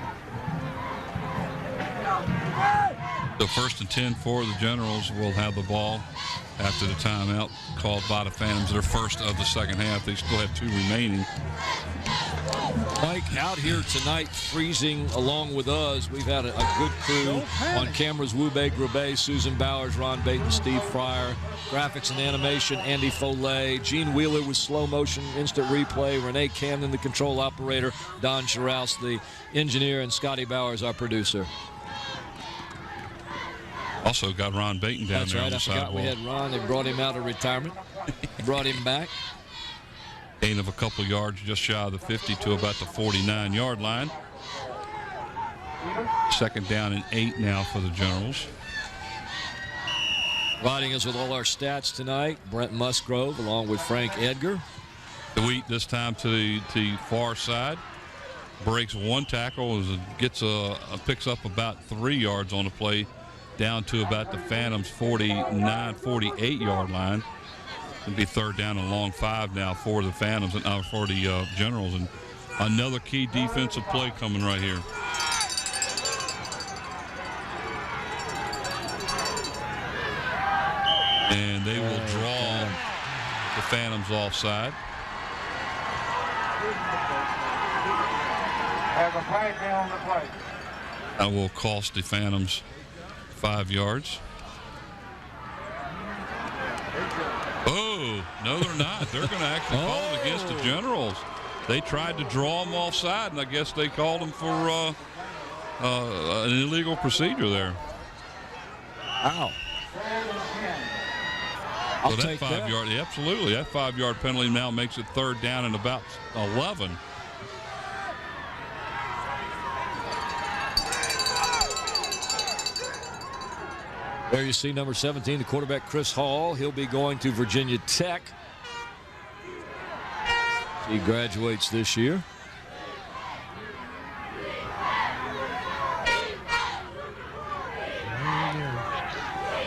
The 1st and 10 for the Generals will have the ball after the timeout called by the Phantoms. Their first of the second half. They still have 2 remaining. Mike, out here tonight, freezing along with us. We've had a good crew on cameras. Wube Grabe, Susan Bowers, Ron Baton, Steve Fryer. Graphics and animation, Andy Foley. Gene Wheeler with slow motion, instant replay. Renee Camden, the control operator. Don Scharouse, the engineer. And Scotty Bowers, our producer. Also got Ron Baton down there on the sidewalk. I forgot we had Ron. They brought him out of retirement. Brought him back. Gain of a couple yards just shy of the 50 to about the 49-yard line. 2nd down and 8 now for the Generals. Providing us with all our stats tonight, Brent Musgrove along with Frank Edgar. DeWeat this time to the far side. Breaks 1 tackle, picks up about 3 yards on the play, down to about the Phantoms' 48-yard line. It'll be 3rd down and long 5 now for the Phantoms and for the Generals. And another key defensive play coming right here. And they will draw the Phantoms offside. Have a flag down the play. That will cost the Phantoms 5 yards. Oh, no, they're not. They're going to actually call it against the Generals. They tried to draw them offside, and I guess they called them for an illegal procedure there. Wow. So that 5-yard, yeah, absolutely. That 5-yard penalty now makes it 3rd down and about 11. There you see number 17, the quarterback Chris Hall. He'll be going to Virginia Tech. He graduates this year.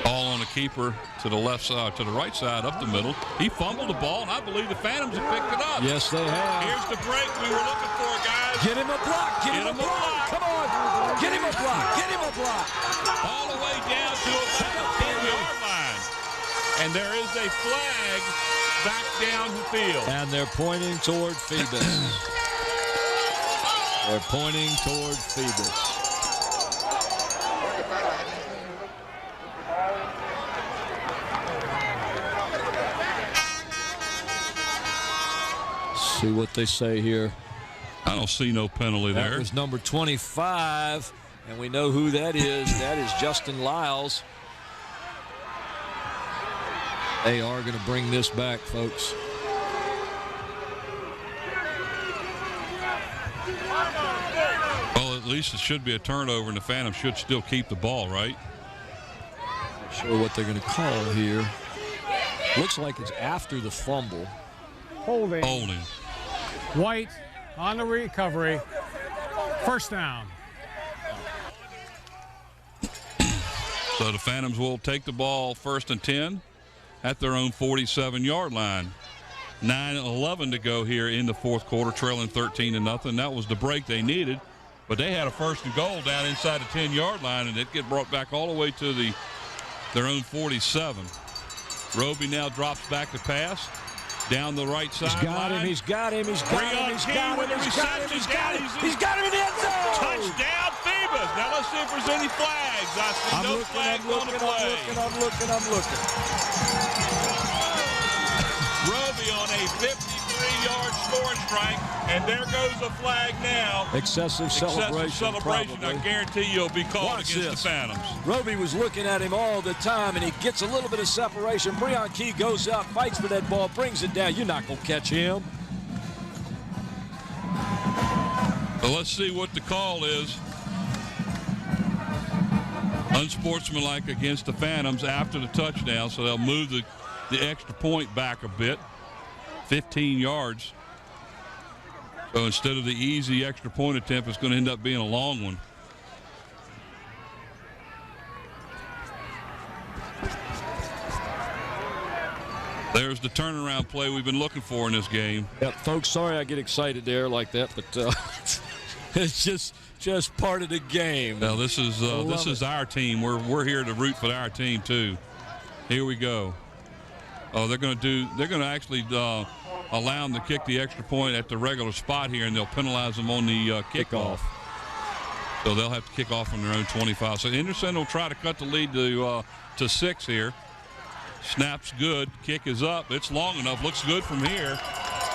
Ball on a keeper to the left side, to the right side, up the middle. He fumbled the ball, and I believe the Phantoms have picked it up. Yes, they have. Here's the break we were looking for, guys. Get him a block. Get him a block. Come on. Get him a block. Get him a block. All the way down to about the 10-yard line. And there is a flag back down the field. And they're pointing toward Phoebus. They're pointing toward Phoebus. See what they say here. I don't see no penalty there. That was number 25, and we know who that is. That is Justin Lyles. They are going to bring this back, folks. Well, at least it should be a turnover, and the Phantoms should still keep the ball, right? Not sure what they're going to call here. Looks like it's after the fumble. Holding. Holding. White on the recovery. 1st down. So the Phantoms will take the ball 1st and 10 at their own 47-yard line. 9:11 to go here in the 4th quarter, trailing 13-0. That was the break they needed, but they had a 1st and goal down inside the 10-yard line, and it get brought back all the way to their own 47. Roby now drops back to pass. Down the right side. He's got him. He's got him in the end zone. Touchdown, Phoebus. Now let's see if there's any flags. I see no flags on the play. I'm looking. Roby on a 53 3-yard scoring strike, and there goes a flag now. Excessive celebration. I guarantee you'll be called against the Phantoms. Roby was looking at him all the time, and he gets a little bit of separation. Breon Key goes out, fights for that ball, brings it down. You're not going to catch him. So let's see what the call is. Unsportsmanlike against the Phantoms after the touchdown, so they'll move the extra point back a bit, 15 yards. So instead of the easy extra point attempt, it's going to end up being a long one. There's the turnaround play we've been looking for in this game. Yep, folks, sorry I get excited there like that, but it's just part of the game. Now this is our team. We're here to root for our team too. Here we go. Oh, they're going to actually allow them to kick the extra point at the regular spot here, and they'll penalize them on the kickoff. So they'll have to kick off on their own 25. So Henderson will try to cut the lead to 6 here. Snap's good. Kick is up. It's long enough. Looks good from here,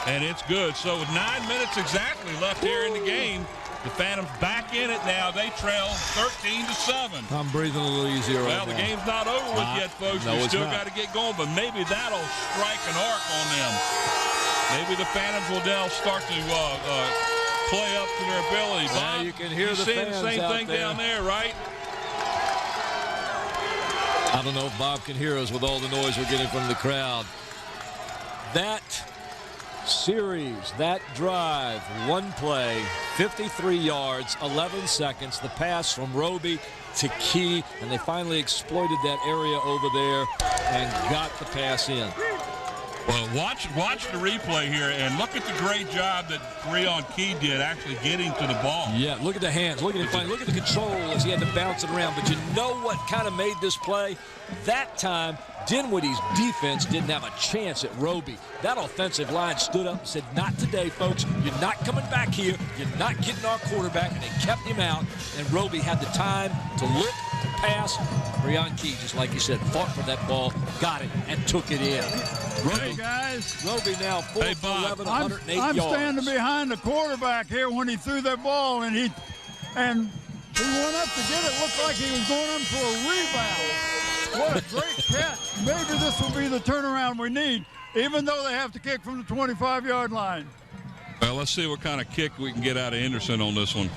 and it's good. So with 9 minutes exactly left here in the game, the Phantoms back in it now. They trail 13-7. I'm breathing a little easier right now. Well, the game's not over with yet, folks. No, we still got to get going, but maybe that'll strike an arc on them. Maybe the Phantoms will now start to play up to their ability. Bob, you can hear the seeing fans the same out thing there down there, right? I don't know if Bob can hear us with all the noise we're getting from the crowd. That series, that drive, one play, 53 yards, 11 seconds, the pass from Roby to Key, and they finally exploited that area over there and got the pass in. Well, watch the replay here, and look at the great job that Breon Key did actually getting to the ball. Yeah, look at the hands. Look at it. Look at the control as he had to bounce it around. But you know what kind of made this play? That time, Dinwiddie's defense didn't have a chance at Roby. That offensive line stood up and said, not today, folks. You're not coming back here. You're not getting our quarterback. And they kept him out. And Roby had the time to look, to pass. Breon Key, just like you said, fought for that ball, got it, and took it in. Hey, guys. Roby now 4 for 11, 108 I'm yards. standing behind the quarterback here when he threw that ball, and he went up to get it. Looked like he was going up for a rebound. What a great catch. Maybe this will be the turnaround we need, even though they have to kick from the 25-yard line. Well, let's see what kind of kick we can get out of Henderson on this one.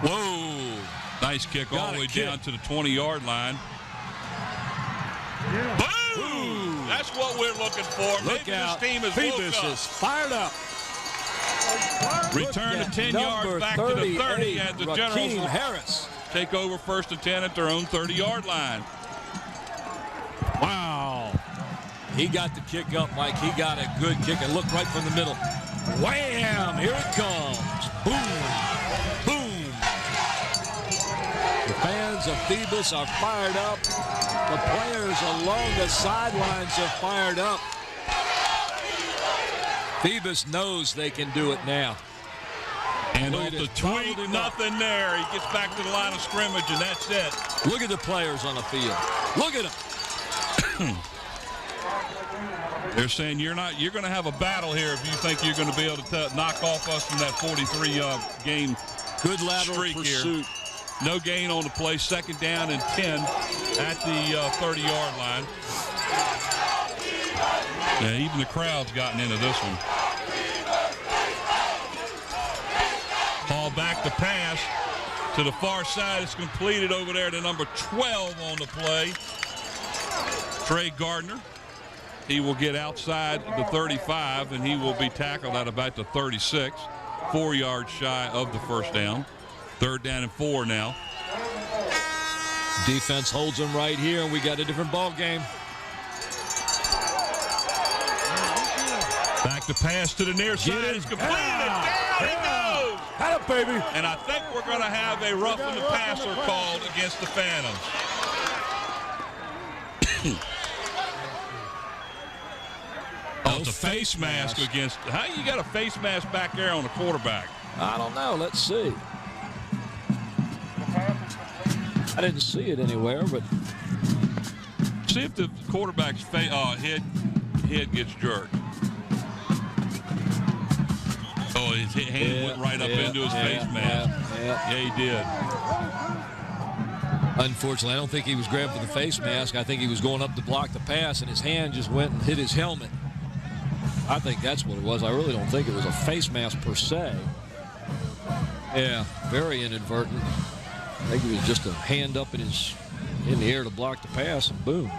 Whoa. Nice kick all the way down to the 20-yard line. Boom! That's what we're looking for. Maybe this team is Phoebus woke up. is fired up. Return to 10 yards back to the 30 as the Generals will Harris take over 1st and 10 at their own 30-yard line. Wow. He got the kick up, Mike. He got a good kick and looked right from the middle. Wham! Here it comes. Boom. Boom. The fans of Phoebus are fired up. The players along the sidelines are fired up. Phoebus knows they can do it now. And off the tweet, nothing there. He gets back to the line of scrimmage, and that's it. Look at the players on the field. Look at them. They're saying you're going to have a battle here if you think you're going to be able to knock off us from that 43-game good lateral streak pursuit. Here. No gain on the play. 2nd down and 10 at the 30-yard line. Yeah, even the crowd's gotten into this one. Ball back to pass to the far side. It's completed over there to number 12 on the play. Trey Gardner. He will get outside the 35, and he will be tackled at about the 36. 4 yards shy of the first down. 3rd down and 4 now. Defense holds him right here, and we got a different ball game. Back to pass to the near side. It's completed. Down he goes. Had it, baby. And I think we're going to have a roughing the passer called against the Phantoms. It's a face mask against. How you got a face mask back there on the quarterback? I don't know. Let's see. I didn't see it anywhere, but see if the quarterback's head gets jerked. Oh, his hand went right up into his face mask. Yeah, he did. Unfortunately, I don't think he was grabbing for the face mask. I think he was going up to block the pass, and his hand just went and hit his helmet. I think that's what it was. I really don't think it was a face mask per se. Yeah, very inadvertent. I think it was just a hand up in the air to block the pass, and boom.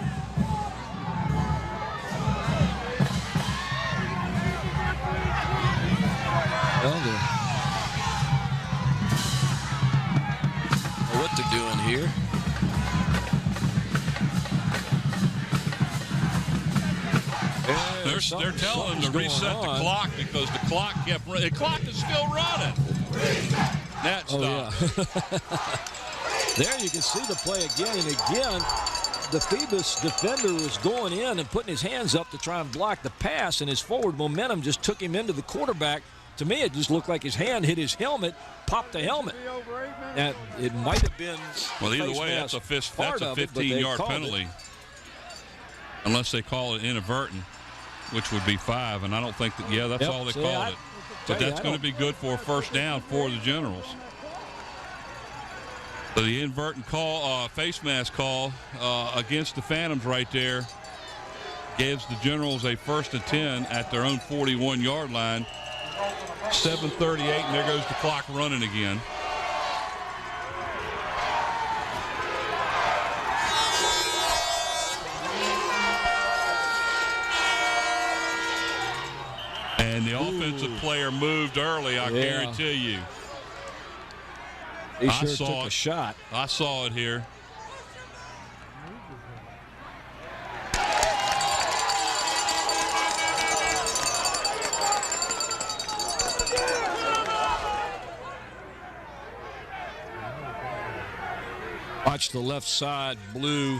Well, what they're doing here. They're telling him to reset the clock because the clock kept running. The clock is still running. That stopped. There you can see the play again and again. The Phoebus defender was going in and putting his hands up to try and block the pass, and his forward momentum just took him into the quarterback. To me, it just looked like his hand hit his helmet, popped the helmet. And it might have been. Well, either way, that's a 15-yard penalty. Unless they call it inadvertent, which would be 5. And I don't think that, that's all they called it. But that's going to be good for a first down for the Generals. So the inadvertent call, face mask call against the Phantoms right there gives the Generals a 1st and 10 at their own 41-yard line. 7:38, and there goes the clock running again. And the offensive player moved early, I guarantee you. He sure took a shot. I saw it here. Watch the left side, blue.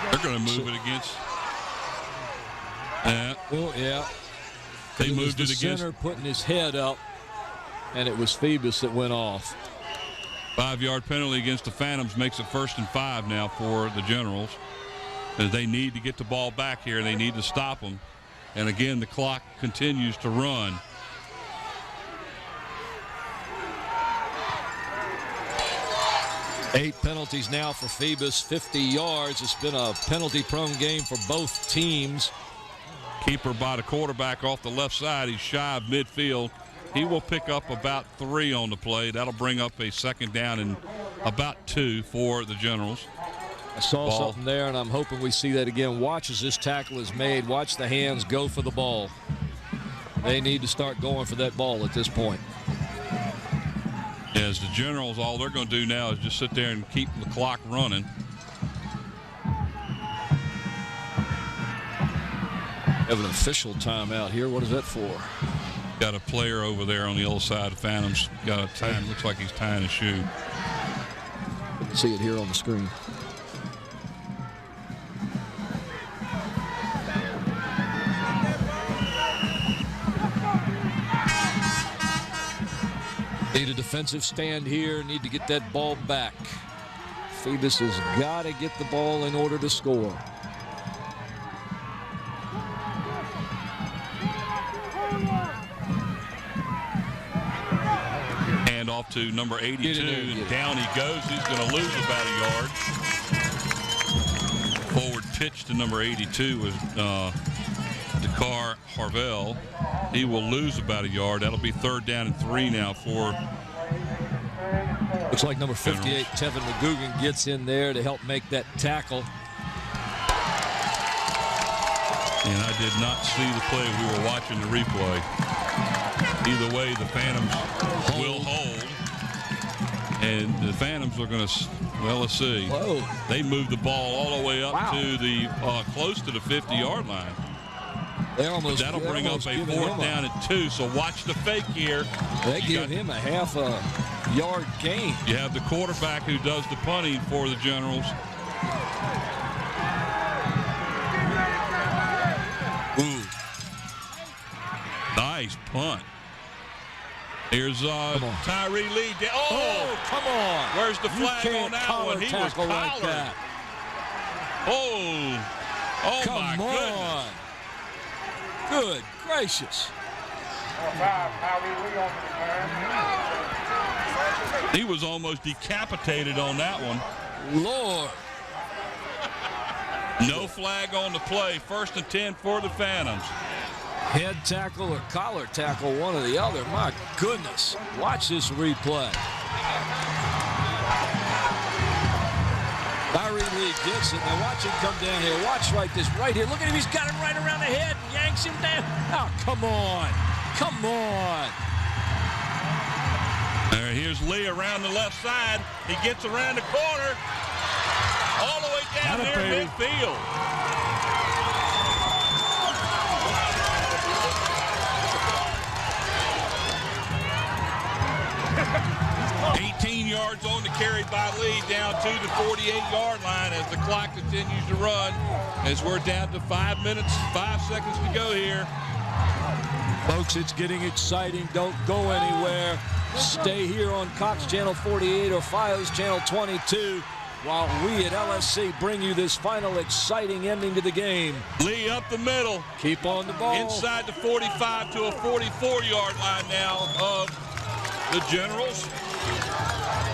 They're going to move it against. They moved it against. Center putting his head up, and it was Phoebus that went off. 5-yard penalty against the Phantoms makes it 1st and 5 now for the Generals. As they need to get the ball back here, they need to stop them. And again, the clock continues to run. Eight penalties now for Phoebus, 50 yards. It's been a penalty-prone game for both teams. Keeper by the quarterback off the left side. He's shy of midfield. He will pick up about 3 on the play. That'll bring up a 2nd down and about 2 for the Generals. I saw something there, and I'm hoping we see that again. Watch as this tackle is made. Watch the hands go for the ball. They need to start going for that ball at this point. As the Generals, all they're going to do now is just sit there and keep the clock running. Have an official timeout here. What is that for? Got a player over there on the other side of Phantoms. Got a time. Looks like he's tying his shoe. You can see it here on the screen. Need a defensive stand here. Need to get that ball back. Phoebus has got to get the ball in order to score. Hand off to number 82, and down he goes. He's going to lose about a yard. Forward pitch to number 82 was Dakar Harvell. He will lose about a yard. That'll be 3rd down and 3 now for. Looks like number 58, Tevin McGugan, gets in there to help make that tackle. And I did not see the play. We were watching the replay. Either way, the Phantoms will hold. And the Phantoms are going to, well, let's see. Whoa. They moved the ball all the way up to the close to the 50-yard line. That'll bring up a 4th down and 2. So watch the fake here. They give him a half a yard gain. You have the quarterback who does the punting for the Generals. Ooh. Nice punt. Here's Tyree Lee. Oh, come on. Where's the flag on that one? He was collared. Like that. Oh, my goodness. Come on. Good gracious. He was almost decapitated on that one. Lord. No flag on the play. 1st and 10 for the Phantoms. Head tackle or collar tackle, one or the other. My goodness. Watch this replay. Tyree Lee gets it. Now watch him come down here. Watch right this right here. Look at him. He's got him right around the head and yanks him down. Oh, come on. Come on. Here's Lee around the left side. He gets around the corner. All the way down there midfield. Yards on the carry by Lee down to the 48-yard line as the clock continues to run as we're down to 5 minutes, 5 seconds to go here. Folks, it's getting exciting. Don't go anywhere. Stay here on Cox Channel 48 or Fios Channel 22 while we at LSC bring you this final exciting ending to the game. Lee up the middle. Keep on the ball. Inside the 45 to a 44-yard line now of the Generals.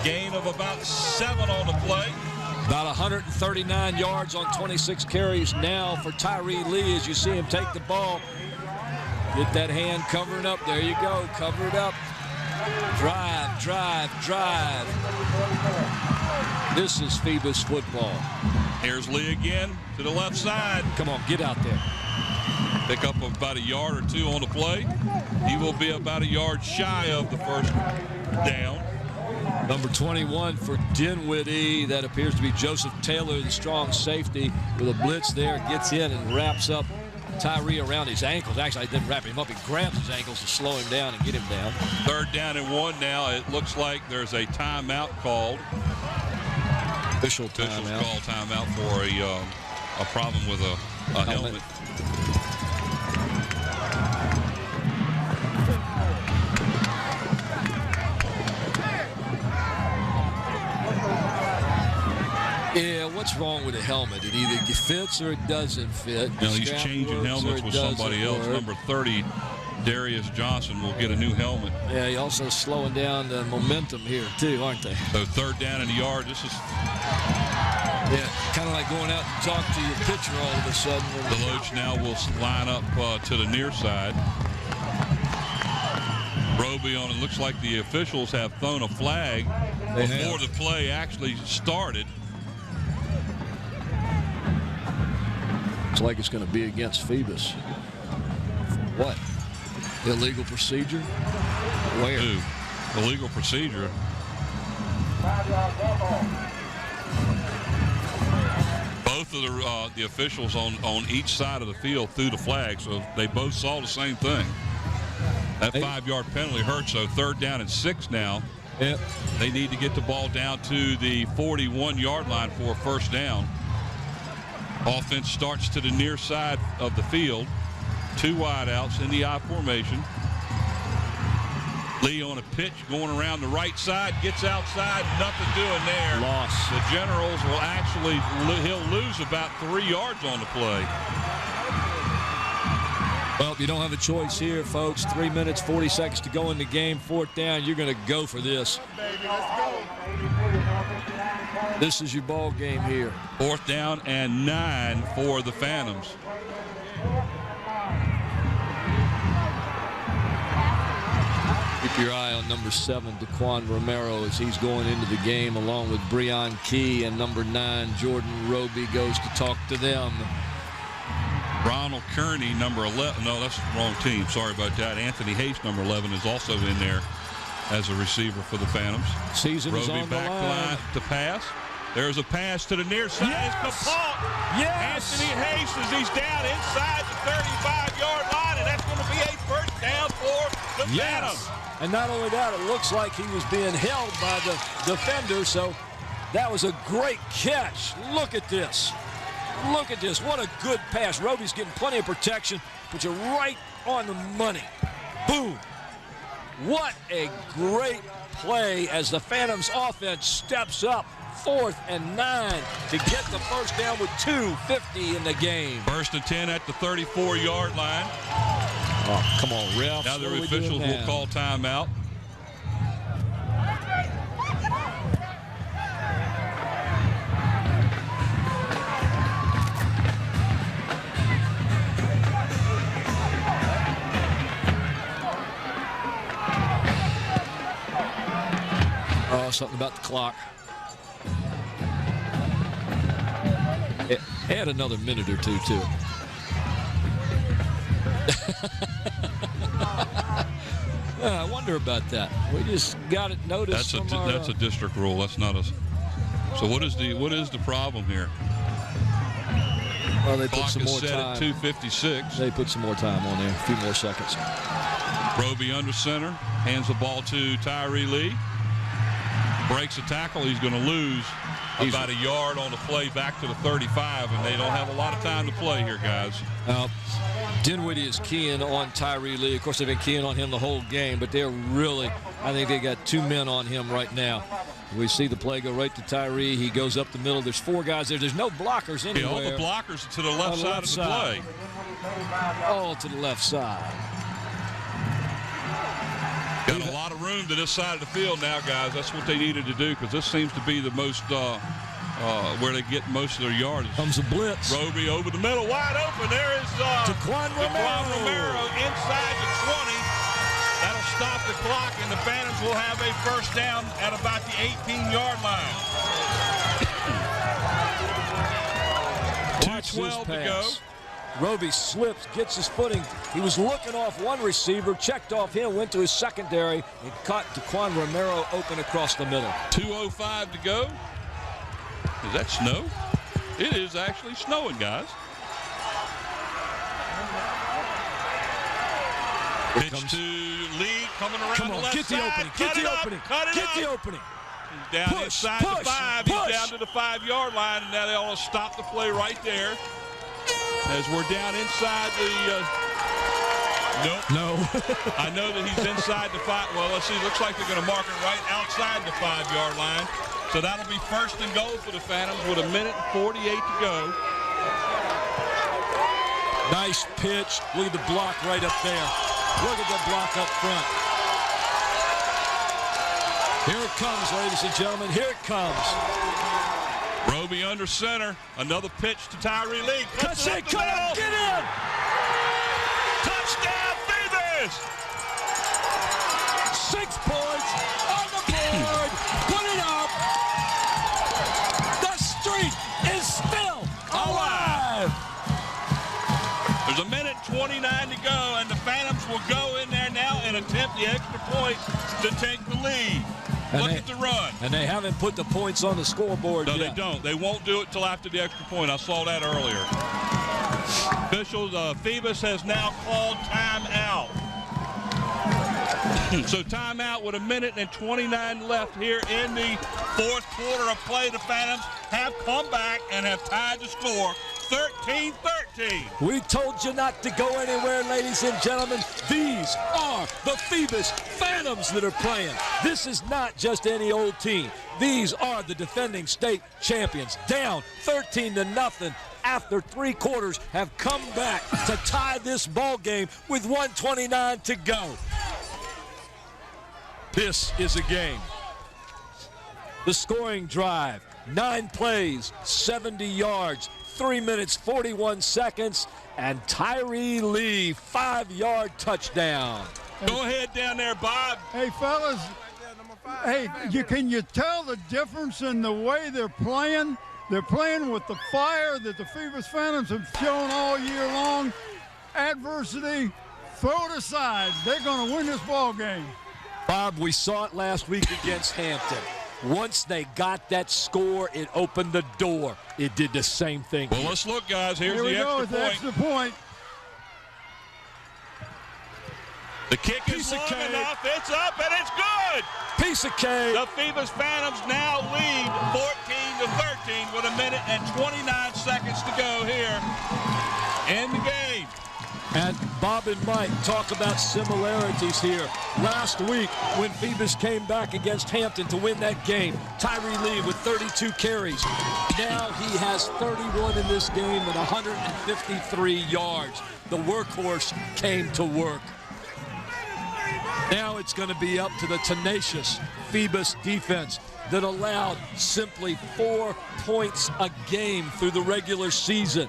Gain of about 7 on the play. About 139 yards on 26 carries now for Tyree Lee as you see him take the ball. Get that hand covering up. There you go. Cover it up. Drive, drive, drive. This is Phoebus football. Here's Lee again to the left side. Come on, get out there. Pick up about a yard or 2 on the play. He will be about a yard shy of the first down. Number 21 for Dinwiddie. That appears to be Joseph Taylor, the strong safety, with a blitz there. Gets in and wraps up Tyree around his ankles. Actually, I didn't wrap him up. He grabs his ankles to slow him down and get him down. 3rd down and 1 now. It looks like there's a timeout called. Officials call timeout for a problem with a helmet. Yeah, what's wrong with a helmet? It either fits or it doesn't fit. You know, he's changing helmets with somebody else. Number 30, Darius Johnson, will get a new helmet. Yeah, he's also slowing down the momentum here, too, aren't they? So 3rd down and a yard. This is... Yeah, kind of like going out and talk to your pitcher all of a sudden. Deloach now will line up to the near side. Roby on it. Looks like the officials have thrown a flag before the play actually started. Looks like it's going to be against Phoebus. What? Illegal procedure? Where? Who? Illegal procedure. Both of the officials on each side of the field threw the flag, so they both saw the same thing. That 5-yard penalty hurt, so 3rd down and 6 now. Yep. They need to get the ball down to the 41-yard line for a 1st down. Offense starts to the near side of the field. 2 wideouts in the I formation. Lee on a pitch going around the right side, gets outside, nothing doing there. Loss. The Generals will actually, he'll lose about 3 yards on the play. Well, you don't have a choice here, folks. 3 minutes, 40 seconds to go in the game. 4th down, you're going to go for this. This is your ball game here. 4th down and 9 for the Phantoms. Keep your eye on number 7, Daquan Romero, as he's going into the game along with Breon Key, and number 9, Jordan Roby, goes to talk to them. Ronald Kearney, number 11. No, that's the wrong team. Sorry about that. Anthony Hayes, number 11, is also in there as a receiver for the Phantoms. Season is on the line. Roby back to pass. There's a pass to the near side. Yes! It's Kapalt. Yes! Anthony Hayes, as he's down inside the 35-yard line, and that's going to be a 1st down for the Phantoms. And not only that, it looks like he was being held by the defender, so that was a great catch. Look at this. Look at this. What a good pass. Roby's getting plenty of protection, but you're right on the money. Boom. What a great play as the Phantoms offense steps up 4th and 9 to get the first down with 2:50 in the game. 1st and 10 at the 34-yard line. Oh, come on, ref. Now the officials will call timeout. Oh, something about the clock. Add another minute or two to it. I wonder about that. We just got it noticed. That's a district rule. That's not a. So what is the problem here? Well, they put Clock some is more set time. at 2:56. They put some more time on there. A few more seconds. Roby under center, hands the ball to Tyree Lee. Breaks a tackle. He's going to lose about a yard on the play back to the 35, and they don't have a lot of time to play here, guys. Dinwiddie is keying on Tyree Lee. Of course, they've been keying on him the whole game, but they're really, I think they got 2 men on him right now. We see the play go right to Tyree. He goes up the middle. There's 4 guys there. There's no blockers anywhere. Yeah, all the blockers to the left side of the play. All to the left side. Got a lot of room to this side of the field now, guys. That's what they needed to do, because this seems to be the most where they get most of their yards. Comes a blitz. Roby over the middle, wide open. There is Daquan Romero inside the 20. That'll stop the clock, and the Phantoms will have a first down at about the 18-yard line. 2:12 to go. Roby slips, gets his footing. He was looking off one receiver, checked off him, went to his secondary, and caught Daquan Romero open across the middle. 2:05 to go. Is that snow? It is actually snowing, guys. Pitch to Lee, coming around the left side. Get the opening. Get the opening. He's down inside the 5. He's down to the 5-yard line, and now they all stop the play right there. As we're down inside the No. I know that he's inside the 5. Well, let's see. Looks like they're going to mark it right outside the 5-yard line. So that'll be first and goal for the Phantoms with 1:48 to go. Nice pitch. Look at the block right up there. Look at the block up front. Here it comes, ladies and gentlemen. Here it comes. Roby under center. Another pitch to Tyree Lee. Cuts it. Cut it. Get in. Touchdown, Phoebus. 6 points on the board. Put it up. The streak is still alive. There's 1:29 to go, and the Phantoms will go in there now and attempt the extra point to take the lead. Look at the run. And they haven't put the points on the scoreboard yet. No, they don't. They won't do it till after the extra point. I saw that earlier. Officials, Phoebus has now called timeout. So timeout with 1:29 left here in the 4th quarter of play. The Phantoms have come back and have tied the score 13-13. We told you not to go anywhere, ladies and gentlemen. These are the Phoebus Phantoms that are playing. This is not just any old team. These are the defending state champions. Down 13-0 after 3 quarters, have come back to tie this ball game with 1:29 to go. This is a game. The scoring drive, 9 plays, 70 yards, 3 minutes, 41 seconds, and Tyree Lee, 5-yard touchdown. Go ahead down there, Bob. Hey, fellas. Hey, can you tell the difference in the way they're playing? They're playing with the fire that the Phoebus Phantoms have shown all year long. Adversity, throw it aside. They're going to win this ball game. Bob, we saw it last week against Hampton. Once they got that score, it opened the door. It did the same thing. Well, let's look, guys. Here's the extra point. The kick is long enough. It's up, and it's good. Piece of cake. The Phoebus Phantoms now lead 14-13 with 1:29 to go here in the game. And Bob and Mike talk about similarities here. Last week, when Phoebus came back against Hampton to win that game, Tyree Lee with 32 carries. Now he has 31 in this game with 153 yards. The workhorse came to work. Now it's going to be up to the tenacious Phoebus defense that allowed simply 4 points a game through the regular season.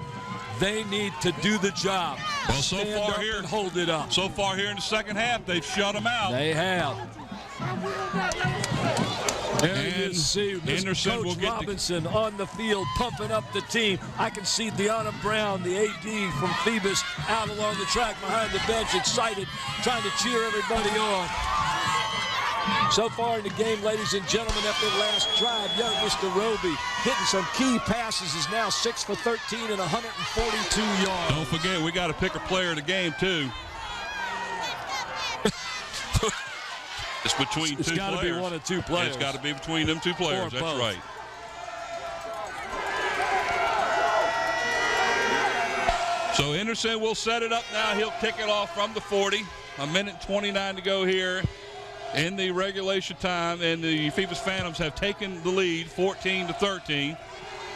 They need to do the job. Well, so Stand far up here, and hold it up. So far here in the second half, they've shut them out. They have. There you And see Henderson Coach will get Robinson on the field, pumping up the team. I can see Deanna Brown, the AD from Phoebus, out along the track behind the bench, excited, trying to cheer everybody on. So far in the game, ladies and gentlemen, after the last drive, young Mr. Roby hitting some key passes, is now 6 for 13 and 142 yards. Don't forget, we got to pick a player of the game, too. It's between two players. It's got to be one of two players. It's got to be between them two players. That's both. right. So Henderson will set it up now. He'll kick it off from the 40. A minute 29 to go here in the regulation time, and the Phoebus Phantoms have taken the lead 14-13.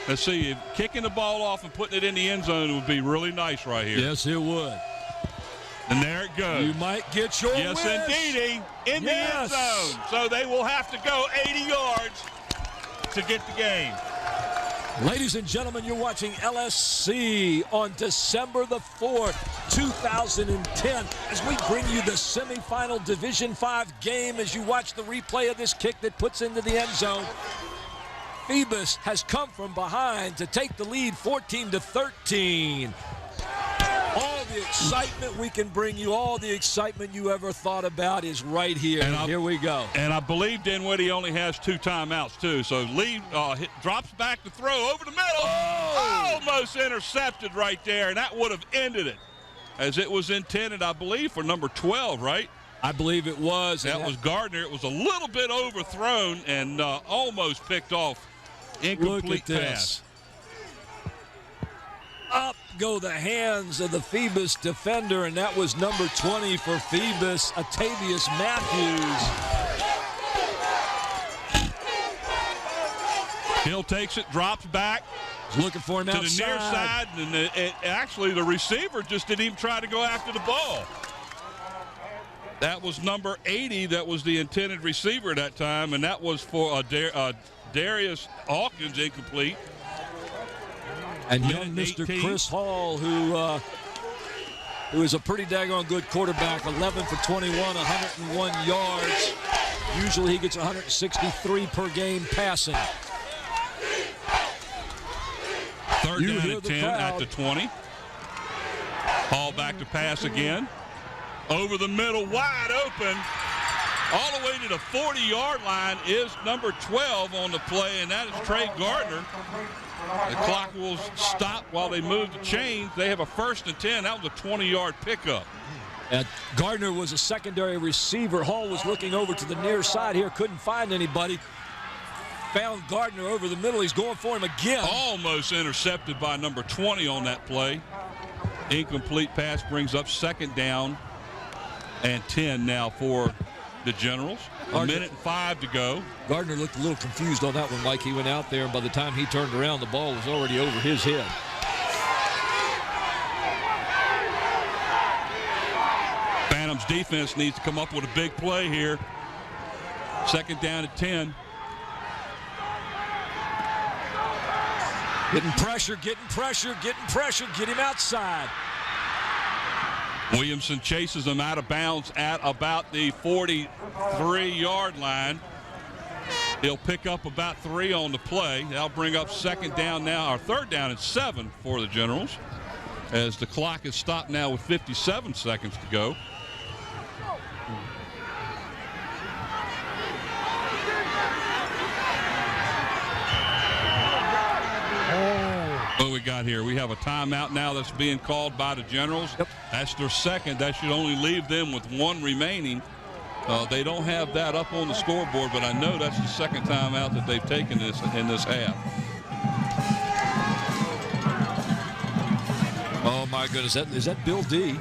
Let's see, if kicking the ball off and putting it in the end zone would be really nice right here. Yes, it would. And there it goes. You might get your Yes, wish. indeedy, in the end zone. So they will have to go 80 yards to get the game. Ladies and gentlemen, you're watching LSC on December the 4th, 2010, as we bring you the semifinal Division V game as you watch the replay of this kick that puts into the end zone. Phoebus has come from behind to take the lead 14-13. All the excitement we can bring you, all the excitement you ever thought about is right here. And here we go. And I believe Dinwiddie only has 2 timeouts, too. So Lee drops back to throw over the middle. Almost intercepted right there, and that would have ended it as it was intended, I believe, for number 12, right? I believe it was. That was Gardner. It was a little bit overthrown and almost picked off. Incomplete pass. Up go the hands of the Phoebus defender, and that was number 20 for Phoebus, Atavius Matthews. Hill takes it, drops back. Looking for him to outside. the near side, and actually the receiver just didn't even try to go after the ball. That was number 80. That was the intended receiver that time, and that was for Darius Hawkins, incomplete. And young Mr. 18. Chris Hall, who is a pretty daggone good quarterback, 11 for 21, 101 yards. Usually he gets 163 per game passing. Third down and 10 at the 20. Hall back to pass again. Over the middle, wide open. All the way to the 40-yard line is number 12 on the play, and that is Trey Gardner. The clock will stop while they move the chains. They have a 1st and 10. That was a 20-yard pickup. Gardner was a secondary receiver. Hall was looking over to the near side here, couldn't find anybody. Found Gardner over the middle. He's going for him again. Almost intercepted by number 20 on that play. Incomplete pass brings up 2nd down and 10 now for the Generals. A minute and 5 to go. Gardner looked a little confused on that one, Mike. He went out there, and by the time he turned around, the ball was already over his head. Phantoms defense needs to come up with a big play here. 2nd down at 10. Getting pressure, getting pressure, getting pressure. Get him outside. Williamson chases him out of bounds at about the 43-yard line. He'll pick up about 3 on the play. That'll bring up 2nd down now, or 3rd down and 7 for the Generals, as the clock is stopped now with 57 seconds to go. What we got here? We have a timeout now that's being called by the Generals. Yep. That's their 2nd. That should only leave them with 1 remaining. They don't have that up on the scoreboard, but I know that's the 2nd timeout that they've taken in this half. Oh, my goodness. Is that Bill D?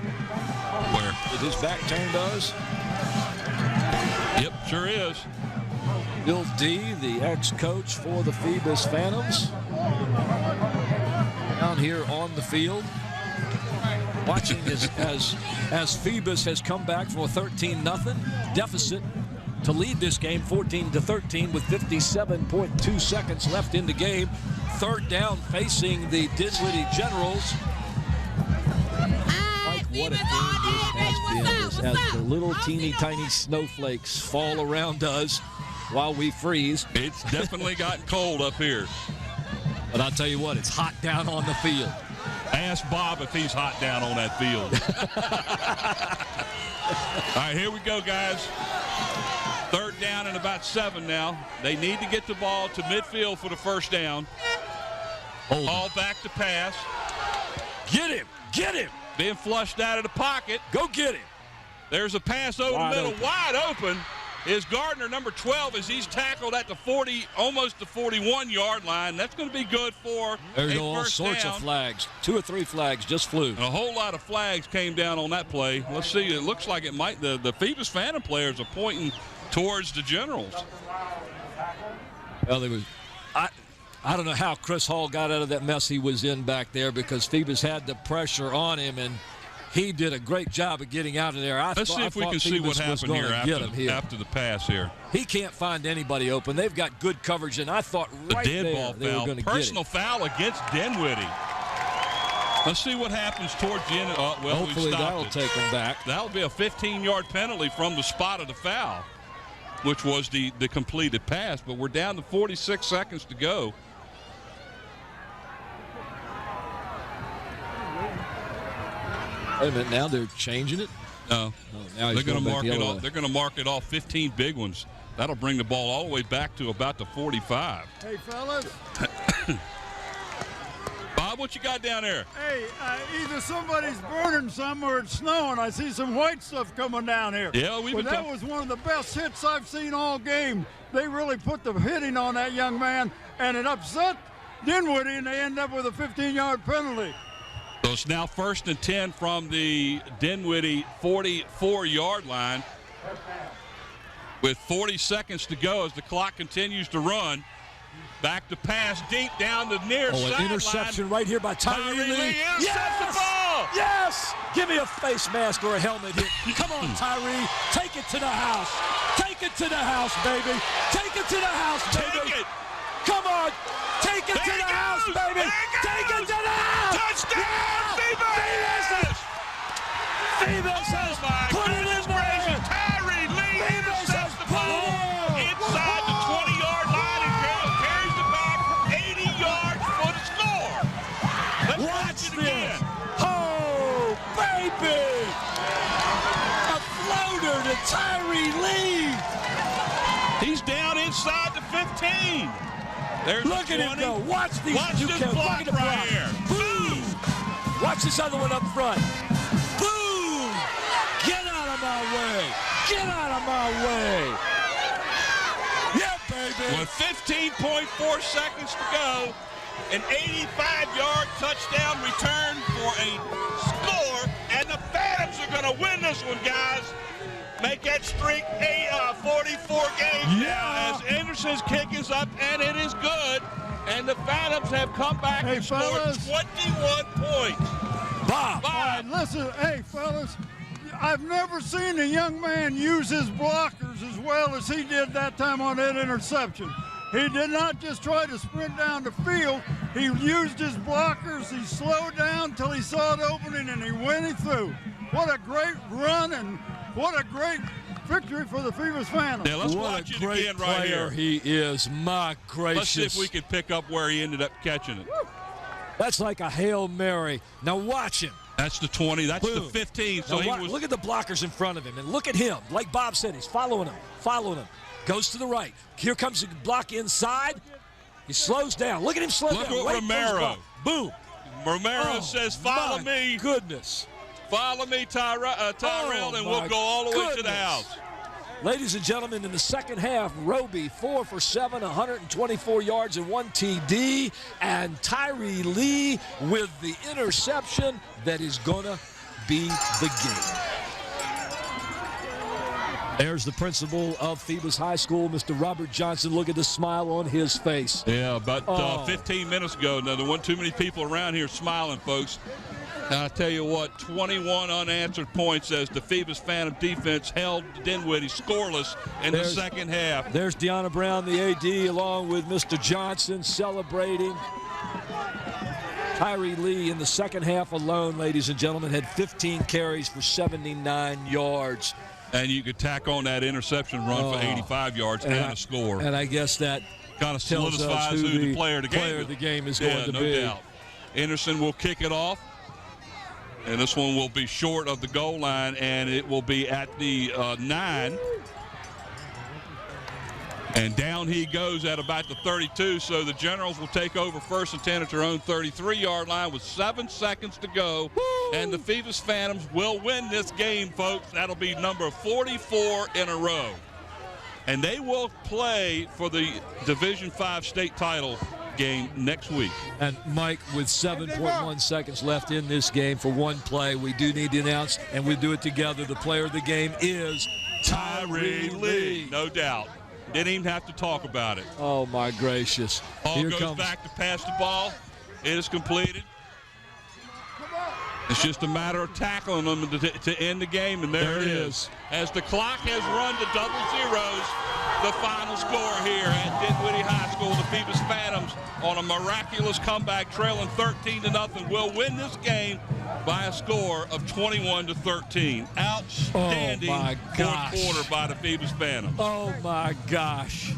With his back turned to us. Yep, sure is. Bill D., the ex-coach for the Phoebus Phantoms, down here on the field, watching as Phoebus has come back from a 13-0 deficit to lead this game 14-13 with 57.2 seconds left in the game. Third down facing the Dinwiddie Generals. What a game this has been as the little teeny tiny snowflakes fall around us while we freeze. It's definitely gotten cold up here. But I'll tell you what, it's hot down on the field. Ask Bob if he's hot down on that field. All right, here we go, guys. Third down and about 7 now. They need to get the ball to midfield for the first down. Ball back to pass. Get him! Get him! Being flushed out of the pocket. Go get him. There's a pass over the middle, wide open. Is Gardner, number 12, as he's tackled at the 40, almost the 41-yard line. That's going to be good for There's a all first sorts down. of flags. 2 or 3 flags just flew. And a whole lot of flags came down on that play. Let's see. It looks like it might. The Phoebus Phantom players are pointing towards the Generals. Well, I don't know how Chris Hall got out of that mess he was in back there, because Phoebus had the pressure on him, and he did a great job of getting out of there. Let's see if we can see what happened here after the pass here. He can't find anybody open. They've got good coverage, and I thought right the dead there ball they were foul. going to get it. Personal foul against Dinwiddie. Let's see what happens towards the end. Hopefully that'll take them back. That'll be a 15-yard penalty from the spot of the foul, which was the completed pass. But we're down to 46 seconds to go. Wait a minute, now they're changing it? No. Now they're going to mark it off. They're going to mark it off 15 big ones. That'll bring the ball all the way back to about the 45. Hey, fellas. Bob, what you got down there? Hey, either somebody's burning some or it's snowing. I see some white stuff coming down here. Yeah, that was one of the best hits I've seen all game. They really put the hitting on that young man, and it upset Dinwiddie, and they end up with a 15-yard penalty. So it's now 1st and 10 from the Dinwiddie 44-yard line with 40 seconds to go as the clock continues to run. Back to pass deep down the near sideline. An interception right here by Tyree Lee. Yes! The ball. Yes! Give me a face mask or a helmet hit. Come on, Tyree. Take it to the house. Take it to the house, baby. Take it to the house, baby. Take it. Come on. Take it to the house, baby. Take it to the house. Touchdown, Phoebus! Phoebus has put it in there. Tyree Lee intercepts the ball inside the 20-yard line and carries it back 80 yards for the score. Let's watch it again. Oh, baby. A floater to Tyree Lee. He's down inside the 15. There's Look at him go. Watch these. Watch this block right here. Boom. Watch this other one up front. Boom. Get out of my way. Get out of my way. Yeah, baby. With 15.4 seconds to go, an 85-yard touchdown return for a score, and the Phantoms are going to win this one, guys. Make that streak 44 games now as Anderson's kick is up, and it is good. And the Phantoms have come back and scored 21 points. Bob. All right, listen, hey, fellas, I've never seen a young man use his blockers as well as he did that time on that interception. He did not just try to sprint down the field. He used his blockers. He slowed down until he saw the opening, and he went it through. What a great run, and what a great victory for the Phoebus Phantoms. Yeah, let's watch it again right here. He is, my gracious. Let's see if we can pick up where he ended up catching it. That's like a Hail Mary. Now watch him. That's the 20. That's Boom. the 15. So now, look at the blockers in front of him, and look at him. Like Bob said, he's following him. Goes to the right. Here comes the block inside. He slows down. Look at him slow down. Look at Romero. Boom. Romero says, follow me. Goodness. Follow me, Tyrell, and we'll go all the way to the house. Ladies and gentlemen, in the second half, Roby 4 for 7, 124 yards and 1 TD, and Tyree Lee with the interception that is going to be the game. There's the principal of Phoebus High School, Mr. Robert Johnson. Look at the smile on his face. Yeah, about 15 minutes ago. Now, there weren't too many people around here smiling, folks. And I tell you what, 21 unanswered points as the Phoebus Phantom defense held Dinwiddie scoreless in the second half. There's Deanna Brown, the AD, along with Mr. Johnson celebrating. Tyree Lee in the second half alone, ladies and gentlemen, had 15 carries for 79 yards. And you could tack on that interception run for 85 yards and a score. And I guess that kind of solidifies who the player of the game is going to be. No doubt. Anderson will kick it off. And this one will be short of the goal line, and it will be at the 9. And down he goes at about the 32, so the Generals will take over first and 10 at their own 33-yard line with 7 seconds to go. Woo! And the Phoebus Phantoms will win this game, folks. That'll be number 44 in a row. And they will play for the Division V state title game next week. And Mike, with 7.1 seconds left in this game for one play, we do need to announce, and we do it together, the player of the game is Tyree Lee. No doubt. Didn't even have to talk about it. Oh, my gracious. Ball goes back to pass the ball. It is completed. It's just a matter of tackling them to end the game, and there it is. As the clock has run to double zeros, the final score here at Dinwiddie High School, the Phoebus Phantoms, on a miraculous comeback, trailing 13-0, will win this game by a score of 21-13. Outstanding fourth quarter by the Phoebus Phantoms. Oh my gosh.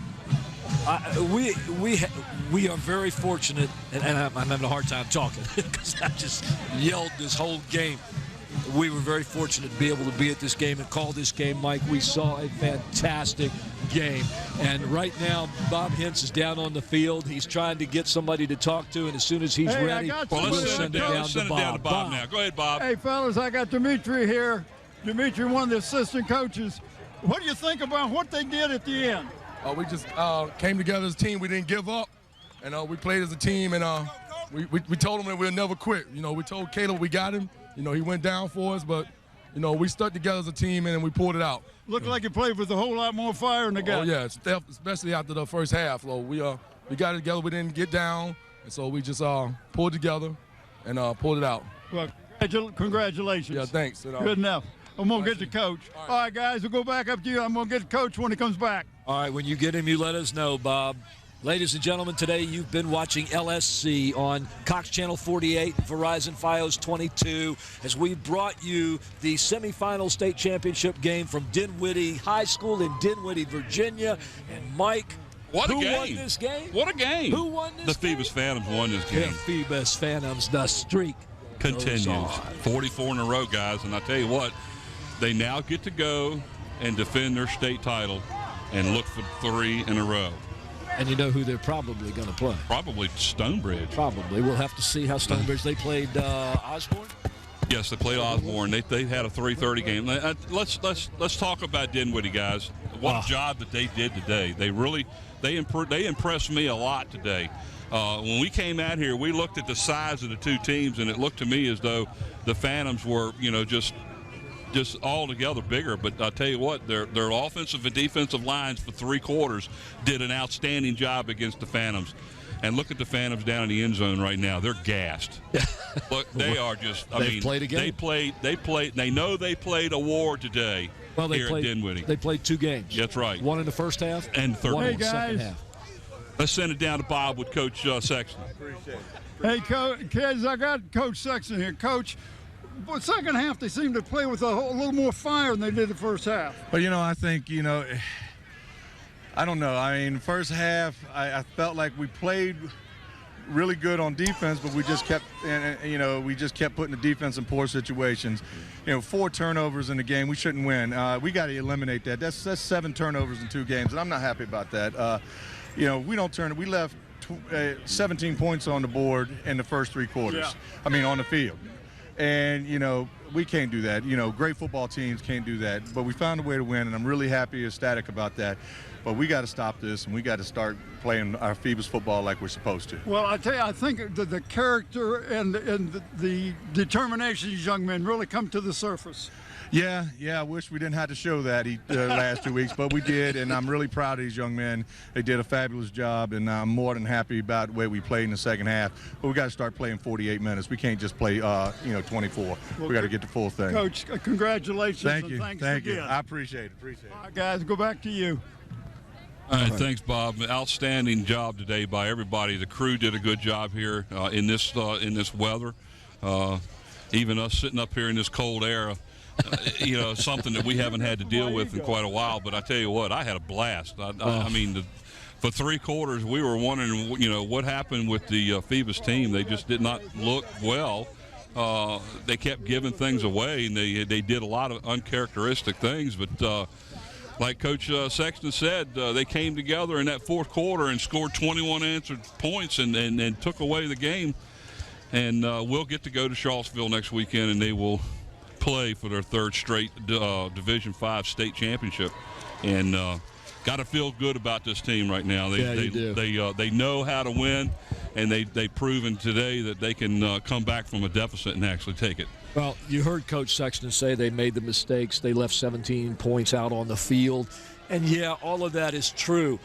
We are very fortunate, and I'm having a hard time talking because I just yelled this whole game. We were very fortunate to be able to be at this game and call this game, Mike. We saw a fantastic game. And right now, Bob Hintz is down on the field. He's trying to get somebody to talk to, and as soon as he's ready, we'll send it down to Bob now. Go ahead, Bob. Hey, fellas, I got Dimitri here. Dimitri, one of the assistant coaches. What do you think about what they did at the end? We just came together as a team. We didn't give up, and we played as a team, and we told them that we'll never quit. You know, we told Caleb we got him. You know, he went down for us, but, you know, we stuck together as a team, and we pulled it out. Looked like you played with a whole lot more fire in the gut. Oh, yeah, especially after the first half. So we got it together. We didn't get down, and so we just pulled together and pulled it out. Well, congratulations. Yeah, thanks. Good enough. I'm going to get the coach. All right, guys, we'll go back up to you. I'm going to get the coach when he comes back. All right, when you get him, you let us know, Bob. Ladies and gentlemen, today you've been watching LSC on Cox Channel 48, Verizon Fios 22, as we brought you the semifinal state championship game from Dinwiddie High School in Dinwiddie, Virginia. And Mike, who won this game? What a game. Who won this game? The Phoebus Phantoms won this game. The Phoebus Phantoms, the streak continues. 44 in a row, guys. And I tell you what, they now get to go and defend their state title and look for 3 in a row. And you know who they're probably going to play? Probably Stonebridge. Probably. We'll have to see how Stonebridge. They played Osborne? Yes, they played Osborne. They had a 3:30 game. Let's talk about Dinwiddie, guys. What a job that they did today. They impressed me a lot today. When we came out here, we looked at the size of the two teams, and it looked to me as though the Phantoms were, just altogether bigger. But I'll tell you what, their offensive and defensive lines for 3 quarters did an outstanding job against the Phantoms. And look at the Phantoms down in the end zone right now. They're gassed. Look, they are just, played again? They know they played a war today here at Dinwiddie. They played 2 games. That's right. One in the first half and third. One in the second half. Let's send it down to Bob with Coach Sexton. Appreciate it. Hey, kids, I got Coach Sexton here. Coach, but second half they seemed to play with a little more fire than they did the first half. But, I think, I don't know. I mean, first half, I felt like we played really good on defense, but we just kept, putting the defense in poor situations. 4 turnovers in the game, we shouldn't win. We got to eliminate that. That's 7 turnovers in 2 games, and I'm not happy about that. We don't turn. We left 17 points on the board in the first 3 quarters. Yeah. On the field. And, we can't do that. Great football teams can't do that. But we found a way to win, and I'm really happy and ecstatic about that. But we got to stop this, and we got to start playing our Phoebus football like we're supposed to. Well, I tell you, I think the character and the determination of these young men really come to the surface. Yeah, I wish we didn't have to show that last 2 weeks, but we did, and I'm really proud of these young men. They did a fabulous job, and I'm more than happy about the way we played in the second half. But we got to start playing 48 minutes. We can't just play, 24. Well, we got to get the full thing. Coach, congratulations. Thank you. Thanks Thank again. you. I appreciate it. All right, guys, go back to you. All right, thanks, Bob. Outstanding job today by everybody. The crew did a good job here in this weather. Even us sitting up here in this cold air, something that we haven't had to deal with in quite a while. But I tell you what, I had a blast. I mean, for 3 quarters, we were wondering, what happened with the Phoebus team. They just did not look well. They kept giving things away, and they did a lot of uncharacteristic things. But like Coach Sexton said, they came together in that fourth quarter and scored 21 answered points and took away the game. And we'll get to go to Charlottesville next weekend, and they will play for their 3rd straight Division V state championship. And got to feel good about this team right now. They know how to win, and they've proven today that they can come back from a deficit and actually take it. Well, you heard Coach Sexton say they made the mistakes. They left 17 points out on the field. And, yeah, all of that is true.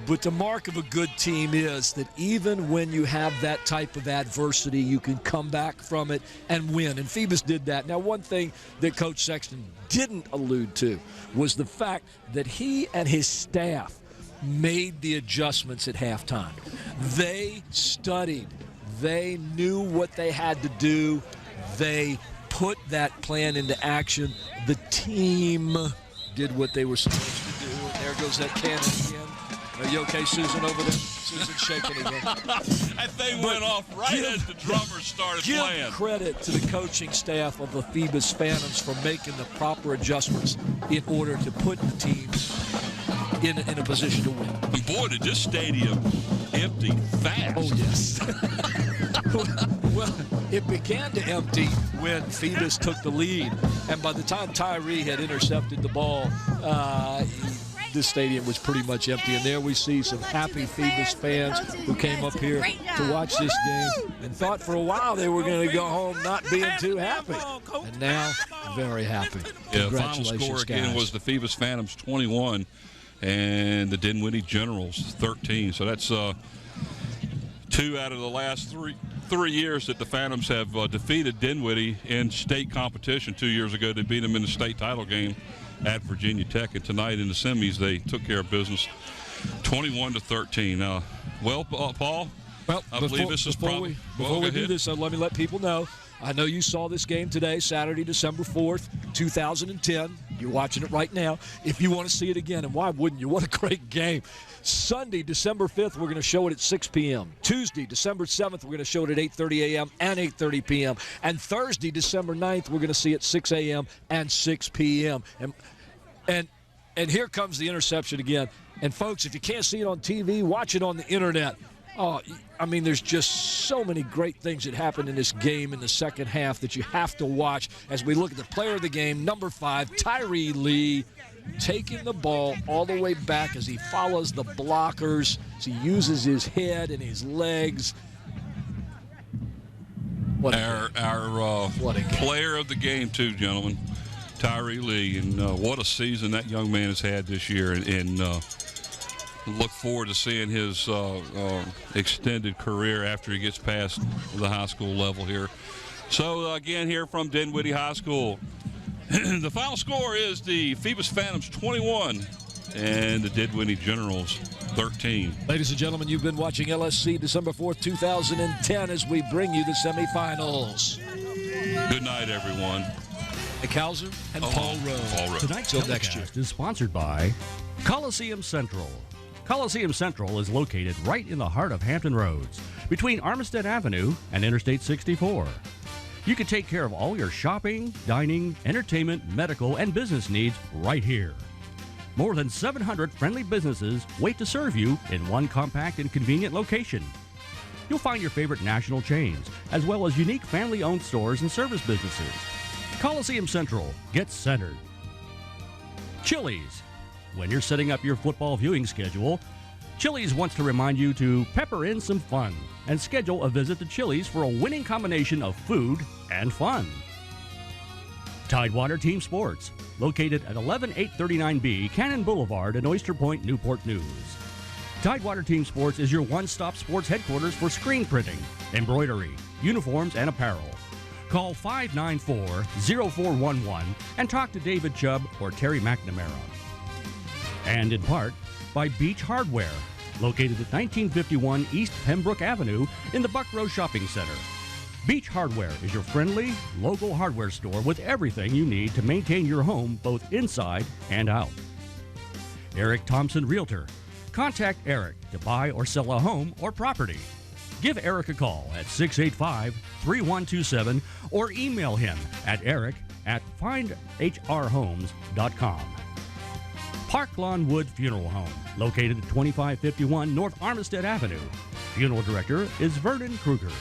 But the mark of a good team is that even when you have that type of adversity, you can come back from it and win. And Phoebus did that. Now, one thing that Coach Sexton didn't allude to was the fact that he and his staff made the adjustments at halftime. They studied. They knew what they had to do. They put that plan into action. The team did what they were supposed to do. And there goes that cannon again. Are you okay, Susan, over there? Susan's shaking again. That thing went off right as the drummers started playing. Give credit to the coaching staff of the Phoebus Phantoms for making the proper adjustments in order to put the team in a position to win. And boy, did this stadium empty fast. Oh, yes. Well, it began to empty when Phoebus took the lead. And by the time Tyree had intercepted the ball, this stadium was pretty much empty. And there we see some happy Phoebus fans who came up here to watch this game and thought for a while they were going to go home not being too happy. And now, very happy. Yeah, the final score again was the Phoebus Phantoms 21 and the Dinwiddie Generals 13. So that's 2 out of the last three years that the Phantoms have defeated Dinwiddie in state competition. 2 years ago, they beat them in the state title game at Virginia Tech, and tonight in the semis they took care of business 21-13. Paul, I believe this is probably before we do this, let me let people know. I know you saw this game today, Saturday, December 4th, 2010. You're watching it right now. If you want to see it again, and why wouldn't you? What a great game. Sunday, December 5th, we're going to show it at 6 p.m. Tuesday, December 7th, we're going to show it at 8:30 a.m. and 8:30 p.m. And Thursday, December 9th, we're going to see it 6 a.m. and 6 p.m. And here comes the interception again. And, folks, if you can't see it on TV, watch it on the Internet. Oh, I mean, there's just so many great things that happened in this game in the second half that you have to watch as we look at the player of the game, number 5, Tyree Lee, taking the ball all the way back as he follows the blockers, as he uses his head and his legs. Our player of the game, too, gentlemen, Tyree Lee. And what a season that young man has had this year. And look forward to seeing his extended career after he gets past the high school level here. So, again, here from Dinwiddie High School, the final score is the Phoebus Phantoms 21 and the Dinwiddie Generals 13. Ladies and gentlemen, you've been watching LSC December 4th, 2010 as we bring you the semifinals. Good night, everyone. Mike Hauser and Paul Rowe. Tonight's telecast is sponsored by Coliseum Central. Coliseum Central is located right in the heart of Hampton Roads, between Armistead Avenue and Interstate 64. You can take care of all your shopping, dining, entertainment, medical, and business needs right here. More than 700 friendly businesses wait to serve you in one compact and convenient location. You'll find your favorite national chains, as well as unique family-owned stores and service businesses. Coliseum Central gets centered. Chili's. When you're setting up your football viewing schedule, Chili's wants to remind you to pepper in some fun and schedule a visit to Chili's for a winning combination of food and fun. Tidewater Team Sports, located at 11839B Cannon Boulevard in Oyster Point, Newport News. Tidewater Team Sports is your one-stop sports headquarters for screen printing, embroidery, uniforms, and apparel. Call 594-0411 and talk to David Chubb or Terry McNamara. And in part by Beach Hardware, located at 1951 East Pembroke Avenue in the Buckrow Shopping Center. Beach Hardware is your friendly, local hardware store with everything you need to maintain your home both inside and out. Eric Thompson Realtor. Contact Eric to buy or sell a home or property. Give Eric a call at 685-3127 or email him at eric@findhrhomes.com. Park Lawn Wood Funeral Home, located at 2551 North Armistead Avenue. Funeral director is Vernon Kruger.